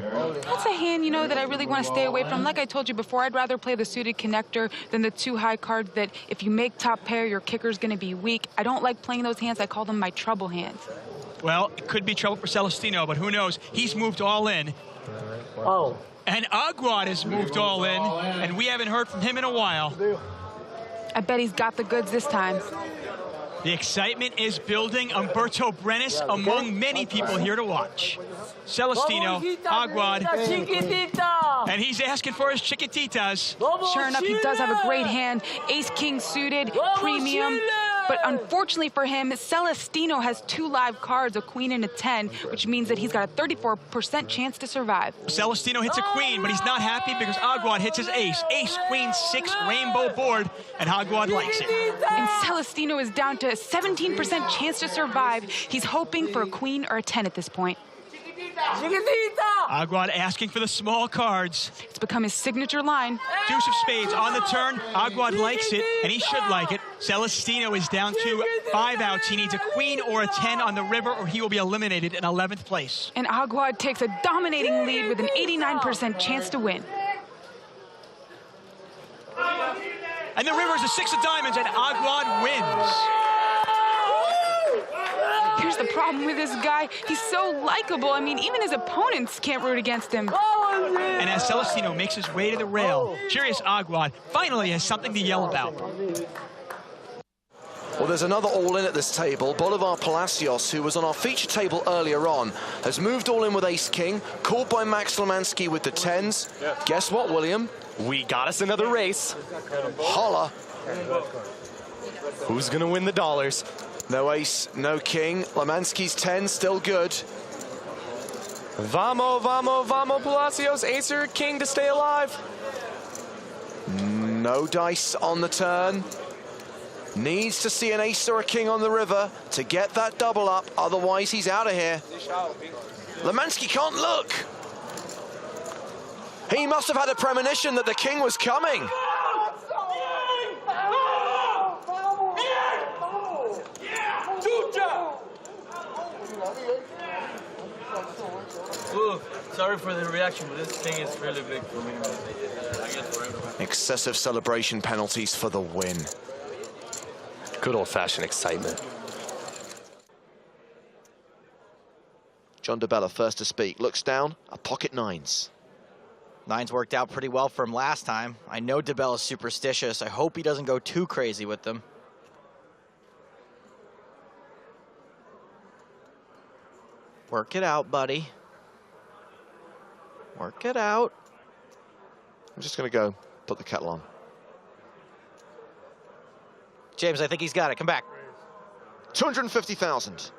That's a hand, you know, that I really want to stay away from. Like I told you before, I'd rather play the suited connector than the two high cards that if you make top pair, your kicker's going to be weak. I don't like playing those hands. I call them my trouble hands. Well, it could be trouble for Celestino, but who knows? He's moved all in. Oh. And Aguad has moved all in, and we haven't heard from him in a while. I bet he's got the goods this time. The excitement is building. Umberto Brenes among many people here to watch. Celestino, Aguad, and he's asking for his chiquititas. Sure enough, he does have a great hand. Ace-king suited, premium. But unfortunately for him, Celestino has two live cards, a queen and a 10, which means that he's got a 34% chance to survive. Celestino hits a queen, but he's not happy because Aguad hits his ace. Ace, queen, 6, rainbow board, and Aguad likes it. And Celestino is down to a 17% chance to survive. He's hoping for a queen or a 10 at this point. Aguad asking for the small cards. It's become his signature line. Deuce of spades on the turn. Aguad likes it, and he should like it. Celestino is down to 5 outs. He needs a queen or a 10 on the river, or he will be eliminated in 11th place. And Aguad takes a dominating lead with an 89% chance to win. And the river is a 6 of diamonds, and Aguad wins. Here's the problem with this guy. He's so likable. I mean, even his opponents can't root against him. And as Celestino makes his way to the rail, Curious Aguad finally has something to yell about. Well, there's another all-in at this table. Bolivar Palacios, who was on our feature table earlier on, has moved all-in with ace-king, called by Max Lemansky with the 10s. Guess what, William? We got us another race. Holla. Who's going to win the dollars? No ace, no king. Lemansky's 10 still good. Vamo, vamo, vamo, Palacios, ace or king to stay alive. No dice on the turn. Needs to see an ace or a king on the river to get that double up, otherwise he's out of here. Lemansky can't look. He must have had a premonition that the king was coming. Ooh, sorry for the reaction, but this thing is really big for me. I guess for everyone. Excessive celebration penalties for the win. Good old-fashioned excitement. John DeBella first to speak. Looks down, a pocket 9s. 9s worked out pretty well for him last time. I know DeBella's superstitious. I hope he doesn't go too crazy with them. Work it out, buddy. Work it out. I'm just going to go put the kettle on. James, I think he's got it. Come back. 250,000.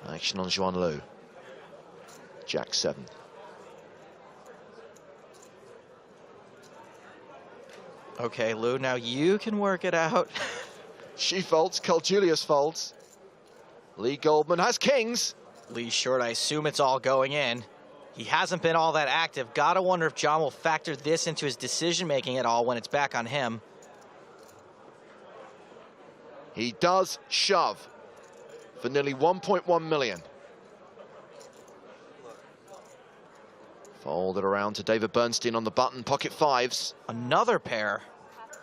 Action on Joan Lou. Jack 7. Okay, Lou, now you can work it out. She folds, Carl Julius folds. Lee Goldman has kings. Lee short, I assume it's all going in. He hasn't been all that active. Gotta wonder if John will factor this into his decision-making at all when it's back on him. He does shove for nearly 1.1 million. Fold it around to David Bernstein on the button, pocket fives. Another pair.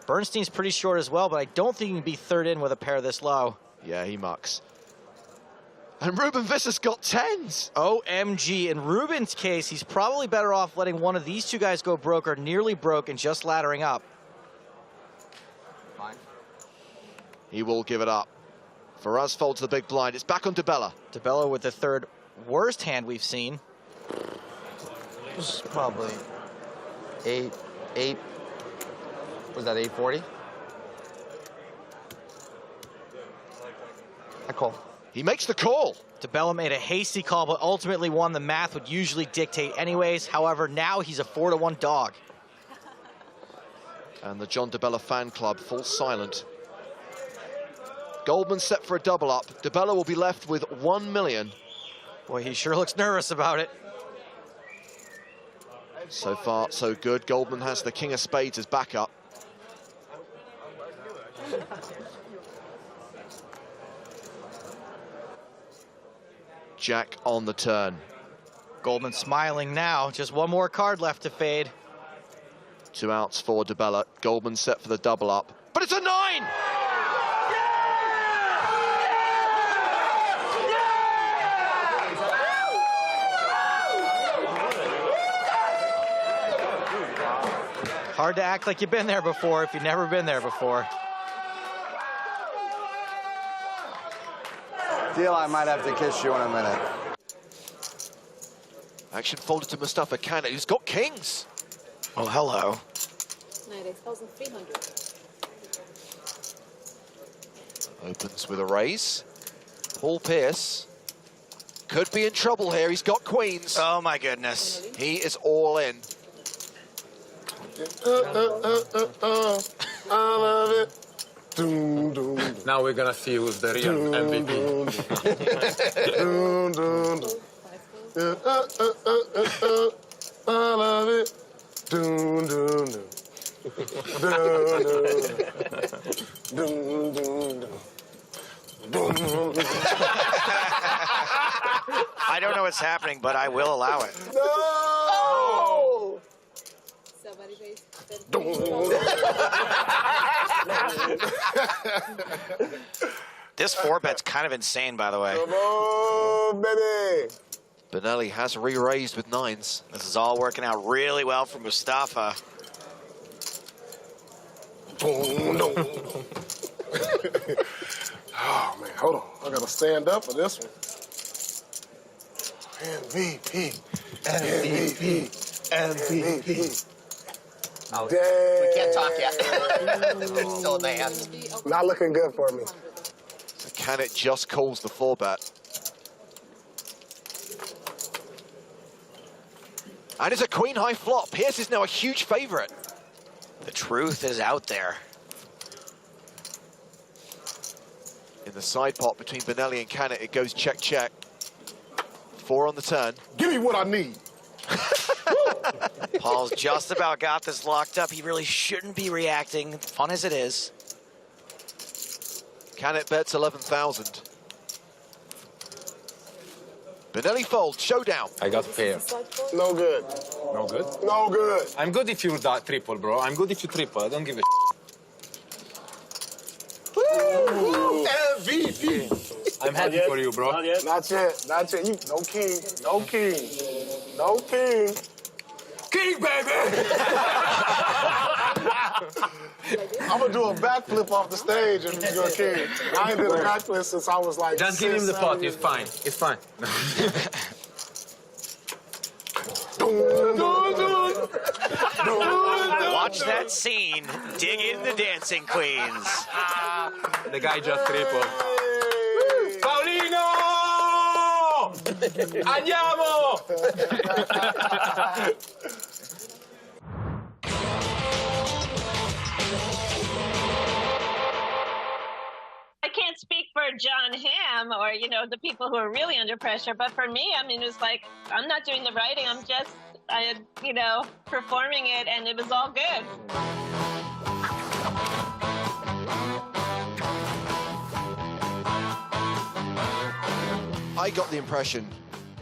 Bernstein's pretty short as well, but I don't think he can be third in with a pair this low. Yeah, he mucks. And Ruben Visser's got tens. OMG. In Ruben's case, he's probably better off letting one of these two guys go broke or nearly broke and just laddering up. He will give it up. Faraz folds the big blind. It's back on DeBella. DeBella with the third worst hand we've seen. This is probably 8, was that 840? I call. He makes the call. DeBella made a hasty call, but ultimately won. The math would usually dictate anyways. However, now he's a 4-1 dog. And the John DeBella fan club falls silent. Goldman set for a double up. DeBella will be left with 1 million. Boy, he sure looks nervous about it. So far, so good. Goldman has the king of spades as backup. Jack on the turn. Goldman smiling now. Just one more card left to fade. 2 outs for DeBella. Goldman set for the double up. But it's a 9! Hard to act like you've been there before if you've never been there before. Deal, I might have to kiss you in a minute. Action folded to Mustafa Kanat, who's got kings. Oh, hello. 98,300. Opens with a raise. Paul Pierce could be in trouble here. He's got queens. Oh, my goodness. He is all in. I love it. Doom, doom, doom. Now we're gonna see who's the real MVP. Doom, doom, doom. I love it. Doom, doom, doom. Doom, doom, doom. I don't know what's happening, but I will allow it. No! This 4-bet's kind of insane, by the way. Come on, baby. Benelli has re-raised with 9s. This is all working out really well for Mustafa. Oh, man, hold on. I got to stand up for this one. MVP. MVP. MVP. Oh, we can't talk yet. It's still in the hands. Not looking good for me. So Kanat just calls the 4-bet. And it's a queen high flop. Pierce is now a huge favorite. The truth is out there. In the side pot between Benelli and Kanat, it goes check, check. 4 on the turn. Give me what I need. Paul's just about got this locked up. He really shouldn't be reacting, fun as it is. Kanat bets 11,000. Benelli folds, showdown. I got pair. No good. No good? No good. I'm good if you triple, bro. I'm good if you triple. I don't give a MVP. I'm happy for you, bro. Not yet. Not yet. Not yet. You, no king. No king. No king. King, baby! I'm going to do a backflip off the stage if you're a king. I ain't did a backflip since I was like Just give him the pot. It's fine. It's fine. Watch that scene. Dig in the dancing queens. The guy just tripled. Paulino! Andiamo! I can't speak for John John Hamm or, you know, the people who are really under pressure. But for me, I mean, it was like, I'm not doing the writing. I'm just, you know, performing it, and it was all good. I got the impression,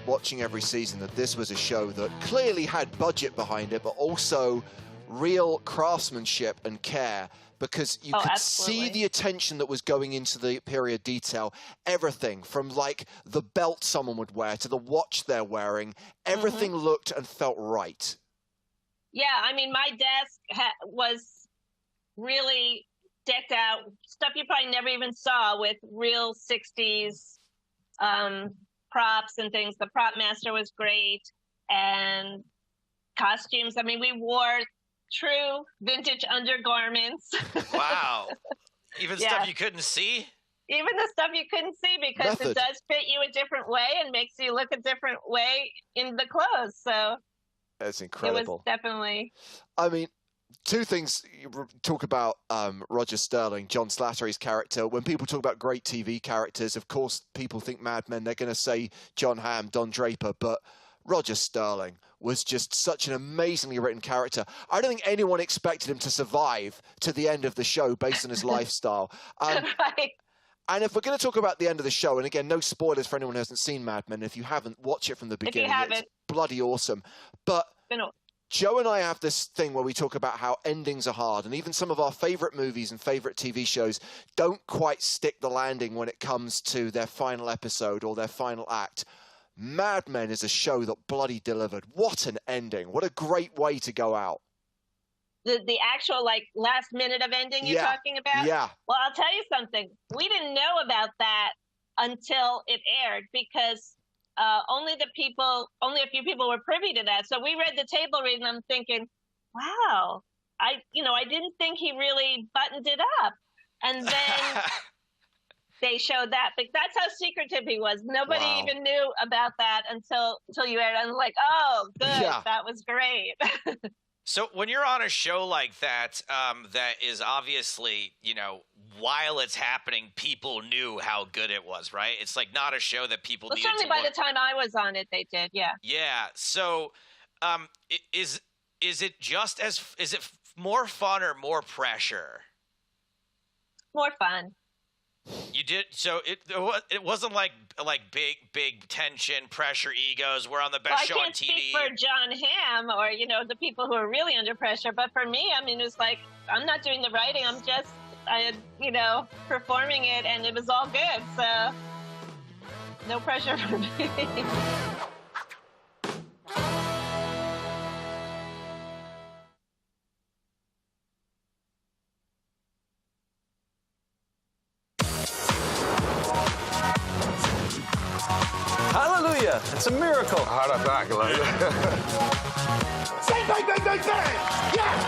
watching every season, that this was a show that clearly had budget behind it, but also real craftsmanship and care, because you could see the attention that was going into the period detail. Everything from like the belt someone would wear to the watch they're wearing, everything looked and felt right. Yeah, I mean, my desk was really decked out, stuff you probably never even saw, with real 60s props and things. The prop master was great, and costumes. I mean, we wore true vintage undergarments. Wow. Even stuff you couldn't see? Even the stuff you couldn't see, because it does fit you a different way and makes you look a different way in the clothes. So it's incredible. It was definitely. I mean, two things. You talk about Roger Sterling, John Slattery's character. When people talk about great TV characters, of course, people think Mad Men. They're going to say John Hamm, Don Draper, but Roger Sterling was just such an amazingly written character. I don't think anyone expected him to survive to the end of the show based on his lifestyle. Right. And if we're going to talk about the end of the show, and again, no spoilers for anyone who hasn't seen Mad Men. If you haven't, watch it from the beginning. It's bloody awesome. But Joe and I have this thing where we talk about how endings are hard, and even some of our favorite movies and favorite TV shows don't quite stick the landing when it comes to their final episode or their final act. Mad Men is a show that bloody delivered. What an ending. What a great way to go out. The actual, like, last minute of ending you're talking about? Yeah. Well, I'll tell you something. We didn't know about that until it aired, because only a few people were privy to that. So we read the table read, and I'm thinking, wow, I didn't think he really buttoned it up. And then they showed that. But that's how secretive he was. Nobody even knew about that until you aired. I'm like, oh, good. Yeah. That was great. So when you're on a show like that, that is obviously, you know, while it's happening, people knew how good it was, right? It's like not a show that people needed to certainly by the time I was on it, they did, yeah. Yeah. So is it more fun or more pressure? More fun. You did so. It wasn't like big tension, pressure, egos. We're on the best show on TV. I can't speak for John Hamm or, you know, the people who are really under pressure. But for me, I mean, it was like, I'm not doing the writing. I'm just, you know, performing it, and it was all good. So no pressure for me. Hallelujah! It's a miracle. Hard attack, like. Say bang, bang, bang, bang! Yes!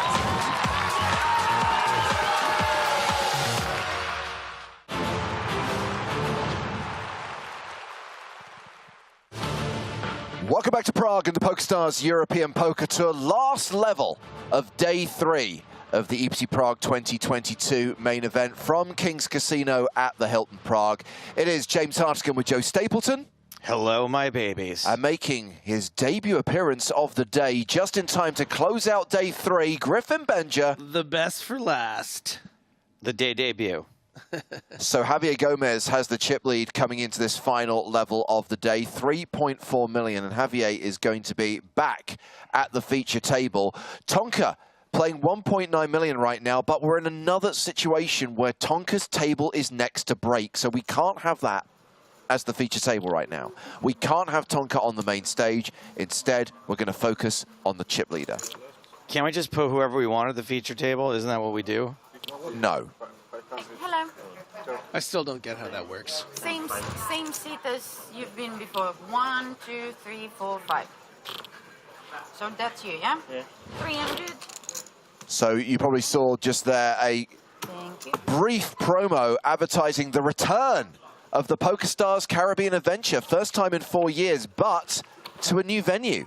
Welcome back to Prague and the PokerStars European Poker Tour. Last level of day 3 of the EPT Prague 2022 main event from Kings Casino at the Hilton Prague. It is James Hartigan with Joe Stapleton. Hello, my babies. And making his debut appearance of the day, just in time to close out day 3, Griffin Benja. The best for last. The day debut. So Javier Gomez has the chip lead coming into this final level of the day, 3.4 million. And Javier is going to be back at the feature table. Tonka playing 1.9 million right now, but we're in another situation where Tonka's table is next to break. So we can't have that as the feature table right now. We can't have Tonka on the main stage. Instead, we're going to focus on the chip leader. Can't we just put whoever we want at the feature table? Isn't that what we do? No. Hello. I still don't get how that works. Same seat as you've been before. 1, 2, 3, 4, 5. So that's you, yeah? Yeah. 300. So you probably saw just there a brief promo advertising the return of the PokerStars Caribbean Adventure. First time in 4 years, but to a new venue.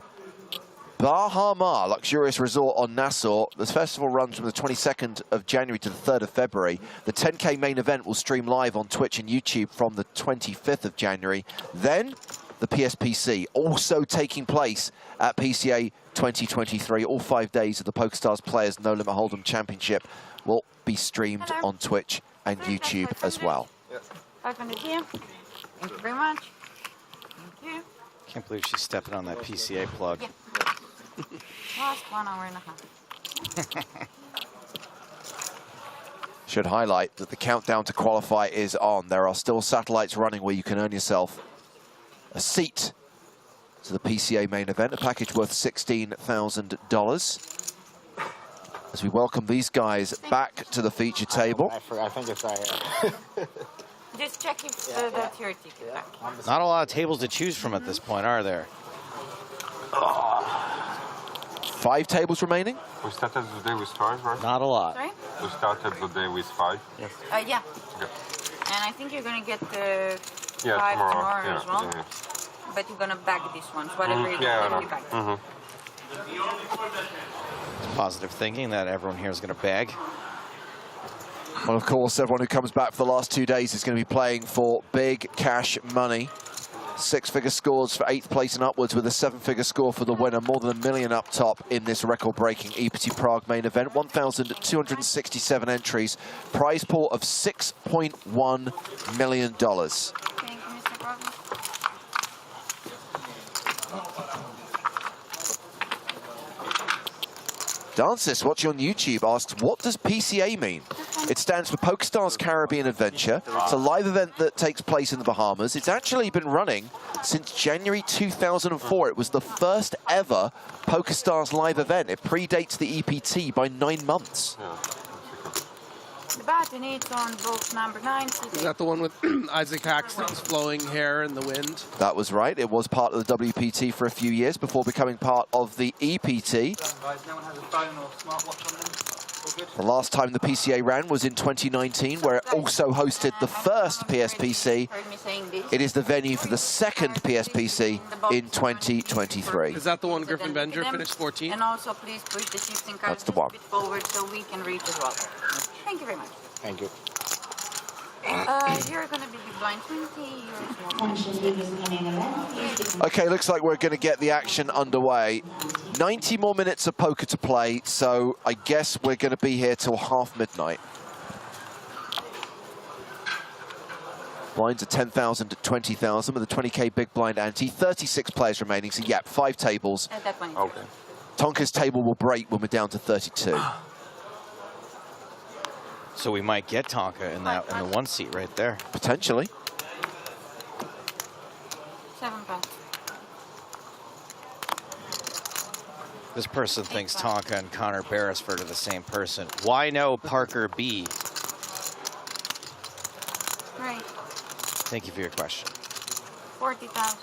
Bahama luxurious resort on Nassau. This festival runs from the 22nd of January to the 3rd of February. The 10K main event will stream live on Twitch and YouTube from the 25th of January. Then the PSPC, also taking place at PCA 2023. All 5 days of the PokerStars Players No Limit Hold'em Championship will be streamed on Twitch and YouTube as well. 500 here. Thank you very much. Thank you. Can't believe she's stepping on that PCA plug. Yeah. Last 1 hour and a half. Should highlight that the countdown to qualify is on. There are still satellites running where you can earn yourself a seat to the PCA main event, a package worth $16,000. As we welcome these guys back to the feature table. I think it's right here. Just check if that's your ticket back. Not a lot of tables to choose from at this point, are there? 5 tables remaining? We started the day with 5, right? Not a lot. Sorry? We started the day with 5. Yes. Yeah. Okay. And I think you're going to get the 5 tomorrow as well. Yeah. But you're going to bag these ones, whatever you bag. It's positive thinking that everyone here is going to bag. Well, of course, everyone who comes back for the last 2 days is going to be playing for big cash money. 6-figure scores for 8th place and upwards, with a 7-figure score for the winner. More than $1 million up top in this record-breaking EPT Prague main event. 1,267 entries. Prize pool of $6.1 million. Thank you, Mr. Prague. Dancis, watching on YouTube, asks, what does PCA mean? It stands for PokerStars Caribbean Adventure. It's a live event that takes place in the Bahamas. It's actually been running since January 2004. It was the first ever PokerStars live event. It predates the EPT by 9 months. The button is on box number 9. Is that the one with Isaac Haxton's flowing hair in the wind? That was right. It was part of the WPT for a few years before becoming part of the EPT. The last time the PCA ran was in 2019, where it also hosted the first PSPC. It is the venue for the second PSPC in 2023. Is that the one Griffin Benger finished 14th? And also, please push the shifting card That's the one. a bit forward so we can reach as well. Thank you very much. Thank you. You're going to be big blind 20. You're small. Okay, looks like we're going to get the action underway. 90 more minutes of poker to play, so I guess we're going to be here till half midnight. Blinds are 10,000 to 20,000 with a 20K big blind ante. 36 players remaining, so yeah, 5 tables. That one is Okay. Tonka's table will break when we're down to 32. So we might get Tonka in the 1 seat right there. Potentially. 7 pounds. This person thinks Tonka and Connor Beresford are the same person. Why no Parker B? Right. Thank you for your question. 40,000.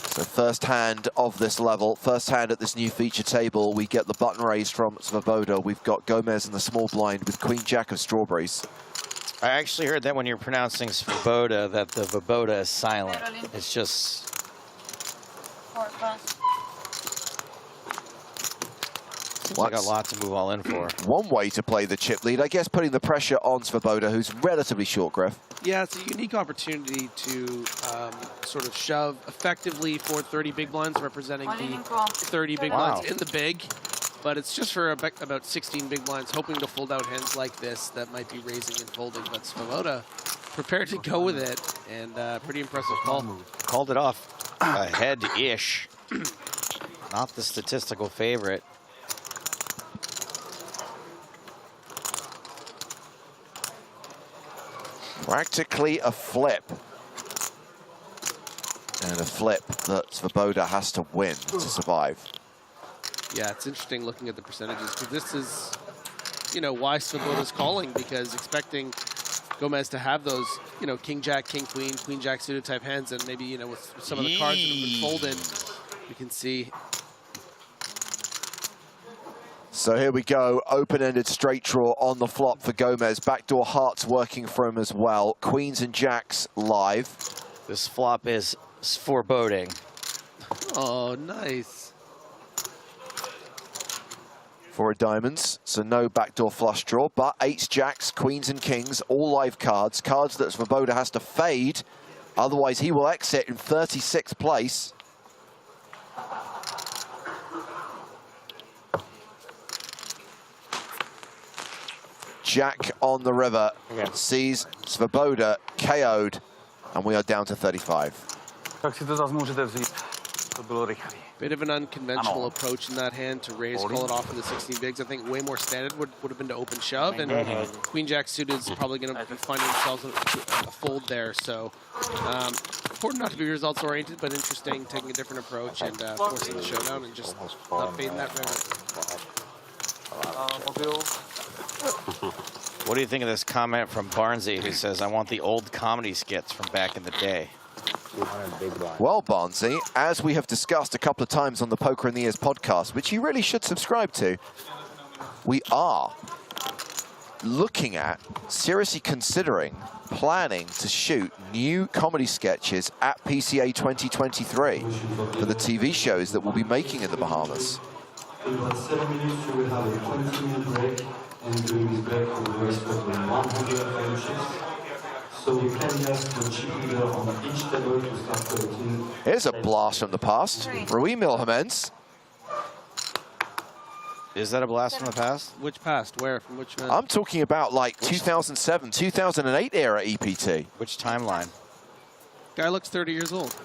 So first hand of this level, first hand at this new feature table, we get the button raised from Svoboda. We've got Gomez in the small blind with Queen Jack of strawberries. I actually heard that when you're pronouncing Svoboda, that the Voboda is silent. It's just... 4 plus. Seems like a lot to move all in for. One way to play the chip lead, I guess, putting the pressure on Svoboda, who's relatively short, Griff. Yeah, it's a unique opportunity to sort of shove effectively for 30 big blinds, representing the 30 big blinds in the big. But it's just for about 16 big blinds, hoping to fold out hands like this that might be raising and folding. But Svoboda prepared to go with it, and pretty impressive call. Called it off ahead-ish. Not the statistical favorite. Practically a flip. And a flip that Svoboda has to win to survive. Yeah, it's interesting looking at the percentages, because this is, you know, why Svoboda's calling, because expecting Gomez to have those, you know, King Jack, King Queen, Queen Jack suited type hands, and maybe, you know, with some of the cards that have been folded, you can see. So here we go, open-ended straight draw on the flop for Gomez. Backdoor hearts working for him as well. Queens and Jacks live. This flop is foreboding. Oh, nice. 4 of diamonds, so no backdoor flush draw, but 8s, jacks, queens and kings, all live cards. Cards that Svoboda has to fade, otherwise he will exit in 36th place. Jack on the river sees Svoboda KO'd, and we are down to 35. Tak si to zase můžete vzít. To bylo rychlý. Bit of an unconventional approach in that hand to raise, call it off in the 16 bigs. I think way more standard would have been to open shove, and Queen Jack suited is probably going to be finding themselves a fold there. So important not to be results oriented, but interesting taking a different approach and forcing the showdown and just not fading that river. What do you think of this comment from Barnesy, who says, I want the old comedy skits from back in the day? Well, Barnesy, as we have discussed a couple of times on the Poker in the Ears podcast, which you really should subscribe to, we are looking at, seriously considering, planning to shoot new comedy sketches at PCA 2023 for the TV shows that we'll be making in the Bahamas. In about 7 minutes, you will have a 20-minute break, and during this break, we will expect 100 fellowships. So we can just put chip leader on each table to start collecting. Here's a blast from the past. Rui Milhamens. Is that a blast from the past? Which past? Where? From which man? I'm talking about like 2007, 2008 era EPT. Which timeline? Guy looks 30 years old.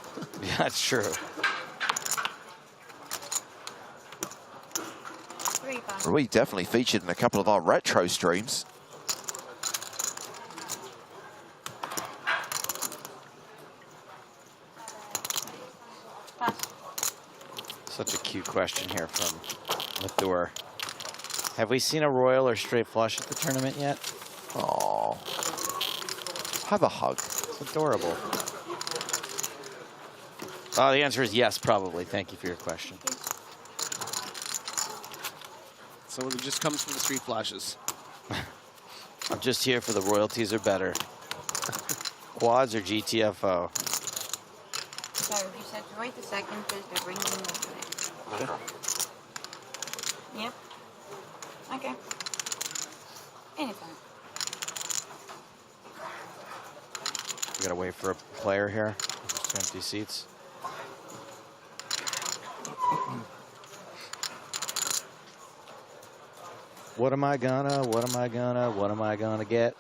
Yeah, that's true. Rui definitely featured in a couple of our retro streams. Such a cute question here from Mathur. Have we seen a royal or straight flush at the tournament yet? Oh, have a hug. It's adorable. The answer is yes, probably. Thank you for your question. Someone who just comes from the street flashes. I'm just here for the royalties are better. Quads or GTFO? So you said to wait a second because they're bringing in the Okay. Yep. Okay. Anytime. We gotta wait for a player here. There's 2 empty seats. What am I gonna get?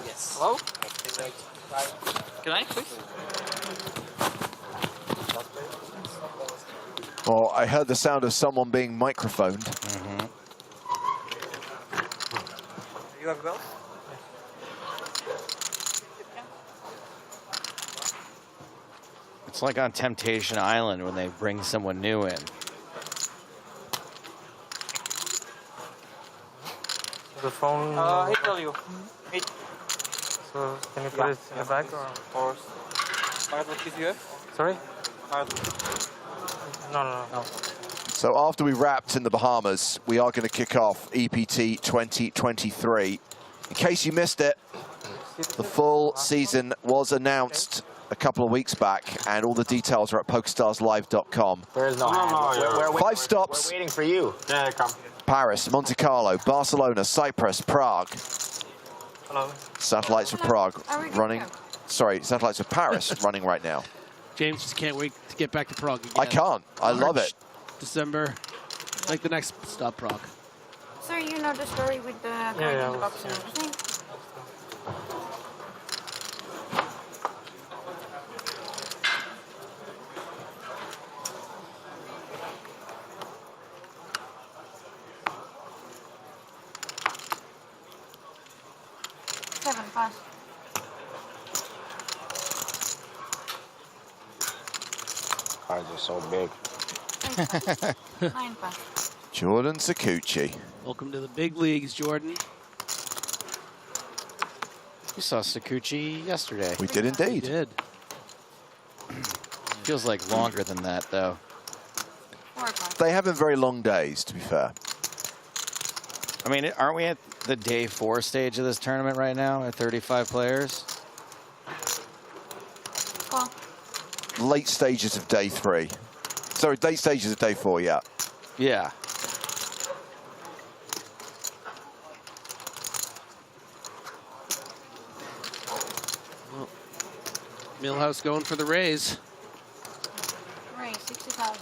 Yes. Hello? Can I, please? Well, I heard the sound of someone being microphoned. You have bells? It's like on Temptation Island when they bring someone new in. The phone. I tell you. So can you put it in the bag or? What is you? Sorry? No. So after we wrapped in the Bahamas, we are going to kick off EPT 2023. In case you missed it, the full season was announced a couple of weeks back, and all the details are at PokerStarsLive.com. There is no hand. 5 stops. We're waiting for you. Yeah, come. Paris, Monte Carlo, Barcelona, Cyprus, Prague. Hello. Satellites for Prague running. Sorry, satellites for Paris running right now. James just can't wait to get back to Prague again. I can't. I love it. December, like the next stop, Prague. Sir, you know the story with the card in the box and everything? Seven, pass. Cards are so big. 9, pass. Jordan Sakuchi. Welcome to the big leagues, Jordan. We saw Sakuchi yesterday. We did indeed. We did. Feels like longer than that, though. They have been very long days, to be fair. I mean, aren't we at the day 4 stage of this tournament right now at 35 players? Cool. Late stages of day 3. Sorry, late stages of day 4, yeah. Yeah. Well, Millhouse going for the raise. Raise 60,000.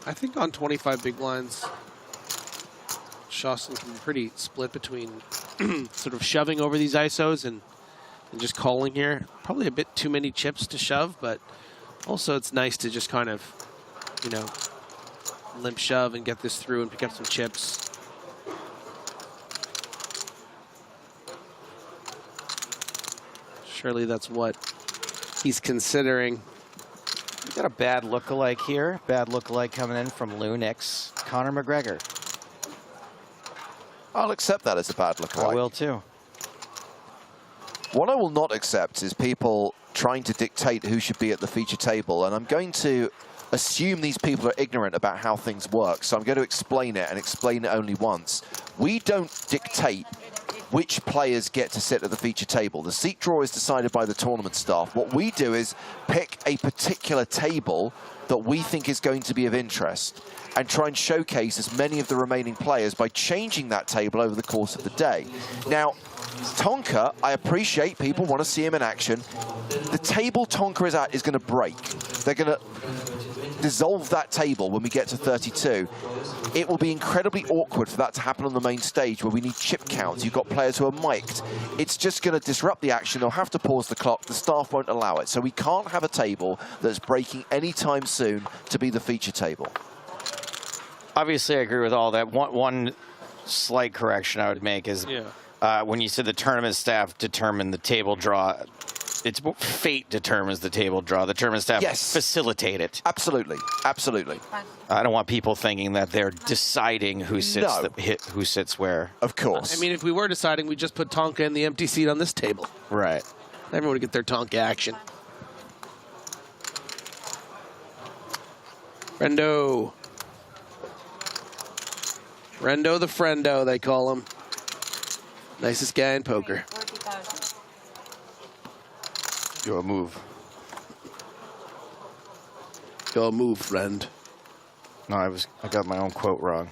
I think on 25 big blinds, Shawson can be pretty split between sort of shoving over these ISOs and just calling here. Probably a bit too many chips to shove, but also it's nice to just kind of, you know, limp shove and get this through and pick up some chips. Surely that's what he's considering. We got a bad lookalike here. Bad lookalike coming in from Lunix. Conor McGregor. I'll accept that as a bad lookalike. I will too. What I will not accept is people trying to dictate who should be at the feature table, and I'm going to assume these people are ignorant about how things work, so I'm going to explain it and explain it only once. We don't dictate which players get to sit at the feature table. The seat draw is decided by the tournament staff. What we do is pick a particular table that we think is going to be of interest and try and showcase as many of the remaining players by changing that table over the course of the day. Now, Tonka, I appreciate people want to see him in action. The table Tonka is at is going to break. They're going to dissolve that table when we get to 32. It will be incredibly awkward for that to happen on the main stage where we need chip counts. You've got players who are mic'd. It's just going to disrupt the action. They'll have to pause the clock. The staff won't allow it. So we can't have a table that's breaking anytime soon to be the feature table. Obviously, I agree with all that. One slight correction I would make is when you said the tournament staff determined the table draw, it's fate determines the table draw. The tournament staff facilitate it. Absolutely, absolutely. I don't want people thinking that they're deciding who sits who sits where. Of course. I mean, if we were deciding, we just put Tonka in the empty seat on this table. Right. Everyone would get their Tonka action. Friendo. Friendo the friendo, they call him. Nicest guy in poker. Go move. Go move, friend. No, I got my own quote wrong.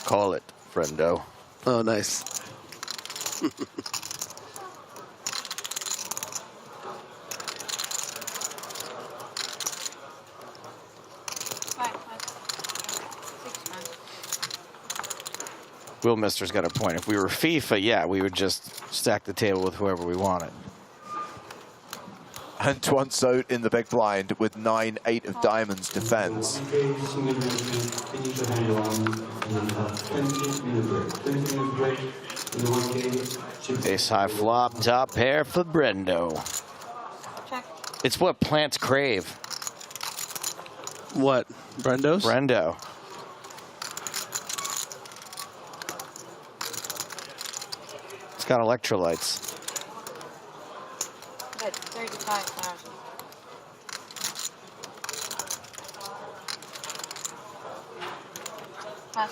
Call it, friendo. Oh, nice. Will Mister's got a point. If we were FIFA, yeah, we would just stack the table with whoever we wanted. Antoine Sote in the big blind with 9-8 of diamonds defends. Ace high flop, top pair for Brendo. Check. It's what plants crave. What? Brendo's? Brendo. It's got electrolytes. That's 35,000. Pass.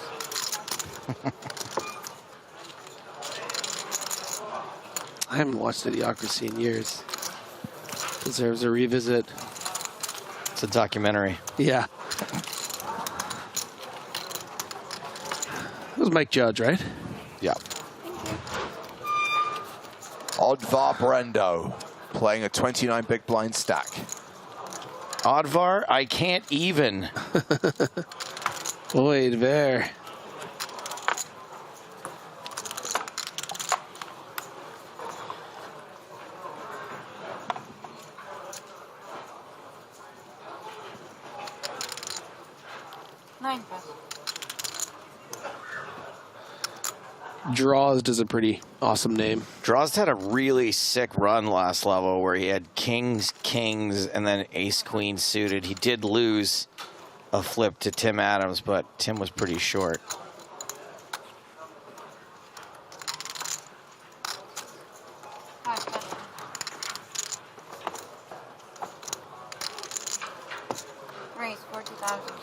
I haven't watched Idiocracy in years. Deserves a revisit. It's a documentary. Yeah. It was Mike Judge, right? Yeah. Oddvar Brendo playing a 29 big blind stack. Oddvar, I can't even. Wait there. Nine pass. Draws is a pretty awesome name. Draws had a really sick run last level where he had kings, and then ace, queen suited. He did lose a flip to Tim Adams, but Tim was pretty short. Raise 40,000.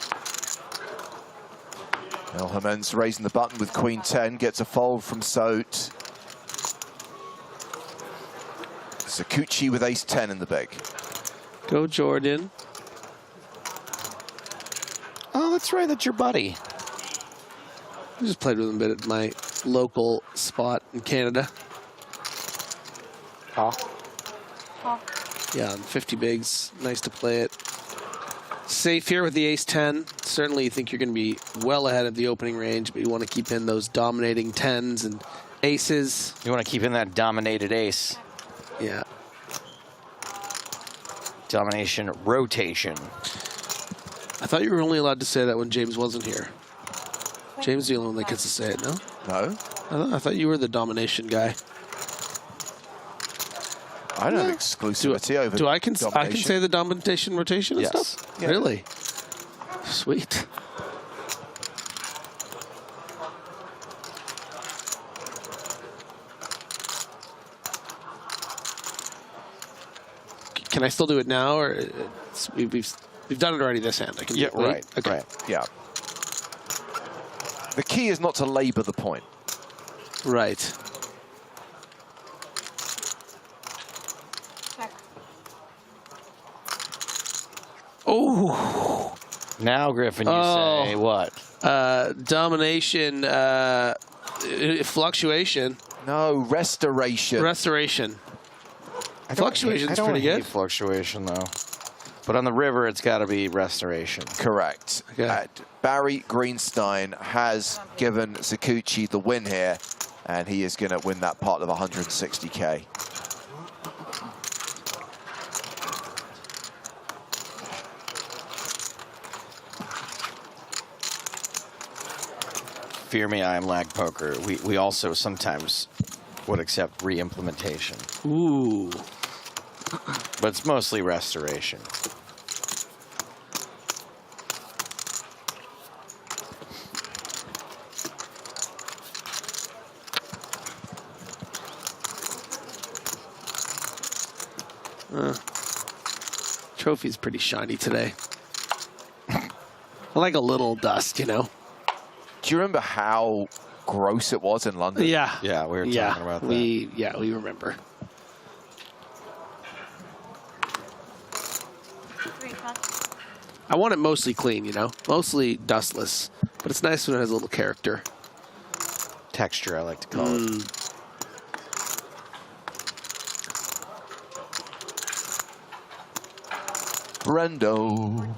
El Jimenez raising the button with Queen 10, gets a fold from Sote. Sakuchi with ace-10 in the big. Go, Jordan. Oh, that's right. That's your buddy. I just played with him a bit at my local spot in Canada. Yeah, on 50 bigs. Nice to play it. Safe here with the ace-10. Certainly you think you're going to be well ahead of the opening range, but you want to keep in those dominating 10s and aces. You want to keep in that dominated ace. Yeah. Domination rotation. I thought you were only allowed to say that when James wasn't here. James is the only one that gets to say it, no? No. I thought you were the domination guy. I don't have exclusivity over I can domination. say the domination rotation and Yes. stuff? Yeah. Really? Sweet. Can I still do it now, or we've done it already this hand? I can do it late? Okay. Right. Yeah. The key is not to labor the point. Right. Oh. Now, Griffin, you say what? Domination, fluctuation. No, restoration. Restoration. Fluctuation's pretty good. Fluctuation, though. But on the river, it's got to be restoration. Correct. Barry Greenstein has given Sakuchi the win here, and he is going to win that part of 160K. Fear me, I am lag poker. We also sometimes would accept re-implementation. Ooh. But it's mostly restoration. Trophy's pretty shiny today. I like a little dust, you know. Do you remember how gross it was in London? Yeah. Yeah, we were talking about that. We remember. I want it mostly clean, you know, mostly dustless, but it's nice when it has a little character. Texture, I like to call it. Brendo,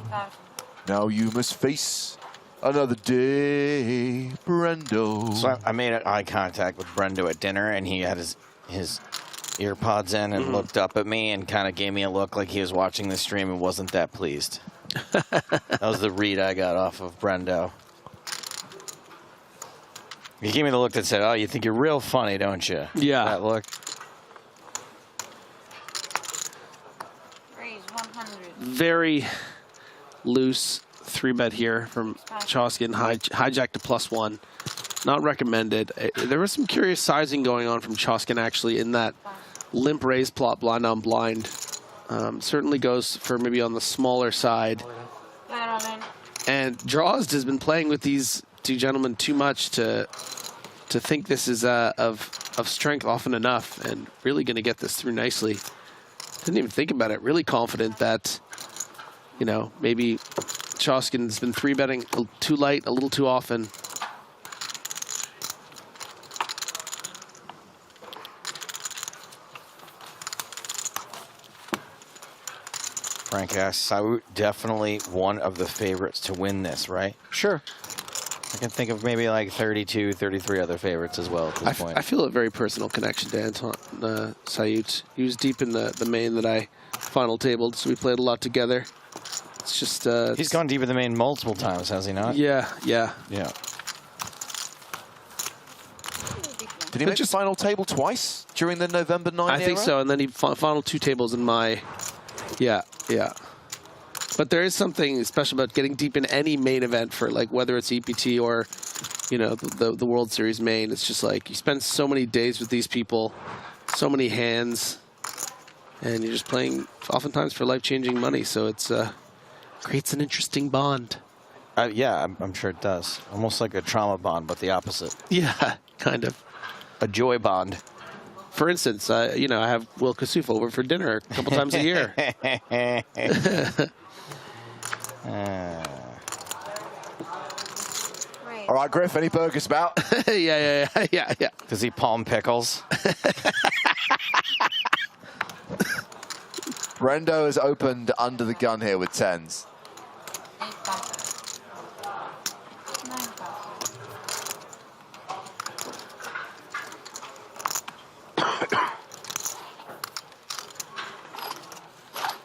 now you must face another day, Brendo. So I made eye contact with Brendo at dinner, and he had his ear pods in and looked up at me and kind of gave me a look like he was watching the stream and wasn't that pleased. That was the read I got off of Brendo. He gave me the look that said, "Oh, you think you're real funny, don't you?" Yeah. That look. Very loose 3-bet here from Choskin, hijack to +1. Not recommended. There was some curious sizing going on from Choskin actually in that limp raise plot blind on blind. Certainly goes for maybe on the smaller side. And Drost has been playing with these two gentlemen too much to think this is of strength often enough, and really going to get this through nicely. Didn't even think about it. Really confident that, you know, maybe Choskin's been 3-betting too light, a little too often. Frank asks, Saut definitely one of the favorites to win this, right? Sure. I can think of maybe like 32, 33 other favorites as well at this point. I feel a very personal connection to Anton Saut. He was deep in the main that I final tabled, so we played a lot together. It's just... He's gone deep in the main multiple times, has he not? Yeah. Yeah. Did he make the final table twice during the November 9 I think so, and then he final 2 tables in my... Yeah. But there is something special about getting deep in any main event for, like, whether it's EPT or, you know, the World Series main. It's just like you spend so many days with these people, so many hands, and you're just playing oftentimes for life-changing money. So it's creates an interesting bond. Yeah, I'm sure it does. Almost like a trauma bond, but the opposite. Yeah, kind of. A joy bond. For instance, you know, I have Will Kasuf over for dinner a couple times a year. All right, Griff, any burgers about? Yeah. Does he palm pickles? Brendo has opened under the gun here with 10s.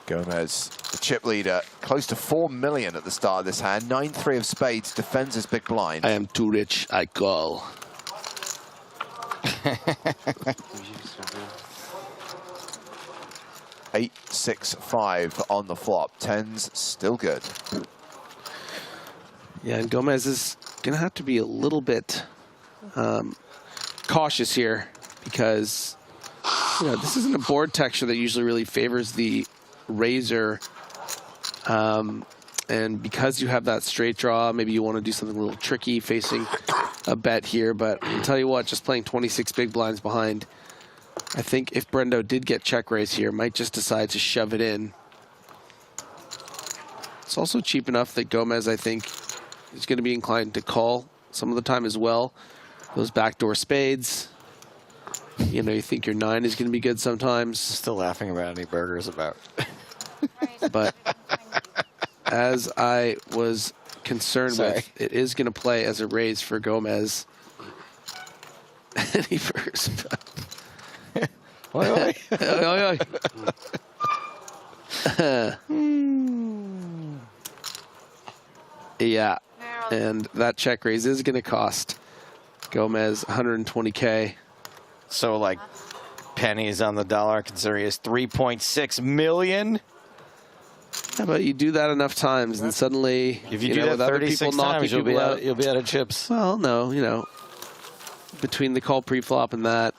Gomez, the chip leader, close to 4 million at the start of this hand. 9-3 of spades, defends his big blind. I am too rich, I call. 8-6-5 on the flop. 10s still good. Yeah, and Gomez is going to have to be a little bit cautious here because, you know, this isn't a board texture that usually really favors the raiser. And because you have that straight draw, maybe you want to do something a little tricky facing a bet here. But I'll tell you what, just playing 26 big blinds behind, I think if Brendo did get check raise here, might just decide to shove it in. It's also cheap enough that Gomez, I think, is going to be inclined to call some of the time as well. Those backdoor spades. You know, you think your 9 is going to be good sometimes. Still laughing about any burgers about. But as I was concerned with, it is going to play as a raise for Gomez. Any burgers about. Oi, oi. Yeah, and that check raise is going to cost Gomez 120K. So like pennies on the dollar, considering it's 3.6 million. How about you do that enough times, and suddenly, if you do know, that with 36 other people knocking times, you'll be people out, you'll be out of chips. Well, no, you know, between the call pre-flop and that.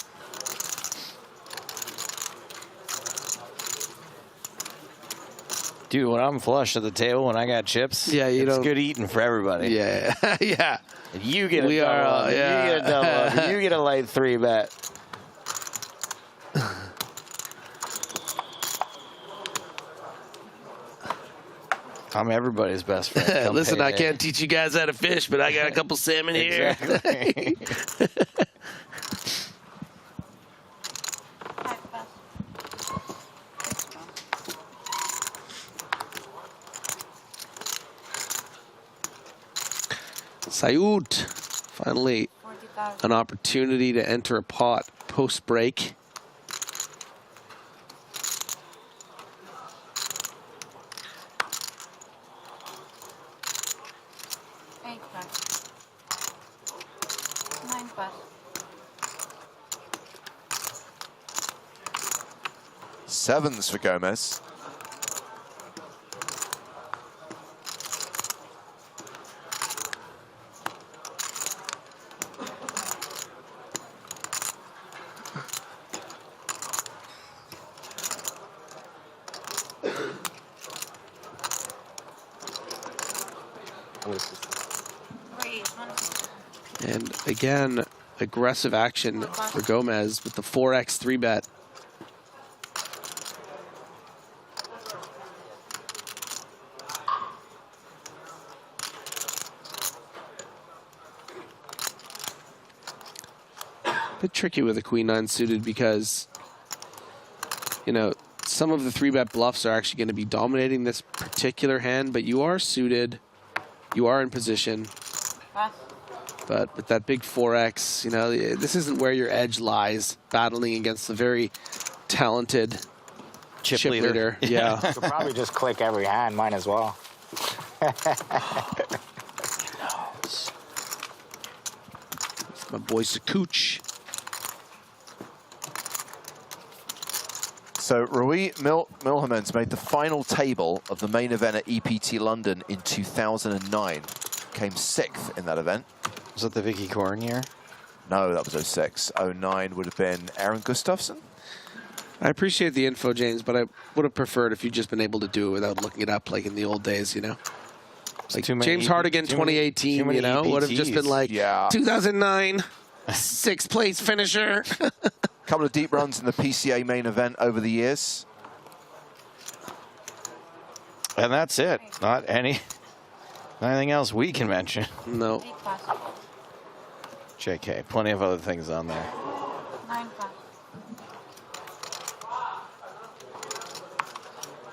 Dude, when I'm flush at the table, when I got chips, yeah, it's good eating for everybody. Yeah, yeah. If you get a double up, you get a double up, you get a light 3 bet. I'm everybody's best friend. Listen, I can't teach you guys how to fish, but I got a couple salmon here. Exactly. Sayut, finally an opportunity to enter a pot post-break. Sevens for Gomez. And again, aggressive action for Gomez with the 4x 3-bet. Bit tricky with a queen-9 suited because, you know, some of the 3-bet bluffs are actually going to be dominating this particular hand, but you are suited, you are in position. But with that big 4x, you know, this isn't where your edge lies, battling against the very talented chip leader. Yeah. You'll probably just click every hand, mine as well. My boy Sakooch. So Rui Milhamens made the final table of the main event at EPT London in 2009. Came 6th in that event. Was that the Vicky Corn year? No, that was 06. 09 would have been Aaron Gustafsson. I appreciate the info, James, but I would have preferred if you'd just been able to do it without looking it up like in the old days, you know? Like James Hardigan 2018, you know, would have just been like, 2009, 6th place finisher. couple of deep runs in the PCA main event over the years. And that's it. Not anything else we can mention. No. JK, plenty of other things on there. 9-5.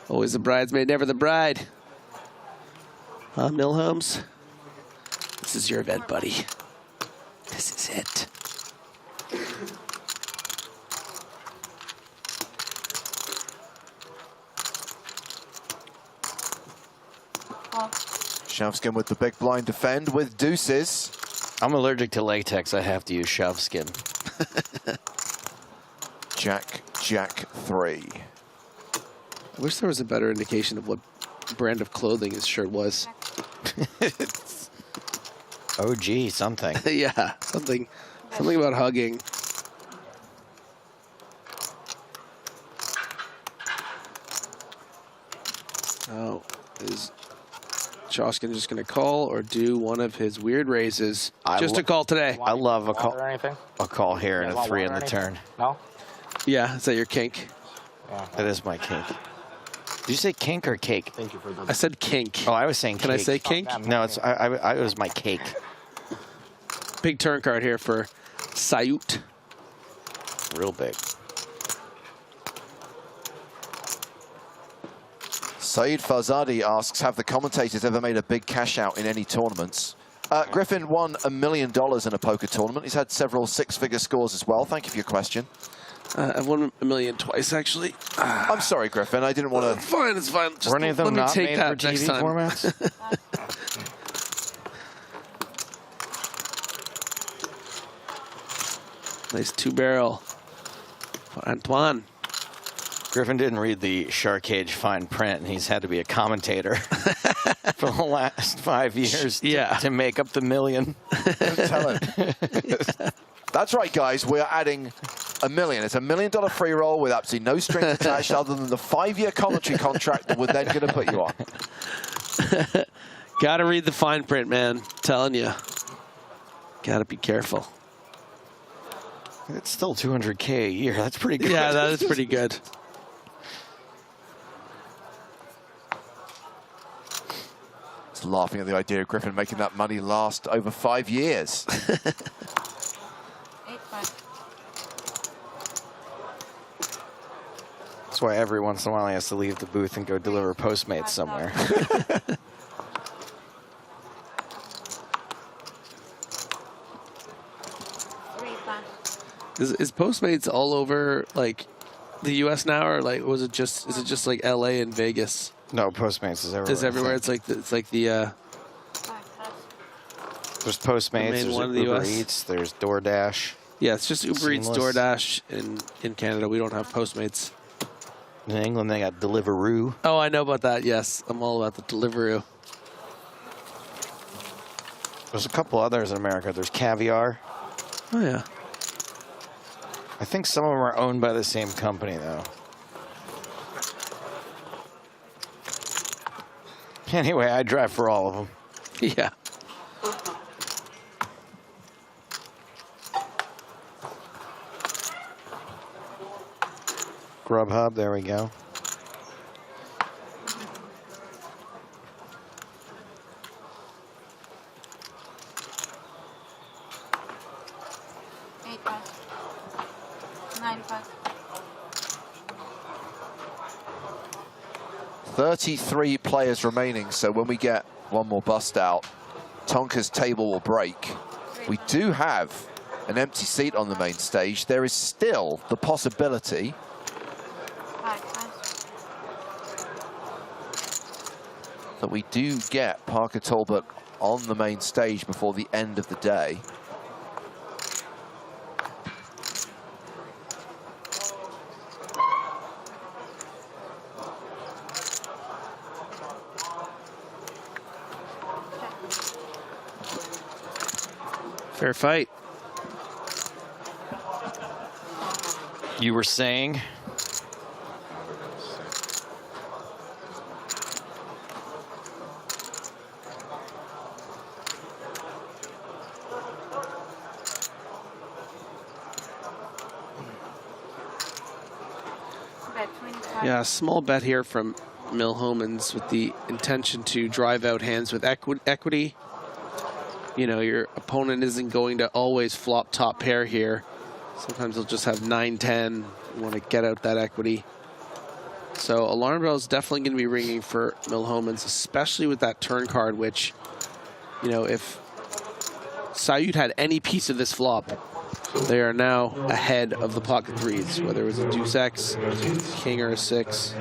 Always the bridesmaid, never the bride. Huh, Milhomes? This is your event, buddy. This is it. Shovskin with the big blind defend with deuces. I'm allergic to latex. I have to use Shovskin. Jack 3. I wish there was a better indication of what brand of clothing his shirt was. OG something. Yeah, something about hugging. Oh, is Shoskin just going to call or do one of his weird raises? Just a call today. I love a call. Or anything? A call here and a 3 on the turn. No? Yeah, is that your kink? Yeah. That is my kink. Did you say kink or cake? Thank you for the... I said kink. Oh, I was saying Can cake. I say kink? No, it's it was my cake. Big turn card here for Sayut. Real big. Saeed Fazadi asks, have the commentators ever made a big cash out in any tournaments? Griffin won $1 million in a poker tournament. He's had several six-figure scores as well. Thank you for your question. I've won $1 million twice, actually. I'm sorry, Griffin. I didn't want to... Fine, it's fine. Just Were any of them let me not take made that for next TV time. formats? Nice two-barrel for Antoine. Griffin didn't read the Shark Cage fine print, and he's had to be a commentator for the last 5 years to make up the $1 million. Tell him. That's right, guys. We're adding $1 million. It's $1 million free roll with absolutely no strings attached other than the 5-year commentary contract that we're then going to put you on. Gotta read the fine print, man. Telling you. Gotta be careful. It's still $200K a year. That's pretty good. Yeah, that is pretty good. Just laughing at the idea of Griffin making that money last over 5 years. 8-5. That's why every once in a while he has to leave the booth and go deliver Postmates somewhere. Is Postmates all over like the U.S. now, or like is it just like L.A. and Vegas? No, Postmates is everywhere. It's everywhere. It's like the There's Postmates, main there's one in the Uber US. Eats, there's DoorDash. Yeah, it's just Uber Eats, Seamless. DoorDash in Canada. We don't have Postmates. In England, they got Deliveroo. Oh, I know about that. Yes, I'm all about the Deliveroo. There's a couple others in America. There's Caviar. Oh yeah. I think some of them are owned by the same company, though. Anyway, I drive for all of them. Yeah. Grubhub, there we go. $9-5. 33 players remaining, so when we get one more bust out, Tonka's table will break. We do have an empty seat on the main stage. There is still the possibility that we do get Parker Talbot on the main stage before the end of the day. Fair fight. You were saying? 5. Yeah, a small bet here from Milhomans with the intention to drive out hands with equity. You know, your opponent isn't going to always flop top pair here. Sometimes they'll just have 9-10. You want to get out that equity. So alarm bell is definitely going to be ringing for Milhomans, especially with that turn card, which, you know, if Sayud had any piece of this flop, they are now ahead of the pocket threes, whether it was a deuce X, king, or a 6.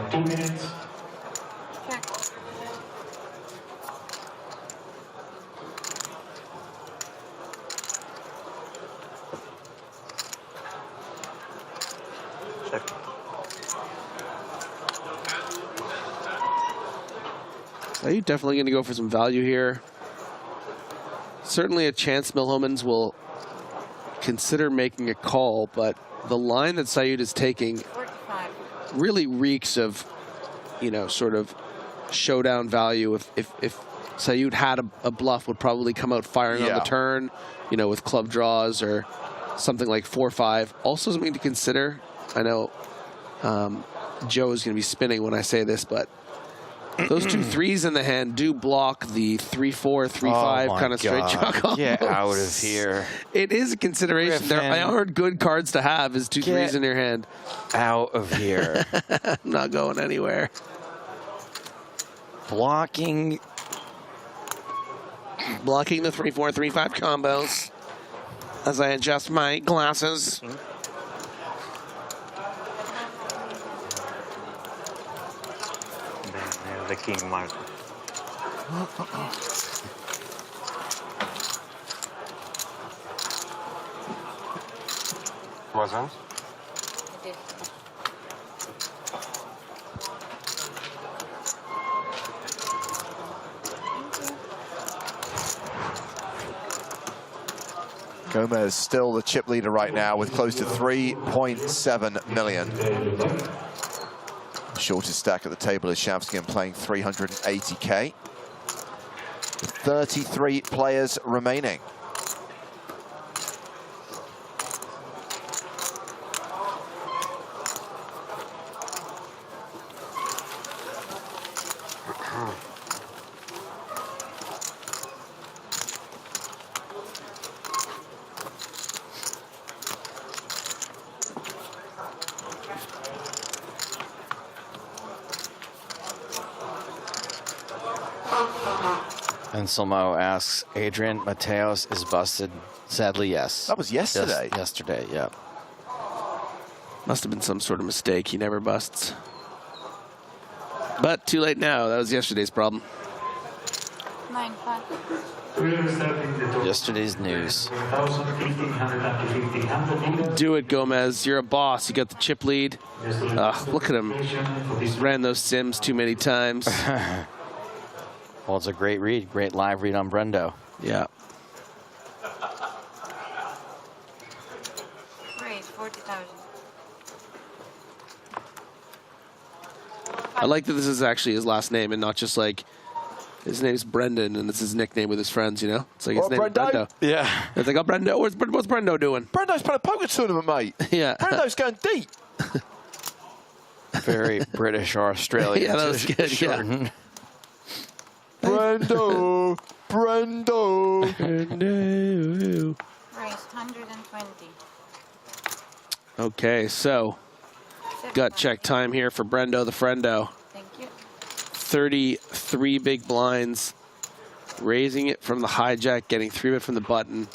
Are you definitely going to go for some value here? Certainly a chance Milhomans will consider making a call, but the line that Sayud is taking 45. really reeks of, you know, sort of showdown value. If Sayud had a bluff, would probably come out firing on the turn, you know, with club draws or something like 4-5. Also something to consider. I know Joe is going to be spinning when I say this, but those 2 threes in the hand do block the 3-4, 3-5 kind of straight chalk combos. Get out of here. It is a consideration. There are good cards to have is 2 threes in your hand. Out of here. I'm not going anywhere. Blocking the 3-4, 3-5 combos as I adjust my glasses. The king mark. Wasn't? Gomez still the chip leader right now with close to 3.7 million. Shortest stack at the table is Shavskin playing 380k. 33 players remaining. And Silmo asks, Adrian Mateos is busted. Sadly, yes. That was yesterday. Yes, yesterday, yeah. Must have been some sort of mistake. He never busts. But too late now. That was yesterday's problem. 9-5. Yesterday's news. Do it, Gomez. You're a boss. You got the chip lead. Look at him. He's ran those sims too many times. Well, it's a great read. Great live read on Brendo. Yeah. Great, 40,000. I like that this is actually his last name and not just like his name's Brendan and it's his nickname with his friends, you know? It's like his name is Brendo. Yeah. It's like, oh, Brendo. What's Brendo doing? Brendo's playing a poker tournament, mate. Yeah. Brendo's going deep. Very British or Australian. Yeah, that was good. Yeah. Brendo. Raise 120. Okay, so gut check time here for Brendo the Friendo. Thank you. 33 big blinds, raising it from the hijack, getting 3-bet from the button.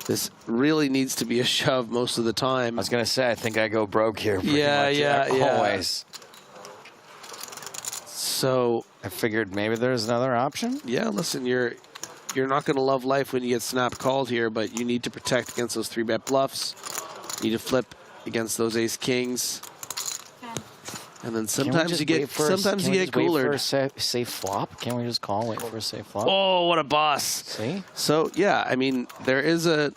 This really needs to be a shove most of the time. I was going to say, I think I go broke here. Yeah. Always. So I figured maybe there's another option. Yeah, listen, you're not going to love life when you get snap called here, but you need to protect against those 3-bet bluffs. You need to flip against those ace kings. And then sometimes you get coolered. Wait for a safe flop? Can't we just call and wait for a safe flop? Oh, what a boss. See? So, yeah, I mean, there is a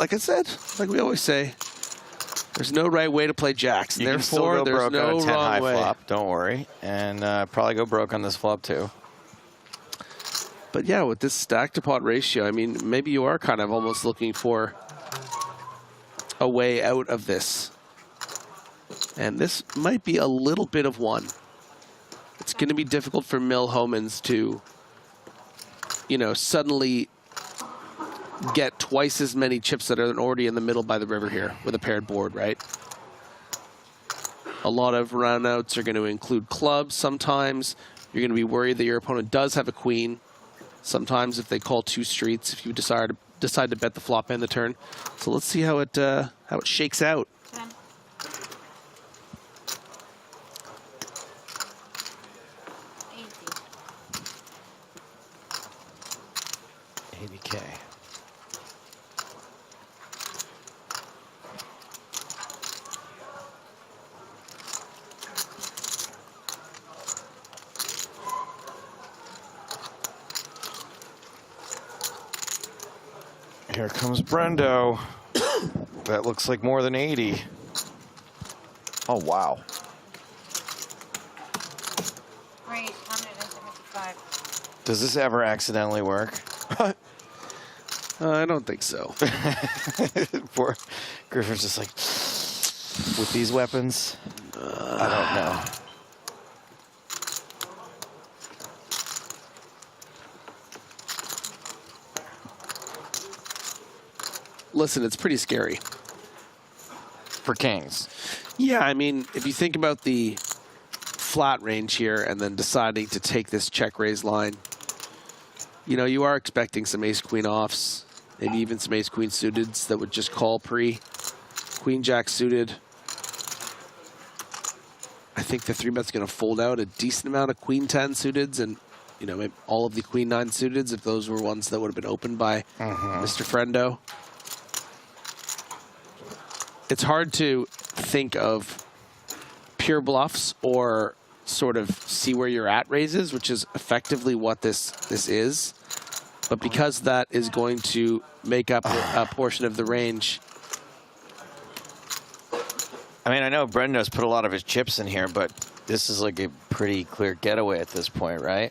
like I said, like we always say, there's no right way to play jacks. You can still Therefore, go there's broke no on a 10 wrong high way. flop, don't worry. And probably go broke on this flop too. But yeah, with this stack to pot ratio, I mean, maybe you are kind of almost looking for a way out of this. And this might be a little bit of one. It's going to be difficult for Mil Homans to, you know, suddenly get twice as many chips that are already in the middle by the river here with a paired board, right? A lot of roundouts are going to include clubs sometimes. You're going to be worried that your opponent does have a queen. Sometimes if they call 2 streets, if you decide to bet the flop and the turn. So let's see how it shakes out. 80K. Here comes Brendo. That looks like more than 80. Oh, wow. Great, 175. Does this ever accidentally work? I don't think so. Poor Griffin's just like, with these weapons, I don't know. Listen, it's pretty scary. For kings. Yeah, I mean, if you think about the flat range here and then deciding to take this check raise line, you know, you are expecting some ace-queen offs, maybe even some ace-queen suiteds that would just call pre. Queen-jack suited. I think the 3-bet's going to fold out a decent amount of queen-10 suiteds and, you know, maybe all of the queen-9 suiteds if those were ones that would have been opened by Mr. Friendo. It's hard to think of pure bluffs or sort of see where you're at raises, which is effectively what this is. But because that is going to make up a portion of the range. I mean, I know Brendo's put a lot of his chips in here, but this is like a pretty clear getaway at this point, right?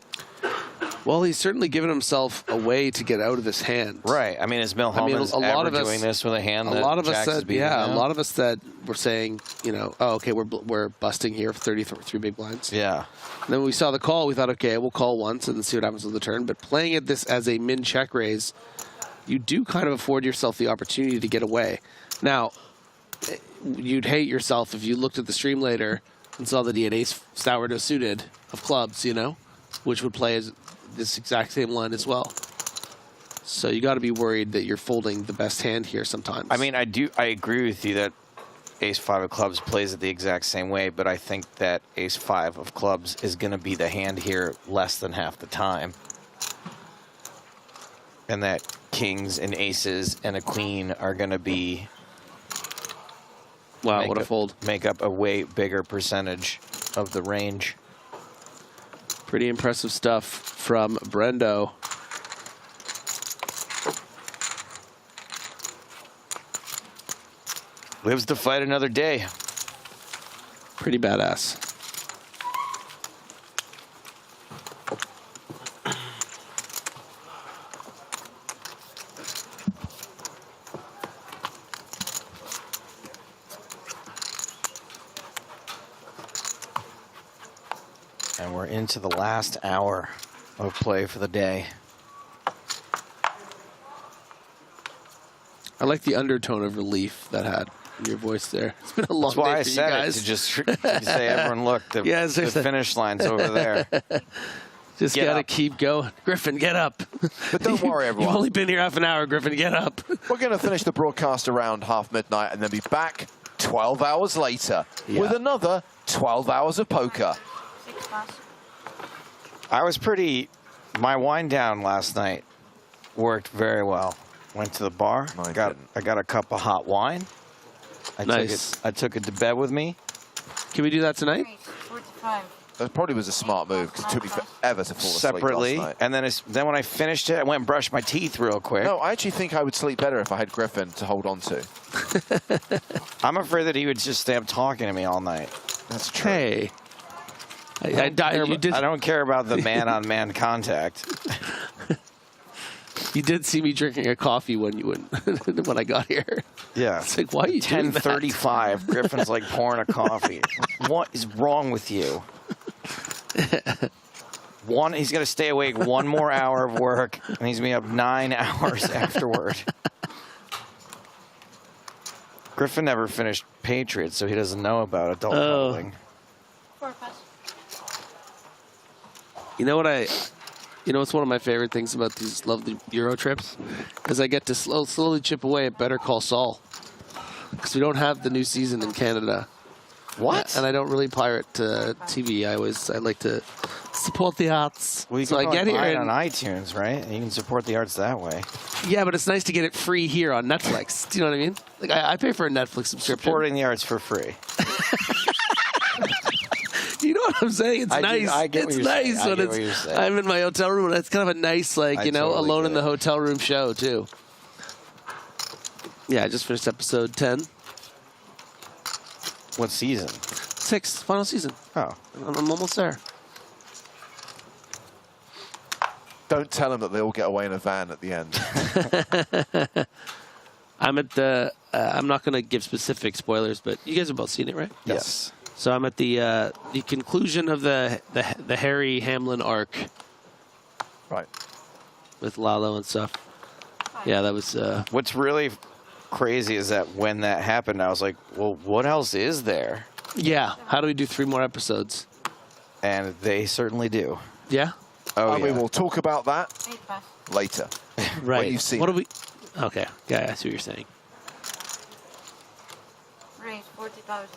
Well, he's certainly given himself a way to get out of this hand. Right. I mean, is Mil Homans ever doing this with a hand that Jacks is beating yeah, now? a lot of us that were saying, you know, oh, okay, we're busting here for 33 big blinds. Yeah. And then when we saw the call, we thought, okay, we'll call once and then see what happens with the turn. But playing it this as a min check raise, you do kind of afford yourself the opportunity to get away. Now, you'd hate yourself if you looked at the stream later and saw that he had ace sourdough suited of clubs, you know, which would play as this exact same line as well. So you got to be worried that you're folding the best hand here sometimes. I mean, I agree with you that ace-5 of clubs plays it the exact same way, but I think that ace-5 of clubs is going to be the hand here less than half the time. And that kings and aces and a queen are going to be... Wow, what a fold. Make up a way bigger percentage of the range. Pretty impressive stuff from Brendo. Lives to fight another day. Pretty badass. And we're into the last hour of play for the day. I like the undertone of relief that had in your voice there. It's been a long day for you guys. That's why I said it, to just to say, everyone, look, the, yes, the finish line's over there. Just got to keep going. Griffin, get up. But don't worry, everyone. You've only been here half an hour, Griffin, get up. We're going to finish the broadcast around midnight and then be back 12 hours later with another 12 hours of poker. I was my wind down last night worked very well. Went to the bar, I got a cup of hot wine. I took it to bed with me. Can we do that tonight? 45. That probably was a smart move because it took me forever to fall asleep separately. last night. And then when I finished it, I went and brushed my teeth real quick. No, I actually think I would sleep better if I had Griffin to hold on to. I'm afraid that he would just stay up talking to me all night. That's true. Hey. I don't care about the man-on-man contact. You did see me drinking a coffee when I got here. Yeah. It's like, why are you doing that? 10:35. Griffin's like pouring a coffee. What is wrong with you? He's going to stay awake one more hour of work, and he's going to be up 9 hours afterward. Griffin never finished Patriots, so he doesn't know about adult cuddling. You know what's one of my favorite things about these lovely Euro trips? Is I get to slowly chip away at Better Call Saul. Because we don't have the new season in Canada. What? And I don't really pirate TV. I like to support the arts. Well, you so can I get here buy it on iTunes, right? And you can support the arts that way. Yeah, but it's nice to get it free here on Netflix. Do you know what I mean? Like I pay for a Netflix subscription. Supporting the arts for free. You know what I'm saying? It's nice. I get it's what you're nice saying. when I'm in my hotel room, and it's kind of a nice, totally alone in the hotel room show too. Yeah, I just finished episode 10. What season? 6, final season. Oh, I'm almost there. Don't tell them that they all get away in a van at the end. I'm at the. I'm not going to give specific spoilers, but you guys have both seen it, right? Yes. So I'm at the conclusion of the Harry Hamlin arc. Right. With Lalo and stuff. Yeah, that was. What's really crazy is that when that happened, I was like, well, what else is there? Yeah. How do we do 3 more episodes? And they certainly do. Yeah? Oh, and yeah. we will talk about that later. Right. When you've seen what do we... Okay. Yeah, I see what you're saying. Raise 40,000.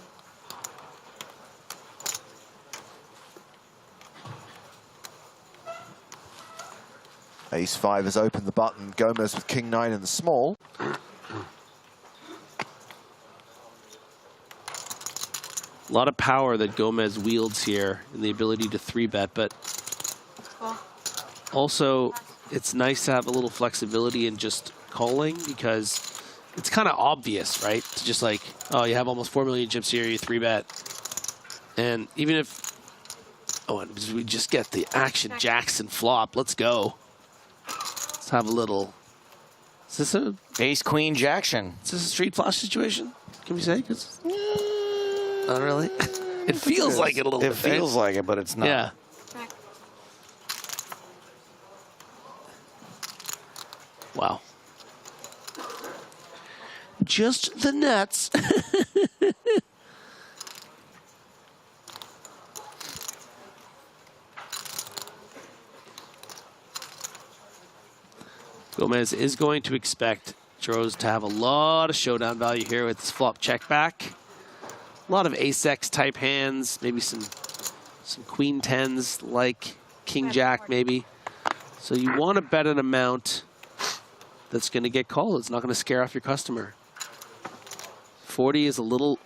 Ace-5 has opened the button. Gomez with King-9 in the small. A lot of power that Gomez wields here and the ability to 3-bet, but also it's nice to have a little flexibility in just calling because it's kind of obvious, right? To just like, oh, you have almost 4 million chips here, you 3-bet. And even if, and we just get the action Jackson flop, let's go. Let's have a little, is this a Ace Queen Jackson? Is this a street flush situation? Can we say? Cause, not really. It feels like it a little bit. It feels like it, but it's not. Yeah. Wow. Just the nuts. Gomez is going to expect Joe's to have a lot of showdown value here with this flop check back. A lot of ace-x type hands, maybe some queen tens like king jack maybe. So you want to bet an amount that's going to get called. It's not going to scare off your customer. 40 is a little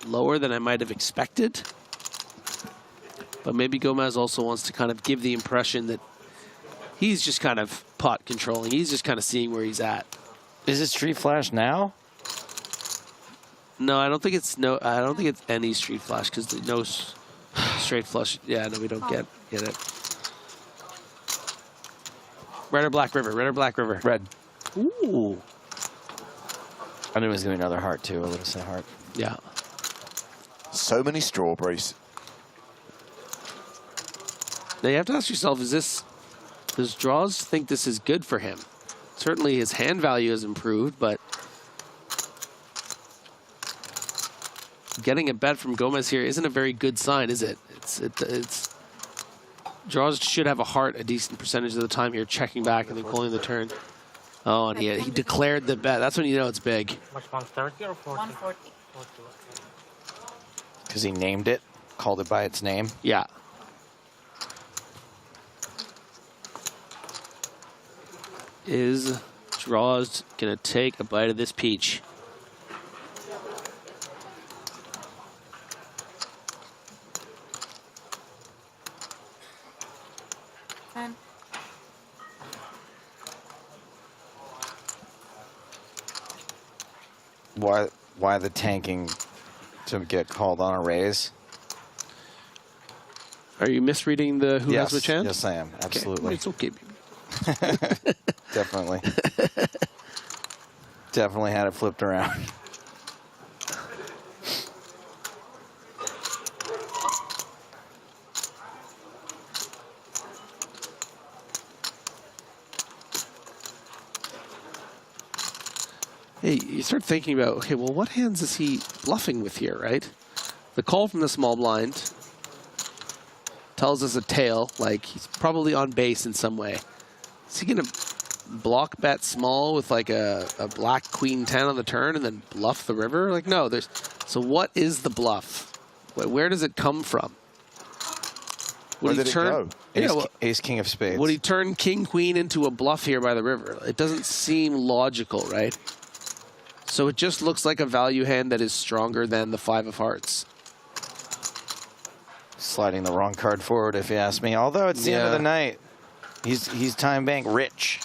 lower than I might have expected. But maybe Gomez also wants to kind of give the impression that he's just kind of pot controlling. He's just kind of seeing where he's at. Is it street flash now? No, I don't think it's I don't think it's any street flash because no straight flush. Yeah, no, we don't get it. Red or black river? Red or black river? Red. Ooh. I knew it was going to be another heart, too. I would have said heart. Yeah. So many strawberries. Now you have to ask yourself, does Draws think this is good for him? Certainly his hand value has improved, but getting a bet from Gomez here isn't a very good sign, is it? It's Draws should have a heart a decent percentage of the time here, checking back and then calling the turn. Oh, and he declared the bet. That's when you know it's big. Which 130 or 40? 140. Because he named it, called it by its name. Yeah. Is Draws going to take a bite of this peach? Why the tanking to get called on a raise? Are you misreading the who yes, has which hand? Yes, I am. Absolutely. Okay. It's okay. Definitely. Definitely had it flipped around. Hey, you start thinking about, okay, well, what hands is he bluffing with here, right? The call from the small blind tells us a tail, like he's probably on base in some way. Is he going to block bet small with like a black queen 10 on the turn and then bluff the river? Like, no, there's... So what is the bluff? Where does it come from? Where did it go? Ace, king of spades. Would he turn king, queen into a bluff here by the river? It doesn't seem logical, right? So it just looks like a value hand that is stronger than the 5 of hearts. Sliding the wrong card forward, if you ask me. Although it's the end of the night. He's time bank rich.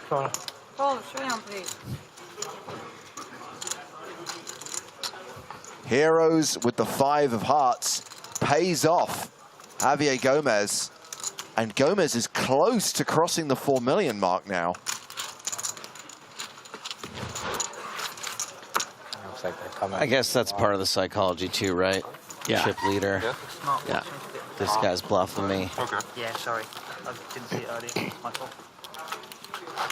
Call, show me on, please. Heroes with the 5 of hearts pays off Javier Gomez. And Gomez is close to crossing the 4 million mark now. Looks like they're coming. I guess that's part of the psychology too, right? Yeah. Chip leader. Yeah. This guy's bluffing me. Okay. Yeah, sorry. I didn't see it earlier. My fault.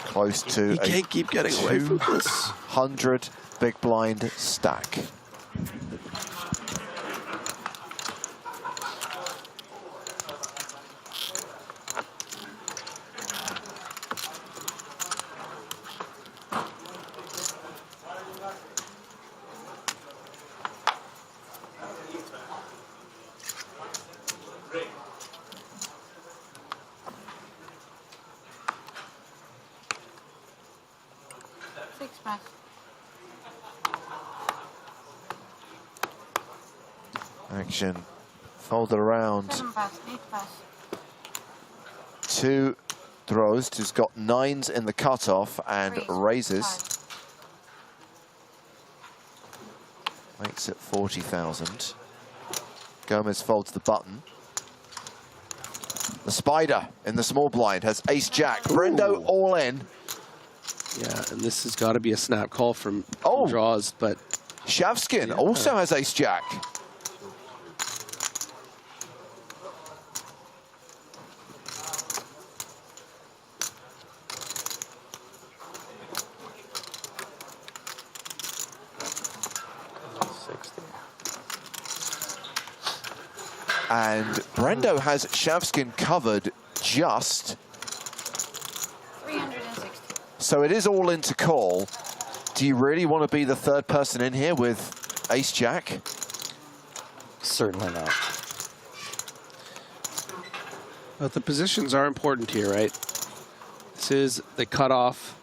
Close to He can't keep getting away from this. 100 big blind stack. Action folded around. 2 throws. Who's got 9s in the cutoff and raises. Makes it 40,000. Gomez folds the button. The spider in the small blind has ace jack. Brendo all in. Yeah, and this has got to be a snap call from draws, but Shavskin also has ace jack. And Brendo has Shavskin covered just. 360. So it is all in to call. Do you really want to be the 3rd person in here with ace jack? Certainly not. But the positions are important here, right? This is the cutoff.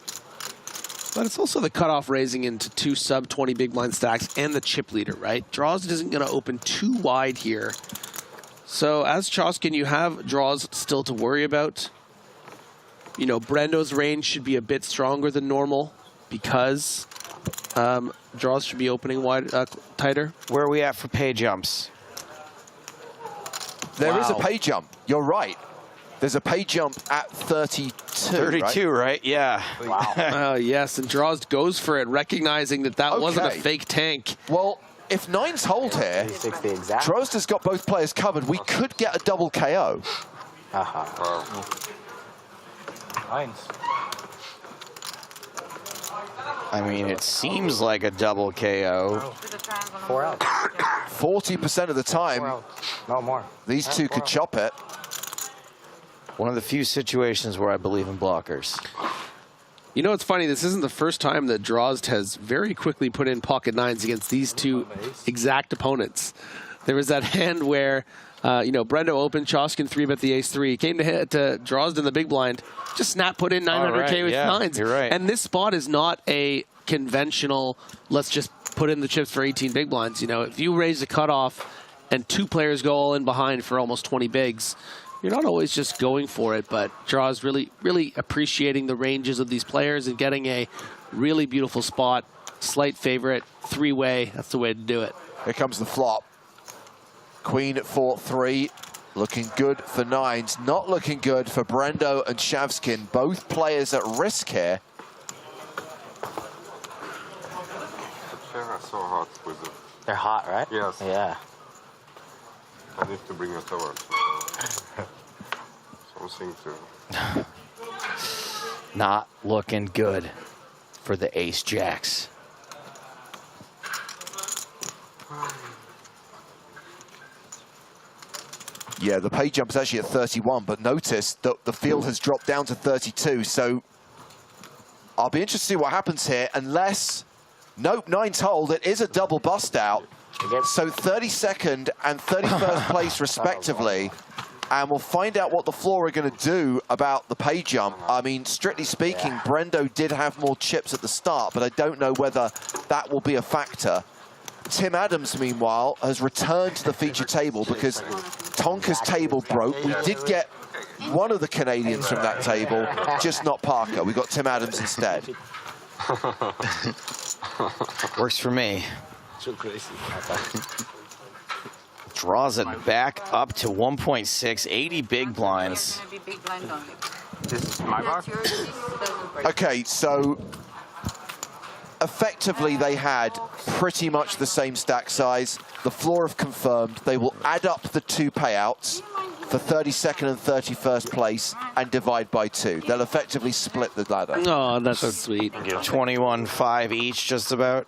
But it's also the cutoff raising into 2 sub-20 big blind stacks and the chip leader, right? Draws isn't going to open too wide here. So as Choskin, you have draws still to worry about. You know, Brendo's range should be a bit stronger than normal because draws should be opening wide, tighter. Where are we at for pay jumps? There is a pay jump. You're right. There's a pay jump at 32. 32, right? Yeah. Wow. Yes, and draws goes for it, recognizing that that wasn't a fake tank. Well, if 9s hold here, Drozda's got both players covered. We could get a double KO. I mean, it seems like a double KO. 4 out. 40% of the time, no more. These two could chop it. One of the few situations where I believe in blockers. You know, it's funny. This isn't the first time that Drozd has very quickly put in pocket 9s against these two exact opponents. There was that hand where, you know, Brendo opened, Choskin 3-bet the ace-3. He came to hit Drozd in the big blind. Just snap put in 900K with 9s. You're right. And this spot is not a conventional, let's just put in the chips for 18 big blinds. You know, if you raise a cutoff and 2 players go all in behind for almost 20 bigs, You're not always just going for it, but Draw's really, really appreciating the ranges of these players and getting a really beautiful spot. Slight favorite, three-way. That's the way to do it. Here comes the flop. Queen at 4-3. Looking good for nines. Not looking good for Brendo and Shavskin. Both players at risk here. So hot with it. They're hot, right? Yes. Yeah. I need to bring it over. Something to... Not looking good for the ace jacks. Yeah, the pay jump is actually at 31, but notice that the field has dropped down to 32, so I'll be interested to see what happens here, unless, nope, nines hold, it is a double bust out. So 32nd and 31st place respectively, and we'll find out what the floor are going to do about the pay jump. I mean, strictly speaking, Brendo did have more chips at the start, but I don't know whether that will be a factor. Tim Adams, meanwhile, has returned to the feature table because Tonka's table broke. We did get one of the Canadians from that table, just not Parker. We got Tim Adams instead. Works for me. So crazy. Draws it back up to 1.6, 80 big blinds. This is my bar? Okay, so effectively they had pretty much the same stack size. The floor have confirmed they will add up the two payouts for 32nd and 31st place and divide by 2. They'll effectively split the ladder. Oh, that's so sweet. 21-5 each, just about.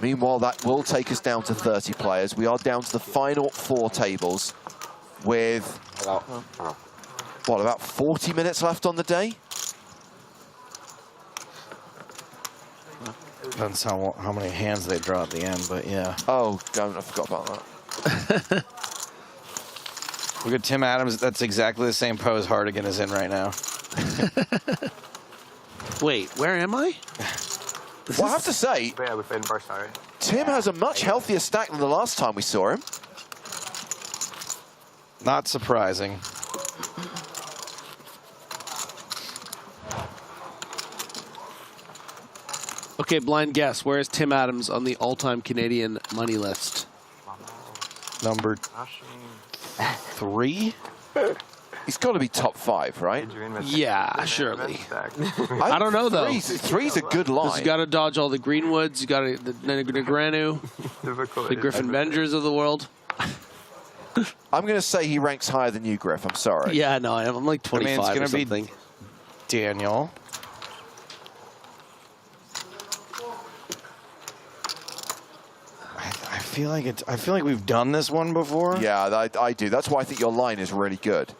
Meanwhile, that will take us down to 30 players. We are down to the final 4 tables with, what, about 40 minutes left on the day? Depends how many hands they draw at the end, but yeah. Oh, I forgot about that. Look at Tim Adams. That's exactly the same pose Hardigan is in right now. Wait, where am I? Well, I have to say, Tim has a much healthier stack than the last time we saw him. Not surprising. Okay, blind guess. Where is Tim Adams on the all-time Canadian money list? Number 3? He's got to be top 5, right? Yeah, surely. I don't know, though. Three's a good line. He's got to dodge all the Greenwoods. You got the Negranu, the Griffin Bengers of the world. I'm going to say he ranks higher than you, Griff. I'm sorry. Yeah, no, I'm like 25 I mean, or something. Be Daniel. I feel like we've done this one before. Yeah, I do. That's why I think your line is really good.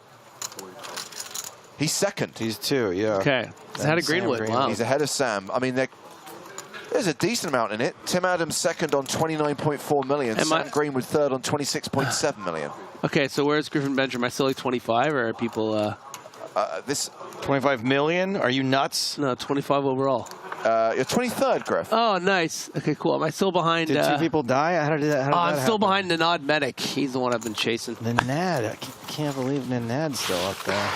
He's second. He's 2, yeah. Okay. He's ahead of Greenwood. Wow. He's ahead of Sam. I mean, there's a decent amount in it. Tim Adams second on 29.4 million. Sam Greenwood third on 26.7 million. Okay, so where's Griffin Benger? Am I still like 25, or are people... this 25 million? Are you nuts? No, 25 overall. You're 23rd, Griff. Oh, nice. Okay, cool. Am I still behind... Did 2 people die? How did that I'm still happen? behind Nanad Medic. He's the one I've been chasing. Nanad. I can't believe Nanad's still up there.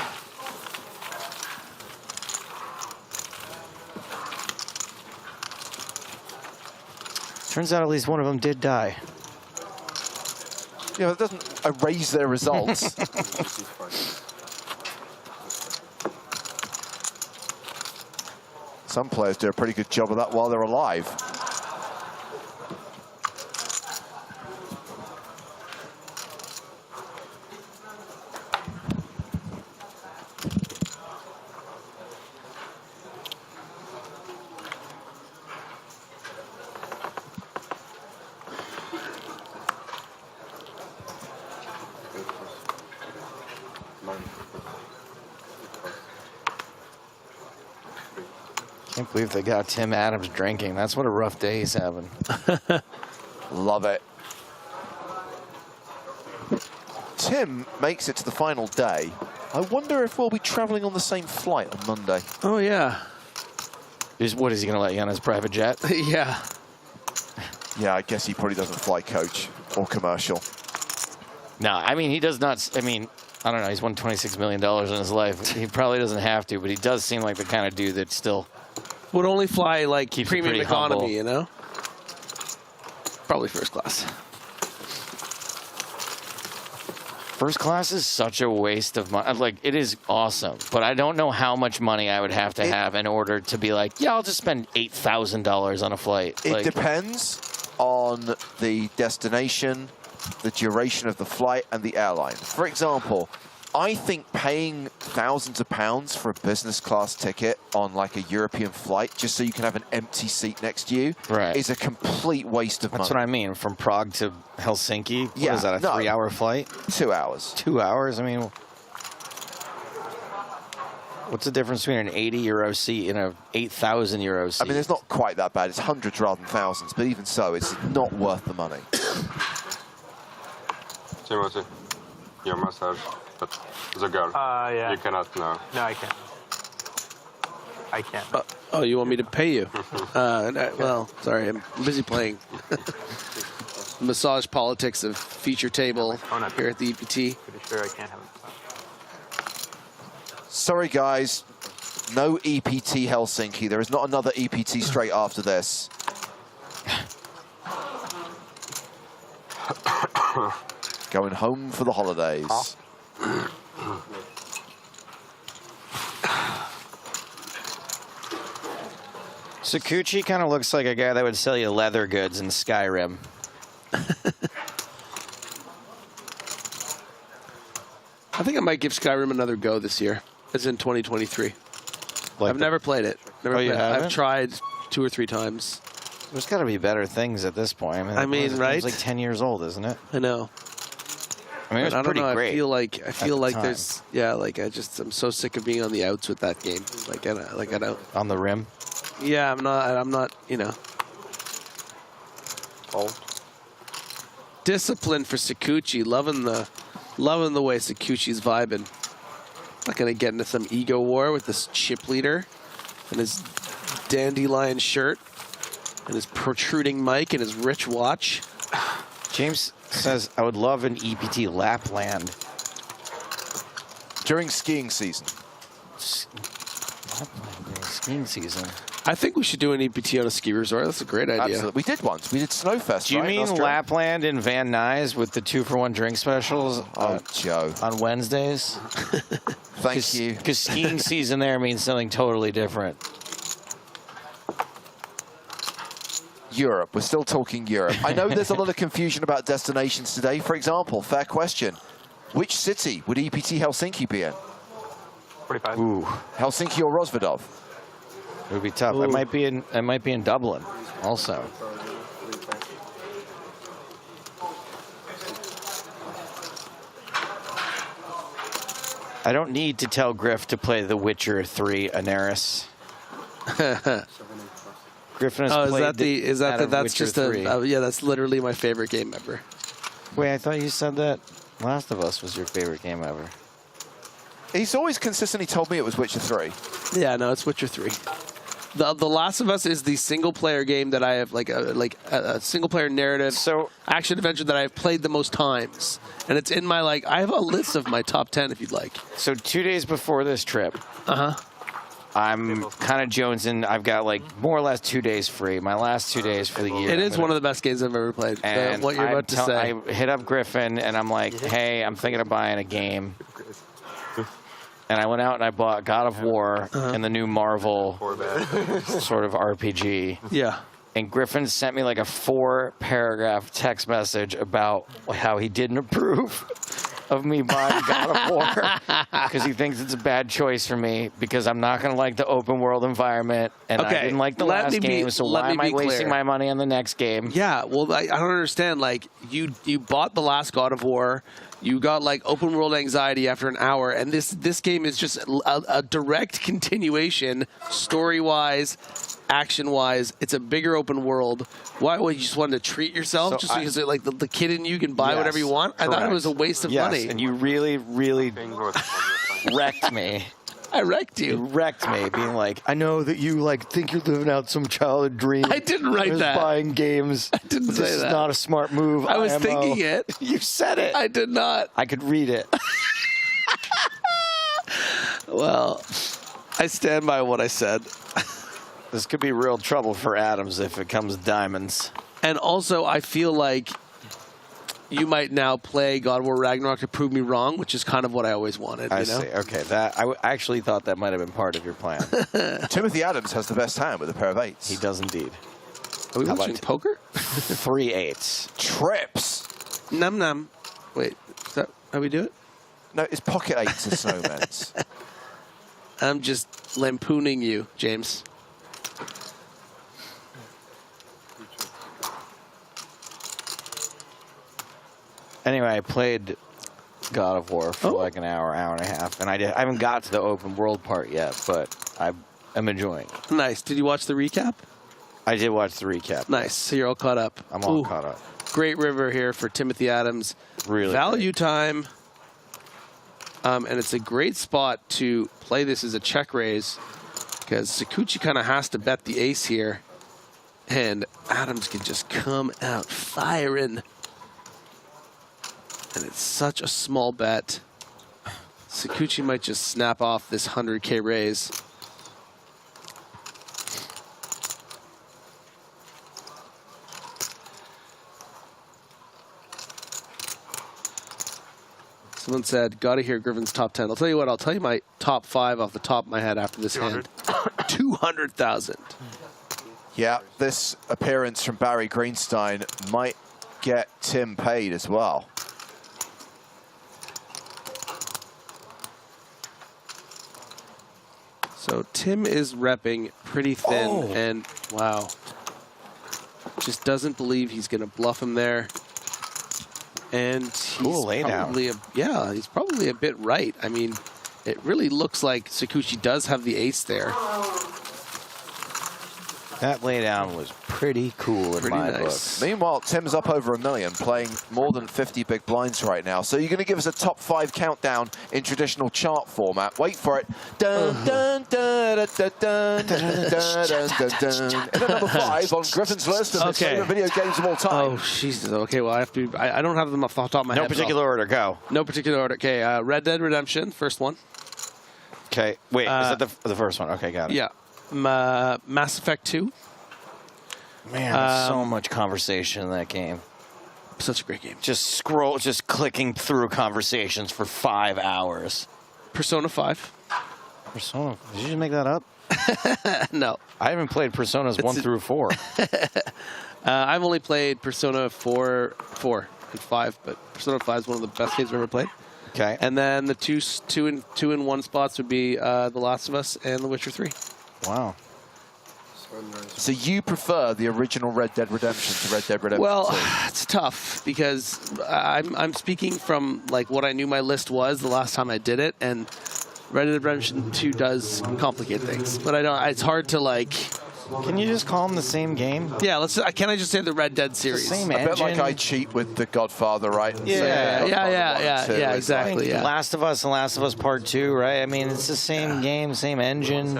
Turns out at least one of them did die. Yeah, that doesn't erase their results. Some players do a pretty good job of that while they're alive. Can't believe they got Tim Adams drinking. That's what a rough day he's having. Love it. Tim makes it to the final day. I wonder if we'll be traveling on the same flight on Monday. Oh, yeah. What, is he going to let you on his private jet? Yeah. Yeah, I guess he probably doesn't fly coach or commercial. No, I mean, he does not. I mean, I don't know. He's won $26 million in his life. He probably doesn't have to, but he does seem like the kind of dude that still would only fly like keeps premium economy, humble. you know? Probably first class. First class is such a waste of money. Like, it is awesome, but I don't know how much money I would have to have in order to be like, yeah, I'll just spend $8,000 on a flight. It Like, depends on the destination, the duration of the flight, and the airline. For example, I think paying thousands of pounds for a business class ticket on like a European flight just so you can have an empty seat next to you is a complete waste of money. That's what I mean. From Prague to Helsinki, what Yeah, is that, a 3-hour flight? 2 hours. 2 hours? I mean, what's the difference between an 80-euro seat and a 8,000 euro seat? I mean, it's not quite that bad. It's hundreds rather than thousands, but even so, it's not worth the money. Timothy, your massage, but the girl, yeah. you cannot know. No, I can't. I can't. Oh, you want me to pay you? Well, sorry, I'm busy playing. Massage politics of feature table here at the EPT. Pretty sure I can't have it. Sorry, guys. No EPT Helsinki. There is not another EPT straight after this. Going home for the holidays. Sakuchi kind of looks like a guy that would sell you leather goods in Skyrim. I think I might give Skyrim another go this year, as in 2023. I've never played it. Never played it. I've tried 2 or 3 times. There's got to be better things at this point. I mean, right? It's like 10 years old, isn't it? I know. I mean, it was I don't pretty know. great. I feel like time. there's I'm so sick of being on the outs with that game. I don't. On the rim. Yeah, I'm not. You know. Discipline for Sakuchi. Loving the way Sakuchi's vibing. Not gonna get into some ego war with this chip leader and his dandelion shirt and his protruding mic and his rich watch. James says, I would love an EPT Lapland. During skiing season. Lapland during skiing season. I think we should do an EPT on a ski resort. That's a great idea. Absolutely. We did once. We did Snowfest. Do you right, mean Lapland in Van Nuys with the 2-for-1 drink specials? Joe. On Wednesdays? Thank you. Because skiing season there means something totally different. Europe. We're still talking Europe. I know there's a lot of confusion about destinations today. For example, fair question. Which city would EPT Helsinki be in? 45. Ooh. Helsinki or Rosvedov? It would be tough. It might be in Dublin also. I don't need to tell Griff to play The Witcher 3 Anaris. Griffin has played that's Witcher just 3. yeah, that's literally my favorite game ever. Wait, I thought you said that Last of Us was your favorite game ever. He's always consistently told me it was Witcher 3. Yeah, no, it's Witcher 3. The Last of Us is the single player game that I have like a single player narrative action adventure that I have played the most times, and it's in my I have a list of my top 10 if you'd like. So 2 days before this trip, I'm kind of jonesing. I've got more or less 2 days free. My last 2 days for the year. It is one of the best games I've ever played. And what you're about to say. I hit up Griffin and I'm like, hey, I'm thinking of buying a game. And I went out and I bought God of War and the new Marvel sort of RPG. Yeah. And Griffin sent me a 4-paragraph text message about how he didn't approve of me buying God of War because he thinks it's a bad choice for me because I'm not going to like the open world environment and I didn't like the last game, so why am I wasting my money on the next game? Yeah, well, I don't understand. You bought the last God of War. You got open world anxiety after an hour, and this game is just a direct continuation, story-wise, action-wise. It's a bigger open world. Why would you just want to treat yourself just because the kid in you can buy whatever you want? I thought it was a waste of money. And you really, really wrecked me. I wrecked you. You wrecked me, being like, I know that you think you're living out some childhood dream. I didn't write that. Buying games. I didn't say that. This is not a smart move. I was IMO. thinking it. You said it. I did not. I could read it. Well, I stand by what I said. This could be real trouble for Adams if it comes diamonds. And also, I feel like you might now play God of War Ragnarok to prove me wrong, which is kind of what I always wanted. I you know? see. Okay, that I actually thought that might have been part of your plan. Timothy Adams has the best hand with a pair of 8s. He does indeed. Are we watching poker? 3 8s. Trips. Num num. Wait, is that how we do it? No, it's pocket 8s and snowmans. I'm just lampooning you, James. Anyway, I played God of War for like an hour, hour and a half, and I haven't got to the open world part yet, but I'm enjoying it. Nice. Did you watch the recap? I did watch the recap. Nice. So you're all caught up. I'm all caught up. Great river here for Timothy Adams. Really Value time. And it's a great spot to play this as a check raise because Sakuchi kind of has to bet the ace here, and Adams can just come out firing. And it's such a small bet. Sakuchi might just snap off this 100K raise. Someone said, gotta hear Griffin's top 10. I'll tell you what, I'll tell you my top 5 off the top of my head after this hand. 200,000. Yeah, this appearance from Barry Greenstein might get Tim paid as well. So Tim is repping pretty thin, and wow, just doesn't believe he's going to bluff him there. And he's probably he's probably a bit right. I mean, it really looks like Sakuchi does have the ace there. That laydown was pretty cool in my book. Meanwhile, Tim's up over $1 million, playing more than 50 big blinds right now. So you're going to give us a top 5 countdown in traditional chart format. Wait for it. Dun, dun, dun, dun, dun, dun, dun, dun, dun, dun. In at number 5 on Griffin's list of his favorite video games of all time. Oh, Jesus. Okay, well, I have to. I don't have them off the top of my head. No particular order. Go. No particular order. Okay, Red Dead Redemption, first one. Okay. Wait, is that the first one? Okay, got it. Yeah. Mass Effect 2. Man, there's so much conversation in that game. Such a great game. Just clicking through conversations for 5 hours. Persona 5. Persona? Did you just make that up? No. I haven't played Personas 1 through 4. I've only played Persona 4 and 5, but Persona 5 is one of the best games I've ever played. Okay. And then the two and one spots would be The Last of Us and The Witcher 3. Wow. So you prefer the original Red Dead Redemption to Red Dead Redemption 2? Well, it's tough because I'm speaking from like what I knew my list was the last time I did it, and Red Dead Redemption 2 does complicate things. But I don't. It's hard to like. Can you just call them the same game? Yeah, can I just say the Red Dead series? Same a engine. bit like I cheat with The Godfather, right? Yeah, exactly. Yeah. Last of Us and Last of Us Part 2, right? I mean, it's the same game, same engine,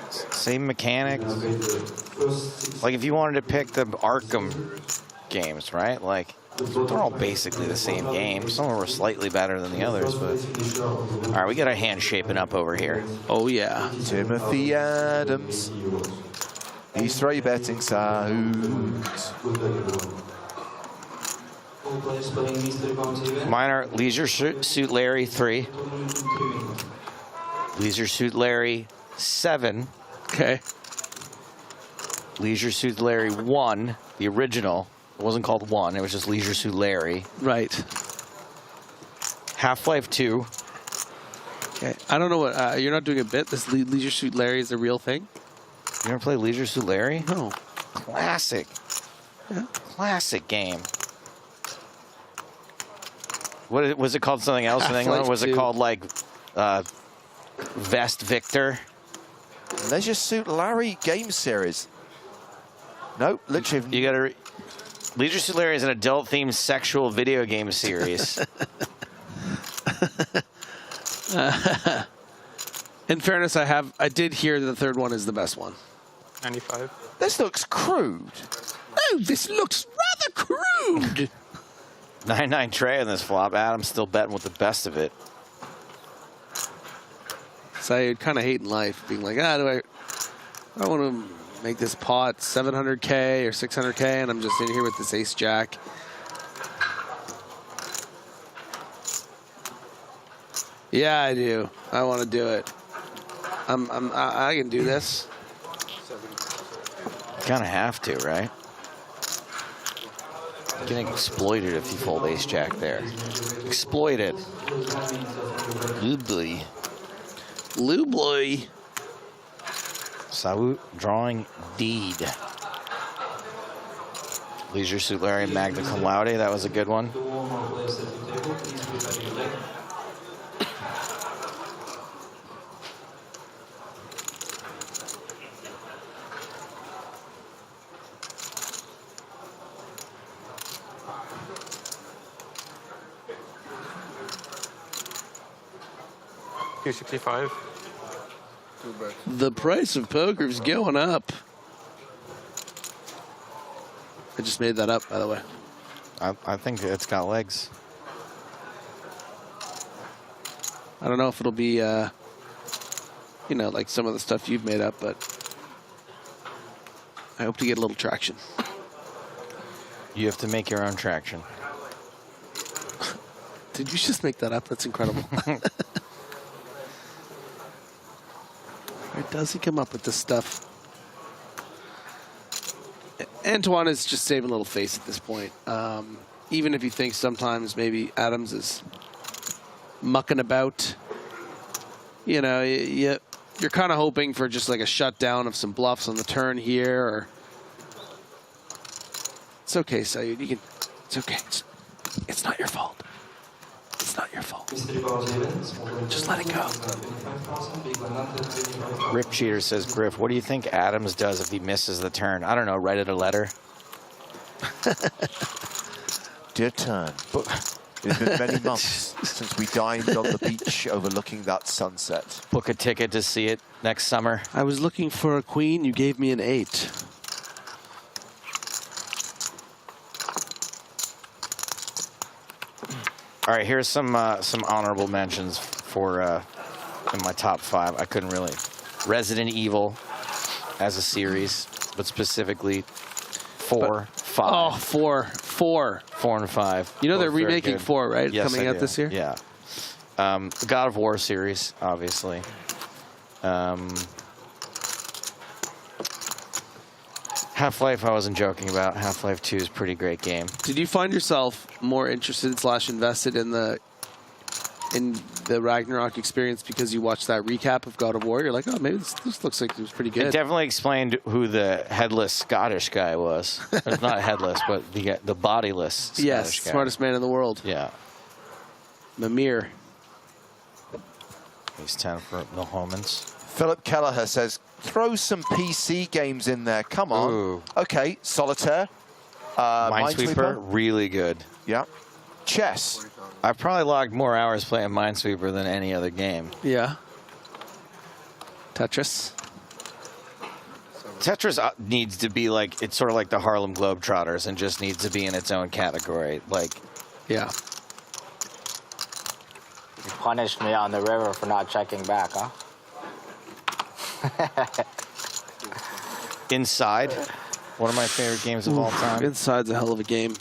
same mechanics. Like if you wanted to pick the Arkham games, right? Like they're all basically the same game. Some of them were slightly better than the others, but all right, we got our hand shaping up over here. Oh yeah, Timothy Adams. He's 3-betting sounds. Mine are Leisure Suit Larry 3, Leisure Suit Larry 7. Okay. Leisure Suit Larry 1, the original. It wasn't called 1, it was just Leisure Suit Larry. Right. Half-Life 2. Okay. I don't know what, you're not doing a bit. This Leisure Suit Larry is a real thing? You ever play Leisure Suit Larry? No. Classic. Yeah. Classic game. What was it called? Something else in England? Was it called like Vest Victor? Leisure Suit Larry game series. No, literally. You got to. Leisure Suit Larry is an adult-themed sexual video game series. In fairness, I did hear the third one is the best one. 95. This looks crude. Oh, this looks rather crude. 9-9 tray on this flop. Adam's still betting with the best of it. So I kind of hating life, being like, do I want to make this pot 700K or 600K, and I'm just in here with this ace jack. Yeah, I do. I want to do it. I can do this. Kind of have to, right? Getting exploited if you fold ace jack there. Exploited. Lubly. Lubly. Salut drawing deed. Leisure suit Larry magna cum laude. That was a good one. $265. The price of poker is going up. I just made that up, by the way. I think it's got legs. I don't know if it'll be, you know, like some of the stuff you've made up, but I hope to get a little traction. You have to make your own traction. Did you just make that up? That's incredible. Where does he come up with this stuff? Antoine is just saving a little face at this point. Even if you think sometimes maybe Adams is mucking about, you know, you're kind of hoping for just like a shutdown of some bluffs on the turn here. Or it's okay, Sayed. You can. It's okay. It's not your fault. It's not your fault. Just let it go. Rip Cheater says, Griff, what do you think Adams does if he misses the turn? I don't know, write it a letter. Dear Turn, it's been many months since we dined on the beach overlooking that sunset. Book a ticket to see it next summer. I was looking for a queen. You gave me an 8. All right, here's some honorable mentions for in my top 5. I couldn't really. Resident Evil as a series, but specifically 4, 5. Oh, 4, 4 and 5. You know they're remaking 4, right? Yes, Coming I out do. this year? Yeah. The God of War series, obviously. Half-Life I wasn't joking about. Half-Life 2 is a pretty great game. Did you find yourself more interested / invested in the Ragnarok experience because you watched that recap of God of War? You're like, oh, maybe this looks like it was pretty good. It definitely explained who the headless Scottish guy was. It's not headless, but the bodiless Scottish yes, guy. smartest man in the world. Yeah. Mimir. He's 10 for the Homans. Philip Kelleher says, throw some PC games in there. Come on. Ooh. Okay, Solitaire. Minesweeper, really good. Yeah. Chess. I've probably logged more hours playing Minesweeper than any other game. Yeah. Tetris. Tetris needs to be like, it's sort of like the Harlem Globetrotters and just needs to be in its own category. Like, yeah. You punished me on the river for not checking back, huh? Inside, one of my favorite games of all time. Inside's a hell of a game.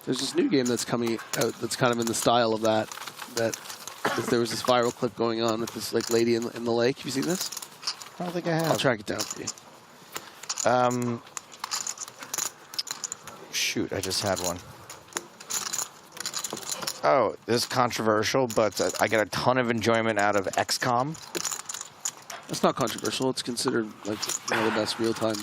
There's this new game that's coming out that's kind of in the style of that. There was this viral clip going on with this like lady in the lake. Have you seen this? I don't think I have. I'll track it down for you. Shoot, I just had one. Oh, this is controversial, but I get a ton of enjoyment out of XCOM. It's not controversial. It's considered like one of the best real-time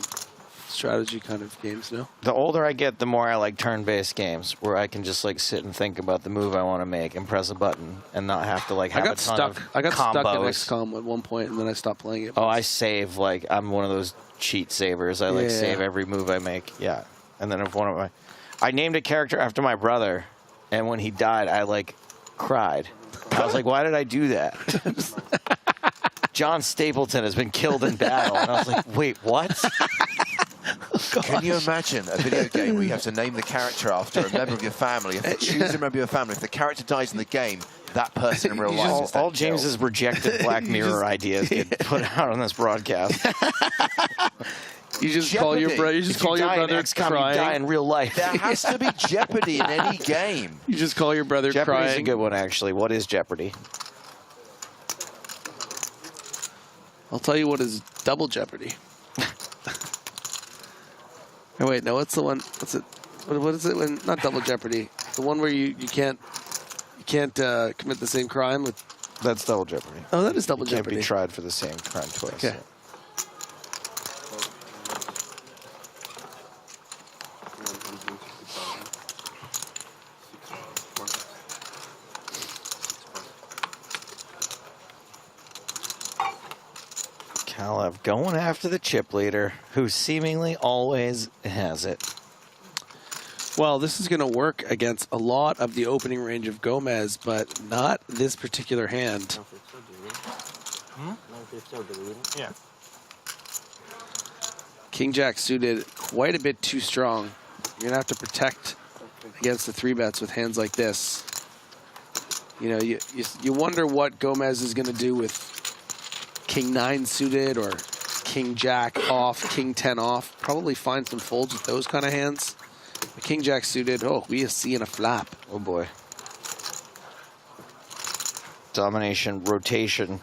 strategy kind of games now. The older I get, the more I like turn-based games where I can just like sit and think about the move I want to make and press a button and not have to like have a ton of I got stuck in combos. XCOM at one point and then I stopped playing it. Oh, I save, like I'm one of those cheat savers. I like save every move I make. Yeah. And then if one of my, I named a character after my brother, And when he died, I like cried. I was like, why did I do that? John Stapleton has been killed in battle. And I was like, wait, what? Can you imagine a video game where you have to name the character after a member of your family? You have to choose a member of your family. If the character dies in the game, that person in real life is all James's rejected Black Mirror ideas get put out on this broadcast. You just call your brother. You just call your brother crying. You die in real life. There has to be Jeopardy in any game. You just call your brother crying. Jeopardy's a good one, actually. What is Jeopardy? I'll tell you what is Double Jeopardy. Oh wait, no, what's the one? What's it? What is it? When not Double Jeopardy, the one where you can't commit the same crime with. That's Double Jeopardy. Oh, that is Double Can't Jeopardy. be tried for the same crime twice. Okay. Kalev going after the chip leader, who seemingly always has it. Well, this is going to work against a lot of the opening range of Gomez, but not this particular hand. Yeah. King Jack suited quite a bit too strong. You're going to have to protect against the 3-bets with hands like this. You know, you wonder what Gomez is going to do with King 9 suited or King Jack off, King 10 off. Probably find some folds with those kind of hands. The King Jack suited, oh, we are seeing a flap. Oh boy. Domination, rotation.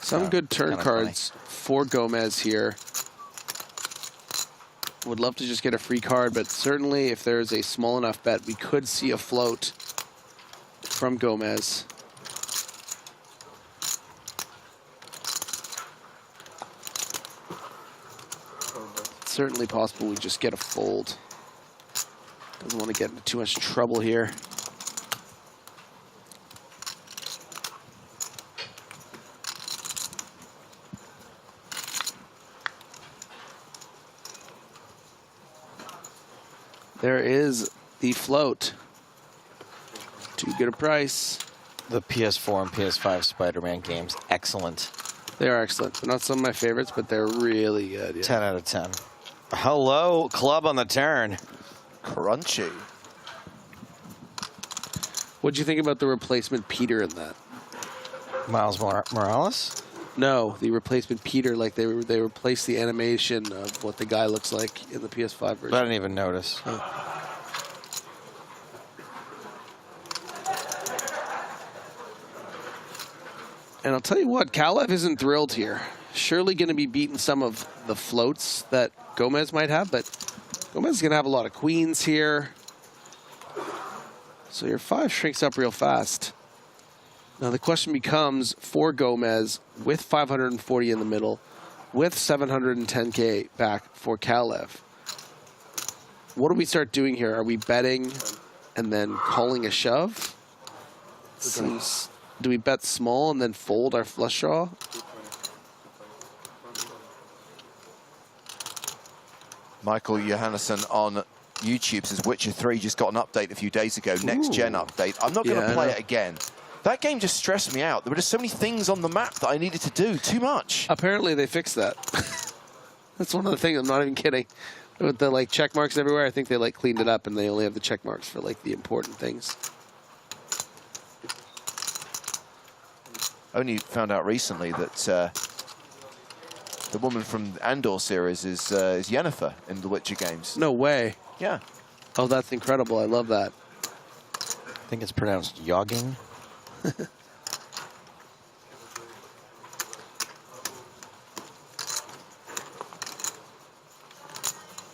Some good turn cards for Gomez here. Would love to just get a free card, but certainly if there's a small enough bet, we could see a float from Gomez. It's certainly possible we just get a fold. Doesn't want to get into too much trouble here. There is the float. Too good a price. The PS4 and PS5 Spider-Man games, excellent. They are excellent. They're not some of my favorites, but they're really good. Yeah. 10 out of 10. Hello, club on the turn. Crunchy. What'd you think about the replacement Peter in that? Miles Morales? No, the replacement Peter, like they replaced the animation of what the guy looks like in the PS5 version. I didn't even notice. And I'll tell you what, Kalev isn't thrilled here. Surely going to be beating some of the floats that Gomez might have, but Gomez is going to have a lot of queens here. So your 5 shrinks up real fast. Now the question becomes, for Gomez, with 540 in the middle, with 710K back for Kalev, what do we start doing here? Are we betting and then calling a shove? Do we bet small and then fold our flush draw? Michael Johannesson on YouTube says Witcher 3 just got an update a few days ago, next gen update. I'm not going to play it again. That game just stressed me out. There were just so many things on the map that I needed to do. Too much. Apparently they fixed that. That's one of the things. I'm not even kidding. With the like check marks everywhere, I think they like cleaned it up and they only have the check marks for like the important things. Only found out recently that the woman from the Andor series is Yennefer in the Witcher games. No way. Yeah. Oh, that's incredible. I love that. I think it's pronounced Yogging.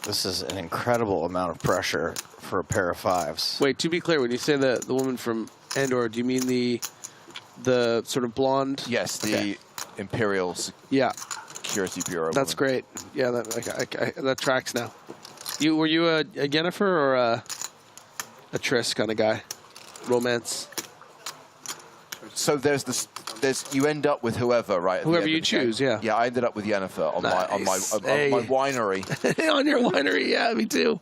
This is an incredible amount of pressure for a pair of 5s. Wait, to be clear, when you say the woman from Andor, do you mean the sort of blonde? Yes, the Imperial Security Bureau. That's woman. great. Yeah, that tracks now. Were you a Yennefer or a Triss kind of guy? Romance. So there's you end up with whoever, right? Whoever you choose, yeah. Yeah, I ended up with Yennefer on my winery. On your winery, yeah, me too.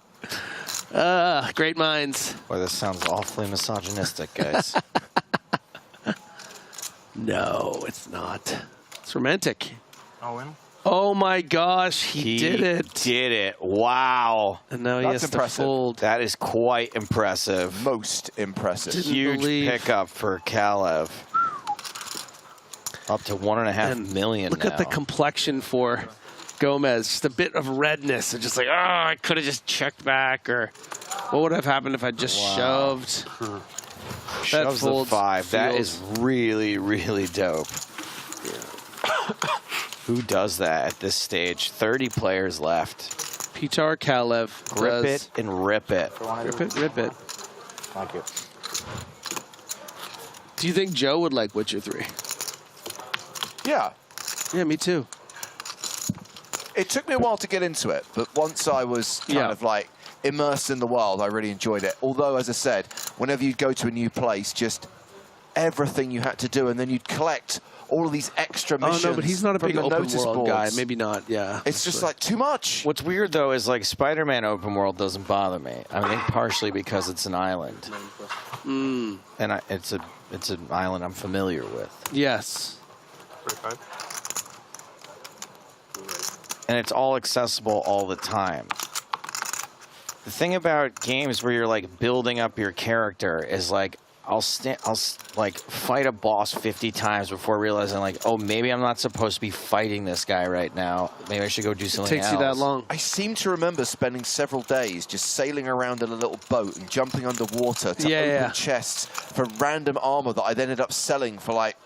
Great minds. Boy, this sounds awfully misogynistic, guys. No, it's not. It's romantic. All in? Oh my gosh, he did it. Did it. Wow. And now he has to fold. That is quite impressive. Most impressive. Huge pickup for Kalev. Up to $1.5 million Look now. at the complexion for Gomez. Just a bit of redness. It's just like, oh, I could have just checked back, or what would have happened if I just shoved? Shoves the 5. That is really, really dope. Who does that at this stage? 30 players left. Pitar Kalev. Grip it and rip it. Rip it, rip it. Thank you. Do you think Joe would like Witcher 3? Yeah. Yeah, me too. It took me a while to get into it, but once I was kind of like immersed in the world, I really enjoyed it. Although, as I said, whenever you'd go to a new place, just everything you had to do, and then you'd collect all of these extra missions. Oh, no, but he's not a big open world boards. guy. Maybe not, yeah. It's just like too much. What's weird, though, is like Spider-Man open world doesn't bother me. I think partially because it's an island. Mm. And it's an island I'm familiar with. Yes. And it's all accessible all the time. The thing about games where you're like building up your character is like I'll like fight a boss 50 times before realizing like, oh, maybe I'm not supposed to be fighting this guy right now. Maybe I should go do something else. It takes you that long. I seem to remember spending several days just sailing around in a little boat and jumping underwater to open chests for random armor that I then ended up selling for like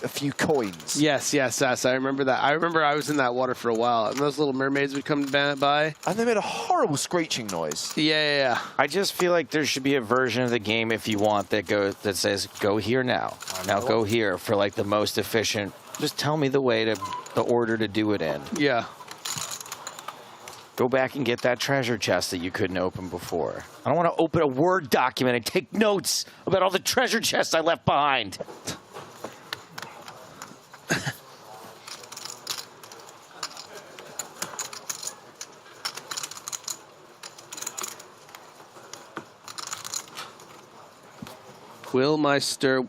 a few coins. Yes, yes, yes. I remember that. I remember I was in that water for a while, and those little mermaids would come by. And they made a horrible screeching noise. Yeah. I just feel like there should be a version of the game, if you want, that says, go here now. Now go here for like the most efficient. Just tell me the order to do it in. Yeah. Go back and get that treasure chest that you couldn't open before. I don't want to open a Word document and take notes about all the treasure chests I left behind. Meister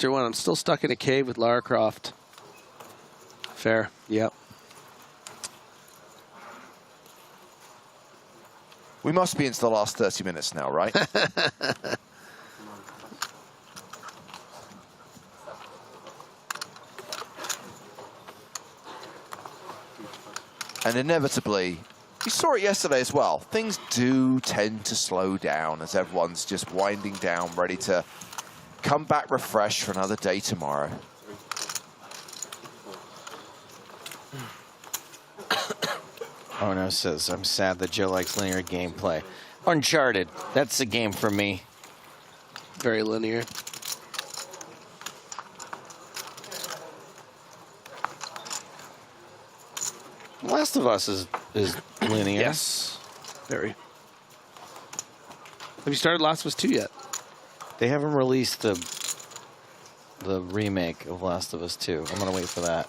1. I'm still stuck in a cave with Lara Croft. Fair. Yep. We must be into the last 30 minutes now, right? And inevitably, you saw it yesterday as well, things do tend to slow down as everyone's just winding down, ready to come back refreshed for another day tomorrow. Oh no, says, I'm sad that Joe likes linear gameplay. Uncharted, that's the game for me. Very linear. Last of Us is linear. Yes. Very. Have you started Last of Us 2 yet? They haven't released the remake of Last of Us 2. I'm going to wait for that.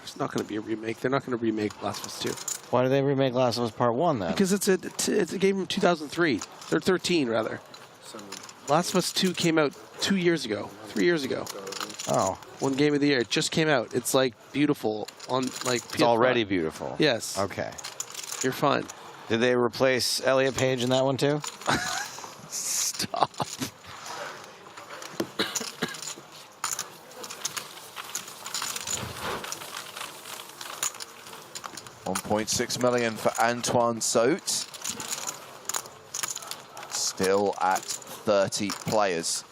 It's not going to be a remake. They're not going to remake Last of Us 2. Why do they remake Last of Us Part 1 then? Because it's a game from 2003. Or 13, rather. Last of Us 2 came out 2 years ago. 3 years ago. Oh. One game of the year. It just came out. It's like beautiful on like PS5. It's already beautiful. Yes. Okay. You're fine. Did they replace Elliot Page in that one too? Stop. $1.6 million for Antoine Sote. Still at 30 players.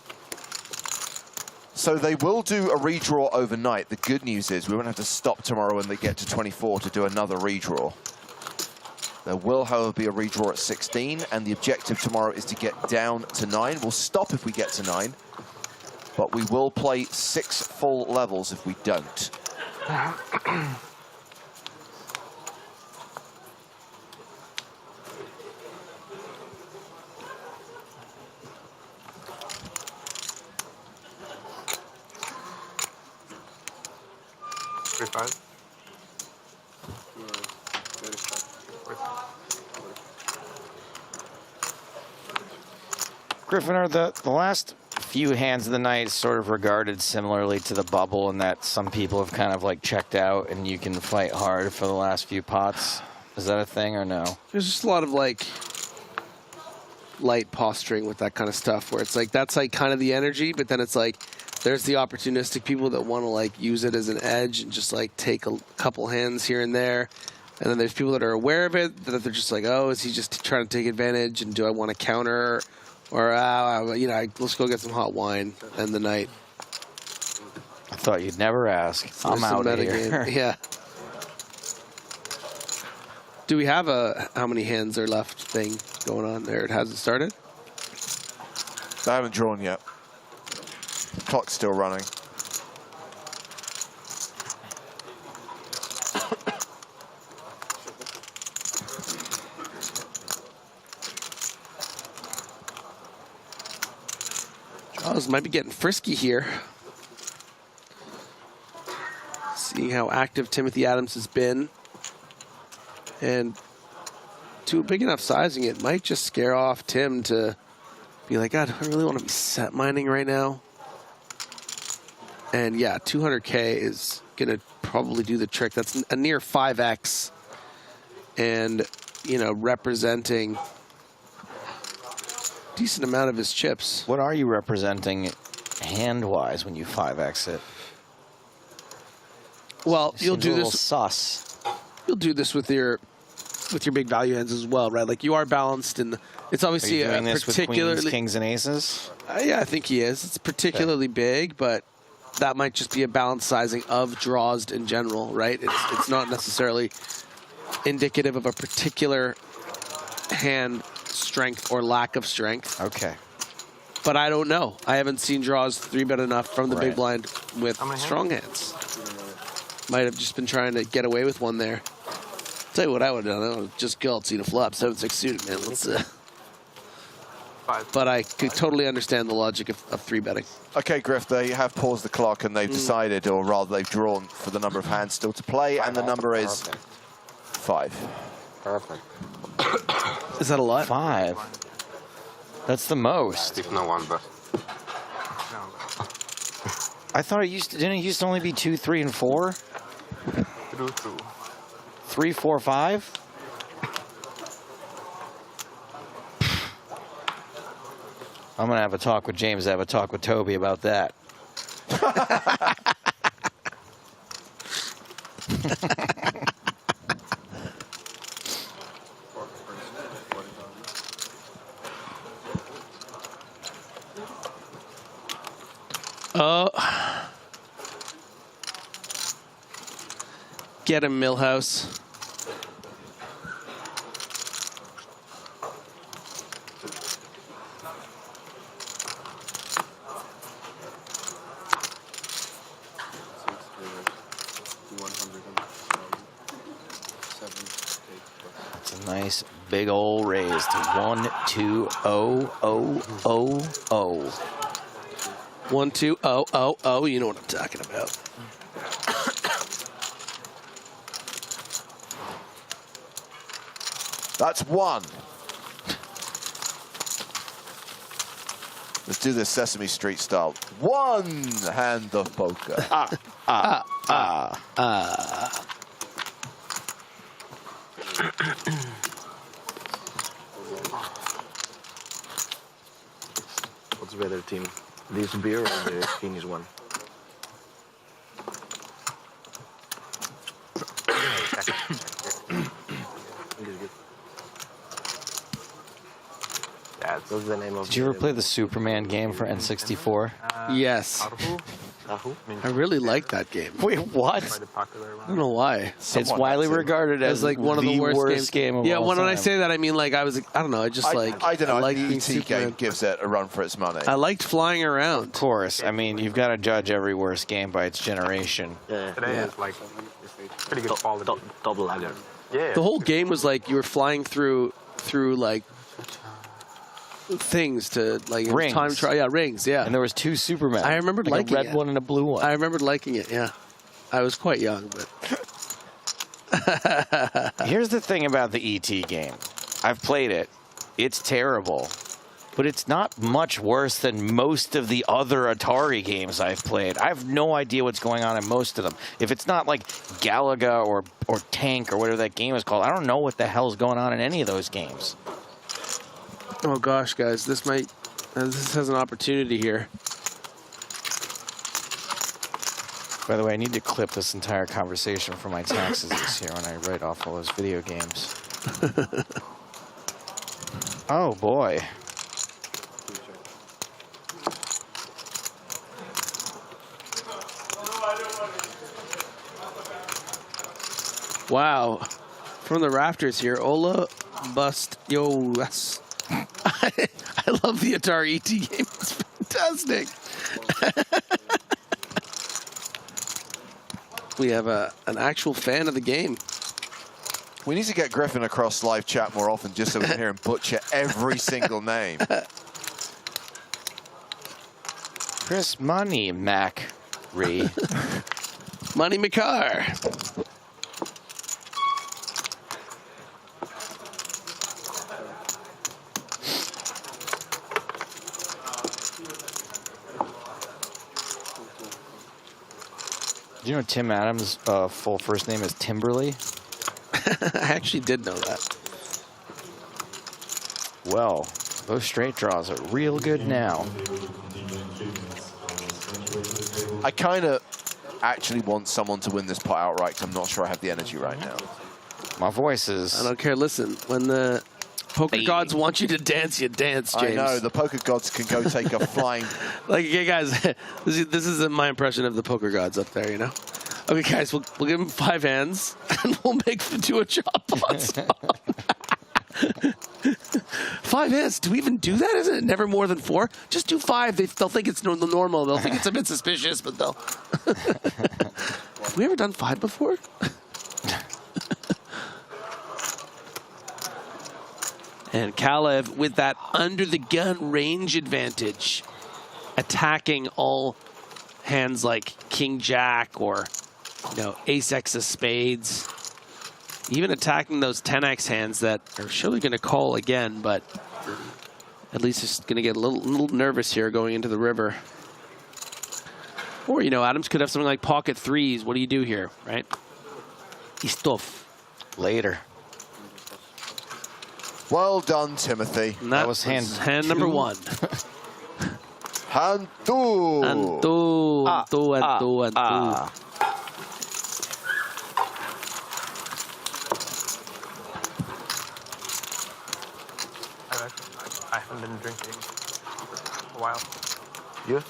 So they will do a redraw overnight. The good news is we won't have to stop tomorrow when they get to 24 to do another redraw. There will, however, be a redraw at 16, and the objective tomorrow is to get down to 9. We'll stop if we get to 9, but we will play 6 full levels if we don't. 3-5. Griffin, are the last few hands of the night sort of regarded similarly to the bubble in that some people have kind of like checked out and you can fight hard for the last few pots? Is that a thing or no? There's just a lot of like light posturing with that kind of stuff where it's like that's like kind of the energy, but then it's like there's the opportunistic people that want to like use it as an edge and just like take a couple hands here and there. And then there's people that are aware of it, that they're just like, oh, is he just trying to take advantage and do I want to counter? Or, you know, let's go get some hot wine and the night. I thought you'd never ask. I'm out of here. Yeah. Do we have a how many hands are left thing going on there? It hasn't started? I haven't drawn yet. Clock's still running. Jaws might be getting frisky here. Seeing how active Timothy Adams has been. And to a big enough sizing, it might just scare off Tim to be like, God, I really want to be set mining right now. And yeah, 200K is going to probably do the trick. That's a near 5x. And, you know, representing a decent amount of his chips. What are you representing hand-wise when you 5x it? Well, you'll do this. Sus. You'll do this with your big value hands as well, right? Like you are balanced, and it's obviously are you doing this particularly with queens, kings, and aces. Yeah, I think he is. It's particularly big, but that might just be a balanced sizing of draws in general, right? It's not necessarily indicative of a particular hand strength or lack of strength. Okay. But I don't know. I haven't seen draws 3-bet enough from the big blind with strong hands. Might have just been trying to get away with one there. Tell you what I would have done. I would have just called Cena flop, 7-6 suited, man. Let's. But I could totally understand the logic of 3-betting. Okay, Griff, they have paused the clock and they've decided, or rather they've drawn for the number of hands still to play, and the number is 5. Perfect. Is that a lot? 5. That's the most. If no one, but I thought it didn't it used to only be 2, 3, and 4? 3, 4, 5? I'm gonna have a talk with James. Have a talk with Toby about that. Get him, Millhouse. It's a nice big old raise to 1, 2, 0, 0, 0, 0. 1, 2, 0, 0, 0. You know what I'm talking about. That's 1. Let's do this Sesame Street style. 1 hand of poker. What's better, team? This beer or the Finnish one? That's the name of. Did you ever play the Superman game for N64? Yes. I really like that game. Wait, what? I don't know why. It's widely regarded as like one of the worst game of yeah, all when time. I say that, I mean like I don't know. I just like I don't know. like The being ET game Superman. gives it a run for its money. I liked flying around. Of course. I mean, you've got to judge every worst game by its generation. Yeah. Today is like pretty good quality. Double ladder. Yeah. The whole game was like you were flying through like things to like Rings. time trial. Yeah, rings. Yeah. And there was 2 Supermen. I remembered like liking a red it. one and a blue one. I remembered liking it. Yeah. I was quite young, but here's the thing about the ET game. I've played it. It's terrible, but it's not much worse than most of the other Atari games I've played. I have no idea what's going on in most of them. If it's not like Galaga or Tank or whatever that game is called, I don't know what the hell's going on in any of those games. oh gosh, guys, this has an opportunity here. By the way, I need to clip this entire conversation for my taxes this year when I write off all those video games. Oh, boy. Wow. From the rafters here, Ola bust. Yo, that's... I love the Atari ET game. It's fantastic. We have an actual fan of the game. We need to get Griffin across live chat more often just so we can hear him butcher every single name. Chris Money Mac Ree. Money McCarr. Do you know Tim Adams' full first name is Timberly? I actually did know that. Well, those straight draws are real good now. I kind of actually want someone to win this pot outright because I'm not sure I have the energy right now. My voice is... I don't care. Listen, when the poker gods want you to dance, you dance, James. I know. The poker gods can go take a flying... Like, okay, guys, this is my impression of the poker gods up there, you know? Okay, guys, we'll give them 5 hands, and we'll do a chop on some. 5 hands? Do we even do that? Isn't it never more than 4? Just do 5. They'll think it's normal. They'll think it's a bit suspicious, but they'll... Have we ever done 5 before? And Kalev with that under-the-gun range advantage, attacking all hands like King Jack or, you know, Ace-X of spades. Even attacking those 10x hands that are surely going to call again, but at least it's going to get a little nervous here going into the river. Or, you know, Adams could have something like pocket 3s. What do you do here, right? Istof. Later. Well done, Timothy. And that was hand number 1. Hand 2. And 2. And 2. And 2. And 2. I haven't been drinking for a while. You?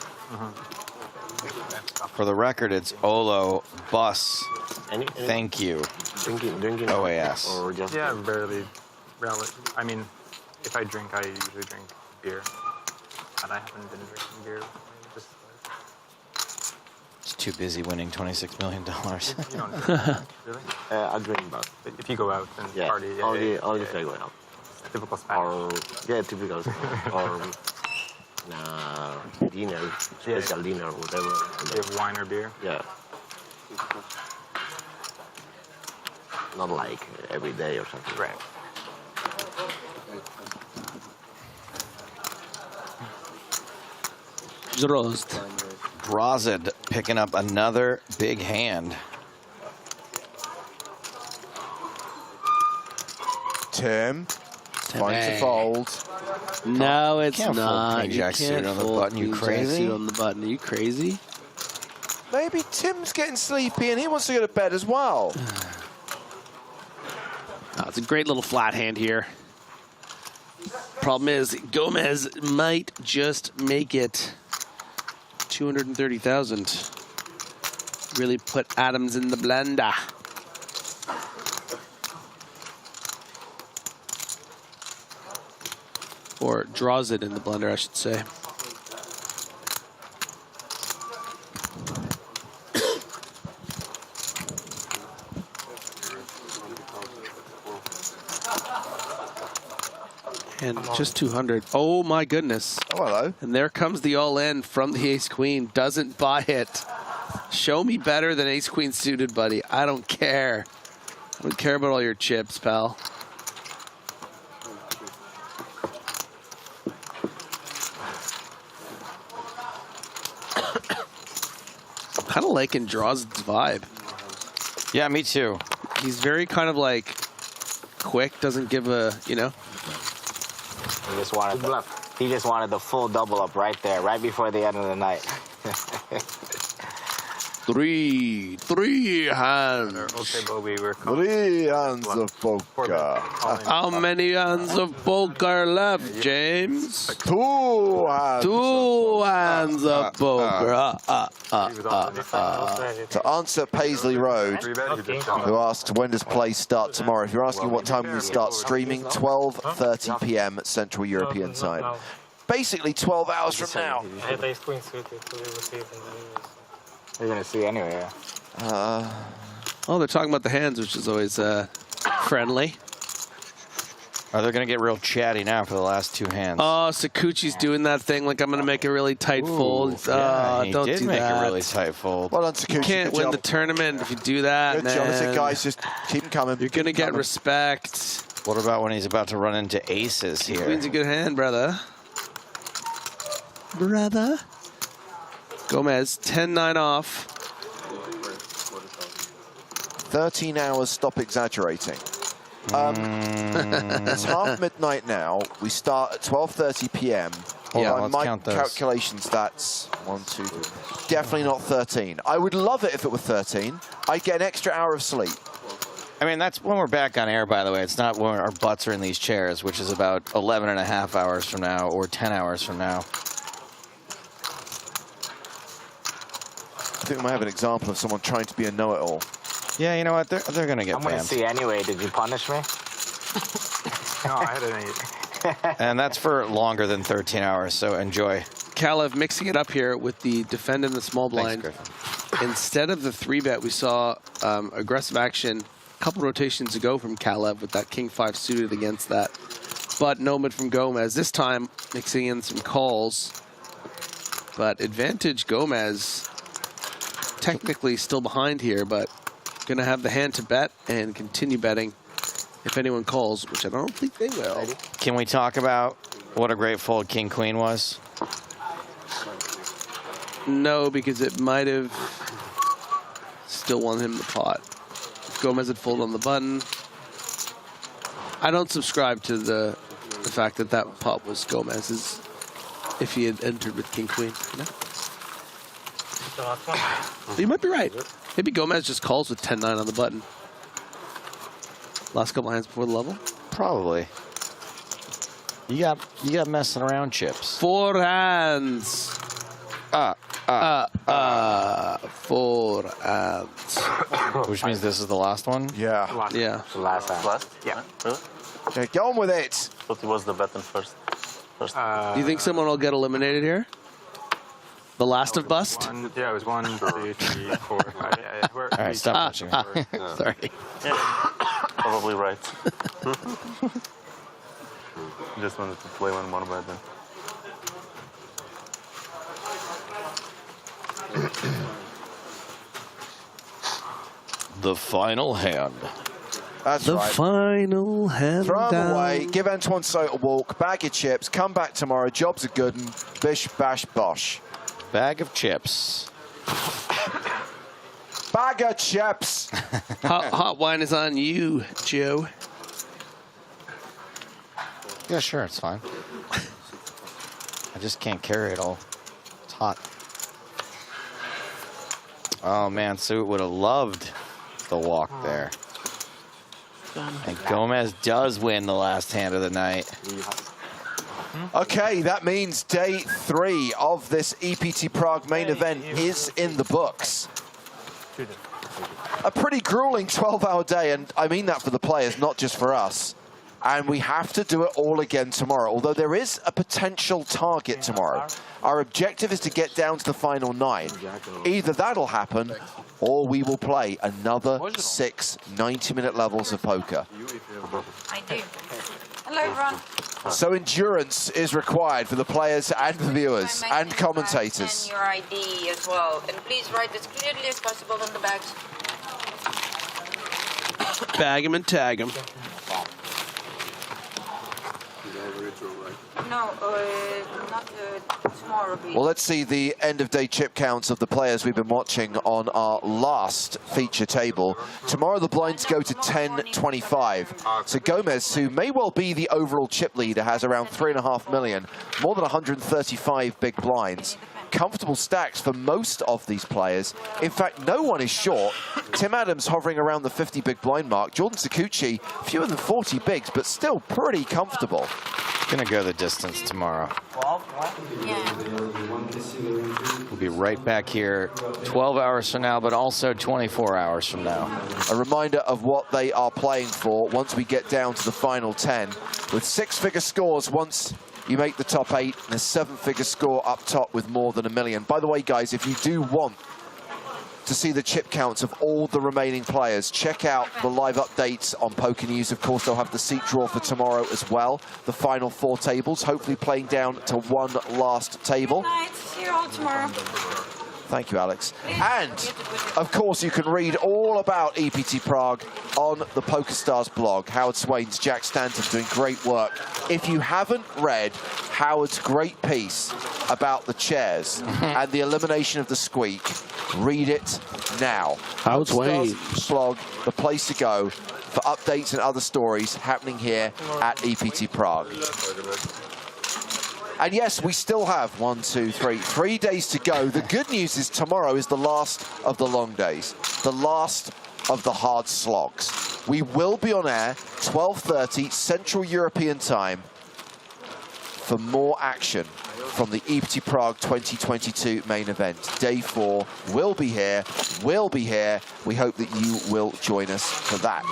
For the record, it's Olo Bus. Thank you. Drinking. OAS. Or just yeah, barely. I mean, if I drink, I usually drink beer. And I haven't been drinking beer. Just, It's too busy winning $26 million. you don't drink, really? I drink, but if you go out and party, only if I go out. Typical Spanish. Or typical. Or dinner, special dinner, whatever. You have wine or beer? Yeah. Not like every day or something. Right. Zrozd. Brazid picking up another big hand. Tim finds a fold. No, it's Can't not. fold King Jack suited on the button. You crazy? On the button. Are you crazy? Maybe Tim's getting sleepy and he wants to go to bed as well. Oh, it's a great little flat hand here. Problem is, Gomez might just make it 230,000. Really put Adams in the blender. Or draws it in the blender, I should say. And just 200. Oh my goodness. Oh, hello. And there comes the all-in from the ace-queen. Doesn't buy it. Show me better than ace-queen suited, buddy. I don't care. I don't care about all your chips, pal. Kind of liking Draw's vibe. Yeah, me too. He's very kind of like quick, doesn't give a, you know. He just wanted the full double up right there, right before the end of the night. Three hands. Three hands of poker. How many hands of poker left, James? Two hands. Two hands of poker. To answer Paisley Road, who asks when does play start tomorrow? If you're asking what time we start streaming, 12:30 p.m. Central European time. Basically 12 hours from now. You're gonna see anyway. Oh, they're talking about the hands, which is always friendly. Oh, they're gonna get real chatty now for the last two hands. Oh, Sakuchi's doing that thing like I'm gonna make a really tight fold. Yeah, he don't did do make that. a really tight fold. Well done, Sakuchi. You can't win the tournament if you do that, Good job. That's it, man. guys. Just keep them coming. You're gonna get respect. What about when he's about to run into aces here? Queen's a good hand, brother. Gomez, 10-9 off. 13 hours, stop exaggerating. It's half midnight now. We start at 12:30 p.m. Yeah, By let's my count those. calculations, that's 1, 2, 3. Definitely not 13. I would love it if it were 13. I'd get an extra hour of sleep. I mean, that's when we're back on air, by the way. It's not when our butts are in these chairs, which is about 11 and a half hours from now or 10 hours from now. I think we might have an example of someone trying to be a know-it-all. Yeah, you know what? They're going to get I'm gonna banned. see anyway. Did you punish me? No, I had an 8. And that's for longer than 13 hours, so enjoy. Kalev mixing it up here with the defend in the small blind. Thanks, Instead of the 3-bet, we saw aggressive action a couple rotations ago from Kalev with that King 5 suited against that. But no mid from Gomez. This time mixing in some calls. But advantage Gomez. Technically still behind here, but going to have the hand to bet and continue betting if anyone calls, which I don't think they will. Can we talk about what a great fold King Queen was? No, because it might have still won him the pot. If Gomez had folded on the button. I don't subscribe to the fact that that pot was Gomez's if he had entered with King Queen. No? You might be right. Maybe Gomez just calls with 10-9 on the button. Last couple hands before the level? Probably. You got messing around chips. 4 hands. 4 hands. Which means this is the last one? Yeah. Yeah. The last hand. Last? Yeah. Really? Okay, get on with it. Thought it was the button first. Do you think someone will get eliminated here? The last of bust? Yeah, it was 1, 2, 3, 4, 5. Yeah, All right, stop watching. Sorry. Yeah, probably right. Just wanted to play one more bet then. The final hand. That's the right. final hand. Throw them down. away. Give Antoine Soto a walk. Bag your chips. Come back tomorrow. Jobs are good. And bish, bash, bosh. Bag of chips. Bag of chips. Hot wine is on you, Joe. Yeah, sure, it's fine. I just can't carry it all. It's hot. Oh man, Suit would have loved the walk there. And Gomez does win the last hand of the night. Okay, that means day 3 of this EPT Prague main event is in the books. A pretty grueling 12-hour day, and I mean that for the players, not just for us. And we have to do it all again tomorrow, although there is a potential target tomorrow. Our objective is to get down to the final 9. Either that'll happen, or we will play another 6 90-minute levels of poker. I do. And Hello, everyone. So endurance is required for the players and the viewers and commentators. And your ID as well. And please write as clearly as possible on the bags. Bag him and tag him. No, not tomorrow. Well, let's see the end-of-day chip counts of the players we've been watching on our last feature table. Tomorrow, the blinds go to 10.25. So Gomez, who may well be the overall chip leader, has around 3.5 million, more than 135 big blinds. Comfortable stacks for most of these players. In fact, no one is short. Tim Adams hovering around the 50 big blind mark. Jordan Sakuchi, fewer than 40 bigs, but still pretty comfortable. Gonna go the distance tomorrow. We'll be right back here 12 hours from now, but also 24 hours from now. A reminder of what they are playing for once we get down to the final 10. With 6-figure scores once you make the top 8, and a 7-figure score up top with more than $1 million. By the way, guys, if you do want to see the chip counts of all the remaining players, check out the live updates on Poker News. Of course, they'll have the seat draw for tomorrow as well. The final 4 tables, hopefully playing down to one last table. Good night. See you all tomorrow. Thank you, Alex. And, of course, you can read all about EPT Prague on the PokerStars blog. Howard Swain's, Jack Stanton doing great work. If you haven't read Howard's great piece about the chairs and the elimination of the squeak, read it now. Howard Swain. Blog, the place to go for updates and other stories happening here at EPT Prague. And yes, we still have 3 days to go. The good news is tomorrow is the last of the long days, the last of the hard slogs. We will be on air 12:30 Central European time for more action from the EPT Prague 2022 main event. Day 4 will be here. We'll be here. We hope that you will join us for that.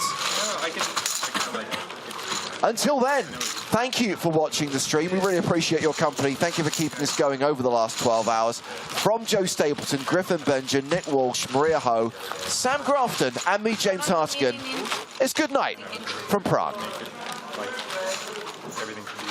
Until then, thank you for watching the stream. We really appreciate your company. Thank you for keeping us going over the last 12 hours. From Joe Stapleton, Griffin Benger, Nick Walsh, Maria Ho, Sam Grafton, and me, James Hartigan, it's good night from Prague. Everything could be